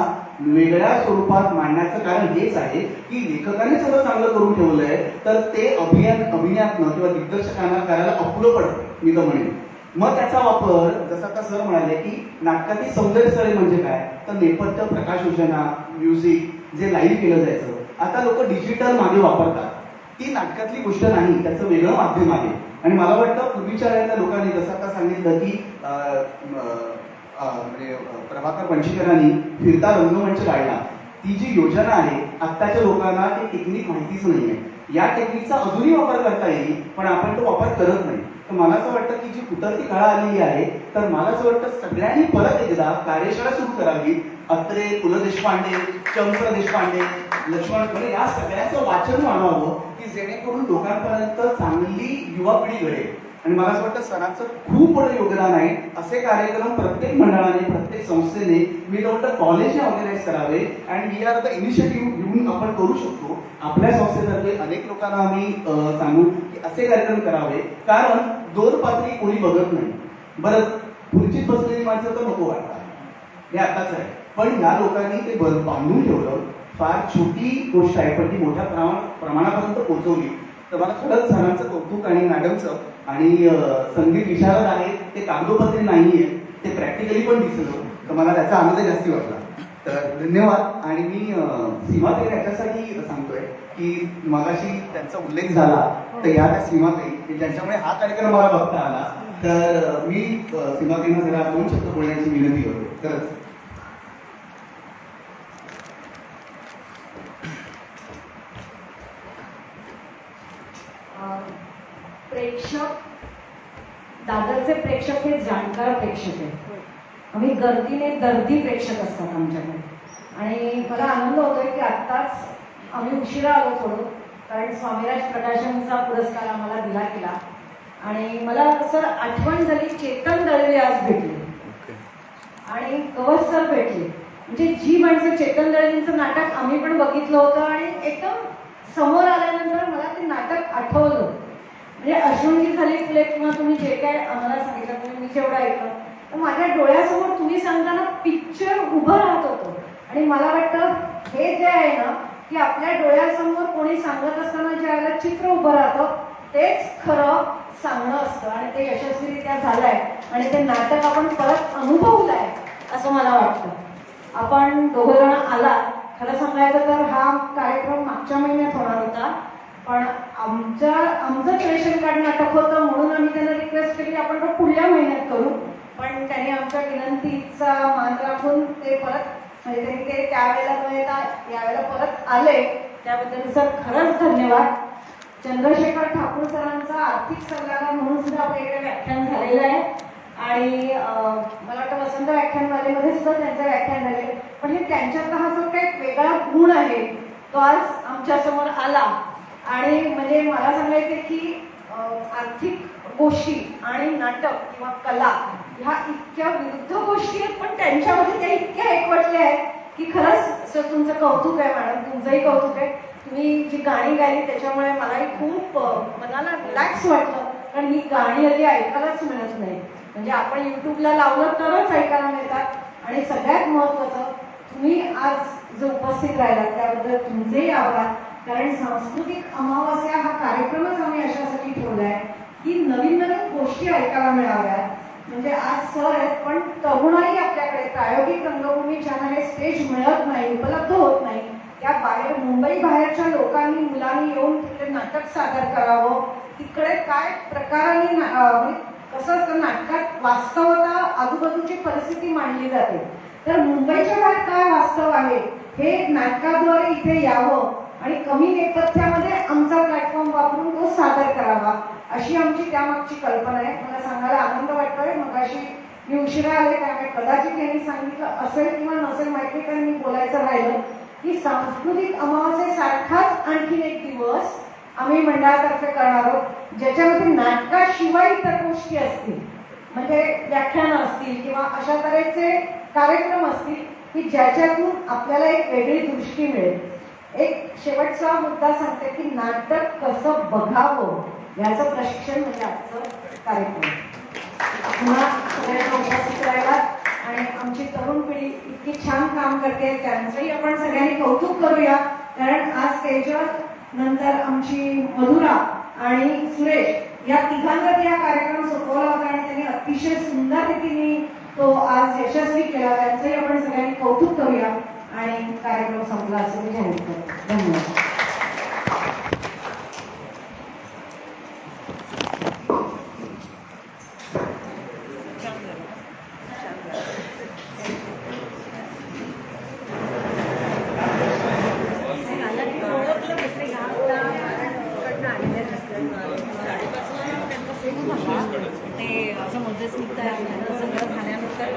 वेगळ्या स्वरूपात मांडण्याचं कारण हेच आहे की लेखकाने सगळं चांगलं करून ठेवलंय तर ते अभिनयातनं किंवा दिग्दर्शकांना करायला अपुरं पडतं, मी तर म्हणेन. मग त्याचा वापर जसं आता सर म्हणाले की नाटकातील सौंदर्य स्थळे म्हणजे काय, तर नेपथ्य, प्रकाशयोजना, म्युझिक जे लाईव्ह केलं जायचं, आता लोक डिजिटल मागे वापरतात. ती नाटकातली गोष्ट नाही, त्याचं वेगळं माध्यम आहे. आणि मला वाटतं पूर्वीच्या वेळेला लोकांनी जसं आता सांगितलं की म्हणजे प्रभाकर पणशीकरांनी फिरता रंगमंच काढला. ती जी योजना आहे आत्ताच्या लोकांना ती टेक्निक माहितीच नाहीये. या टेक्निकचा अजूनही वापर करता येईल, पण आपण तो वापर करत नाही. तर मला असं वाटतं की जी उतरती काळ आलेली आहे, तर मला असं वाटतं सगळ्यांनी परत एकदा कार्यशाळा सुरू करावी. अत्रे, पु ल देशपांडे, चंद्र देशपांडे, लक्ष्मण खरे या सगळ्यांचं वाचन वाढवावं की जेणेकरून लोकांपर्यंत चांगली युवा पिढी घडेल. आणि मला असं वाटतं सरांचं खूप मोठं योगदान आहे. असे कार्यक्रम प्रत्येक मंडळाने, प्रत्येक संस्थेने, मी तर वाटतं कॉलेजने ऑर्गनाईज करावे. आणि वी आर द इनिशिएटिव्ह घेऊन आपण करू शकतो. आपल्या संस्थेतर्फे अनेक लोकांना आम्ही सांगू की असे कार्यक्रम करावे. कारण 2 पात्री कोणी बघत नाही. बरं, खुर्चीत बसलेली माणसं तर नको वाटतात, हे आताच आहे. पण या लोकांनी ते बांधून ठेवलं. फार छोटी गोष्ट आहे, पण ती मोठ्या प्रमाणापर्यंत पोहोचवली. तर मला खरंच सरांचं कौतुक आणि मॅडमचं. आणि संगीत विशारद आहे, ते कागदोपत्री नाहीये, ते प्रॅक्टिकली पण दिसलं, तर मला त्याचा आनंद जास्ती वाटला. तर धन्यवाद. आणि मी सीमाताई याच्यासाठी सांगतोय की मगाशी त्यांचा उल्लेख झाला, तर या त्या सीमाताई ज्यांच्यामुळे हा कार्यक्रम मला बघता आला, तर मी सीमाताईंना जरा 2 शब्द बोलण्याची विनंती करतो. खरंच प्रेक्षक, दादरचे प्रेक्षक हे जाणकार प्रेक्षक आहेत. आम्ही गर्दीने दर्दी प्रेक्षक असतात आमच्याकडे. आणि मला आनंद होतोय की आत्ताच आम्ही उशिरा आलो थोडं, कारण स्वामीराज प्रकाशनचा पुरस्कार आम्हाला दिला गेला. आणि मला सर आठवण झाली, चेतन दळवे आज भेटले आणि कवच सर भेटले. म्हणजे जी माणसं, चेतन दळवेंचं नाटक आम्ही पण बघितलं होतं आणि एकदम समोर आल्यानंतर मला ते नाटक आठवलं. म्हणजे अश्विनी झाली फुले किंवा तुम्ही जे काय आम्हाला सांगितलं, तुम्ही मी जेवढं ऐकलं, तर माझ्या डोळ्यासमोर तुम्ही सांगताना पिक्चर उभं राहत होतं. आणि मला वाटतं हे जे आहे ना की आपल्या डोळ्यासमोर कोणी सांगत असताना ज्या वेळेला चित्र उभं राहतं तेच खरं सांगणं असतं. आणि ते यशस्वीरित्या झालंय आणि ते नाटक आपण परत अनुभवलंय असं मला वाटतं. आपण दोघंजण आला, खरं सांगायचं तर हा कार्यक्रम मागच्या महिन्यात होणार होता, पण आमचं रेशन कार्ड नाटक होतं म्हणून आम्ही त्यांना रिक्वेस्ट केली आपण तो पुढल्या महिन्यात करू. पण पण त्यांनी आमच्या विनंतीचा मान राखून ते परत म्हणजे ते त्यावेळेला न येता यावेळेला परत आले, त्याबद्दल सर खरंच धन्यवाद. चंद्रशेखर ठाकूर सरांचा आर्थिक सल्लागार म्हणून सुद्धा आपल्या इकडे व्याख्यान झालेलं आहे आणि मला वाटतं वसंत व्याख्यानमालेमध्ये सुद्धा त्यांचं व्याख्यान झालेलं आहे. पण हे त्यांच्यातला हा जो काही वेगळा गुण आहे तो आज आमच्यासमोर आला. आणि म्हणजे मला सांगायचं की आर्थिक गोष्टी आणि नाटक किंवा कला ह्या इतक्या विरुद्ध गोष्टी आहेत, पण त्यांच्यामध्ये त्या इतक्या एकवटल्या आहेत की खरंच सर तुमचं कौतुक आहे मॅडम, तुमचंही कौतुक आहे. तुम्ही जी गाणी गायली त्याच्यामुळे मलाही खूप मनाला रिलॅक्स वाटलं, कारण ही गाणी हल्ली ऐकायलाच मिळत नाही. म्हणजे आपण युट्यूबला लावलं तरच ऐकायला मिळतात. आणि सगळ्यात महत्त्वाचं तुम्ही आज जो उपस्थित राहिलात त्याबद्दल तुमचेही आभार. कारण सांस्कृतिक अमावास्या हा कार्यक्रमच आम्ही अशासाठी ठेवलाय की नवीन नवीन गोष्टी ऐकायला मिळाव्यात. म्हणजे आज सर आहेत पण तरुणाई आपल्याकडे प्रायोगिक रंगभूमी ज्यांना हे स्टेज मिळत नाही, उपलब्ध होत नाही, त्या बाहेर मुंबई बाहेरच्या लोकांनी मुलांनी येऊन तिकडे नाटक सादर करावं. तिकडे काय प्रकाराने कसं असतं नाटकात वास्तवता आजूबाजूची परिस्थिती मांडली जाते, तर मुंबईच्या बाहेर काय वास्तव आहे हे नाटकाद्वारे इथे यावं आणि कमी नेपथ्यामध्ये आमचा प्लॅटफॉर्म वापरून तो सादर करावा, अशी आमची त्यामागची कल्पना आहे. मला सांगायला आनंद वाटतोय. मगाशी मी उशिरा आले त्यामुळे कदाचित यांनी सांगितलं असेल किंवा नसेल माहिती, कारण मी बोलायचं राहिलं की सांस्कृतिक अमावास्येसारखाच आणखीन एक दिवस आम्ही मंडळातर्फे करणार आहोत ज्याच्यामध्ये नाटकाशिवाय इतर गोष्टी असतील, म्हणजे व्याख्यानं असतील किंवा अशा तऱ्हेचे कार्यक्रम असतील की ज्याच्यातून आपल्याला एक वेगळी दृष्टी मिळेल. एक शेवटचा मुद्दा सांगते की नाटक कसं बघावं याचं प्रशिक्षण म्हणजे आजचं कार्यक्रम. पुन्हा सगळ्यांना उपस्थित राहिलात आणि आमची तरुण पिढी इतकी छान काम करते त्यांचंही आपण सगळ्यांनी कौतुक करूया. कारण आज स्टेजवर नंतर आमची मधुरा आणि सुरेश या तिघांवर हा कार्यक्रम सोपवला होता आणि त्यांनी अतिशय सुंदर रीतीने तो आज यशस्वी केला. त्यांचंही आपण सगळ्यांनी कौतुक करूया आणि कार्यक्रम संपला असं मी जाहीर करतो. धन्यवाद. ते असं मध्यस्थ निघताय सगळं खाण्यानुसार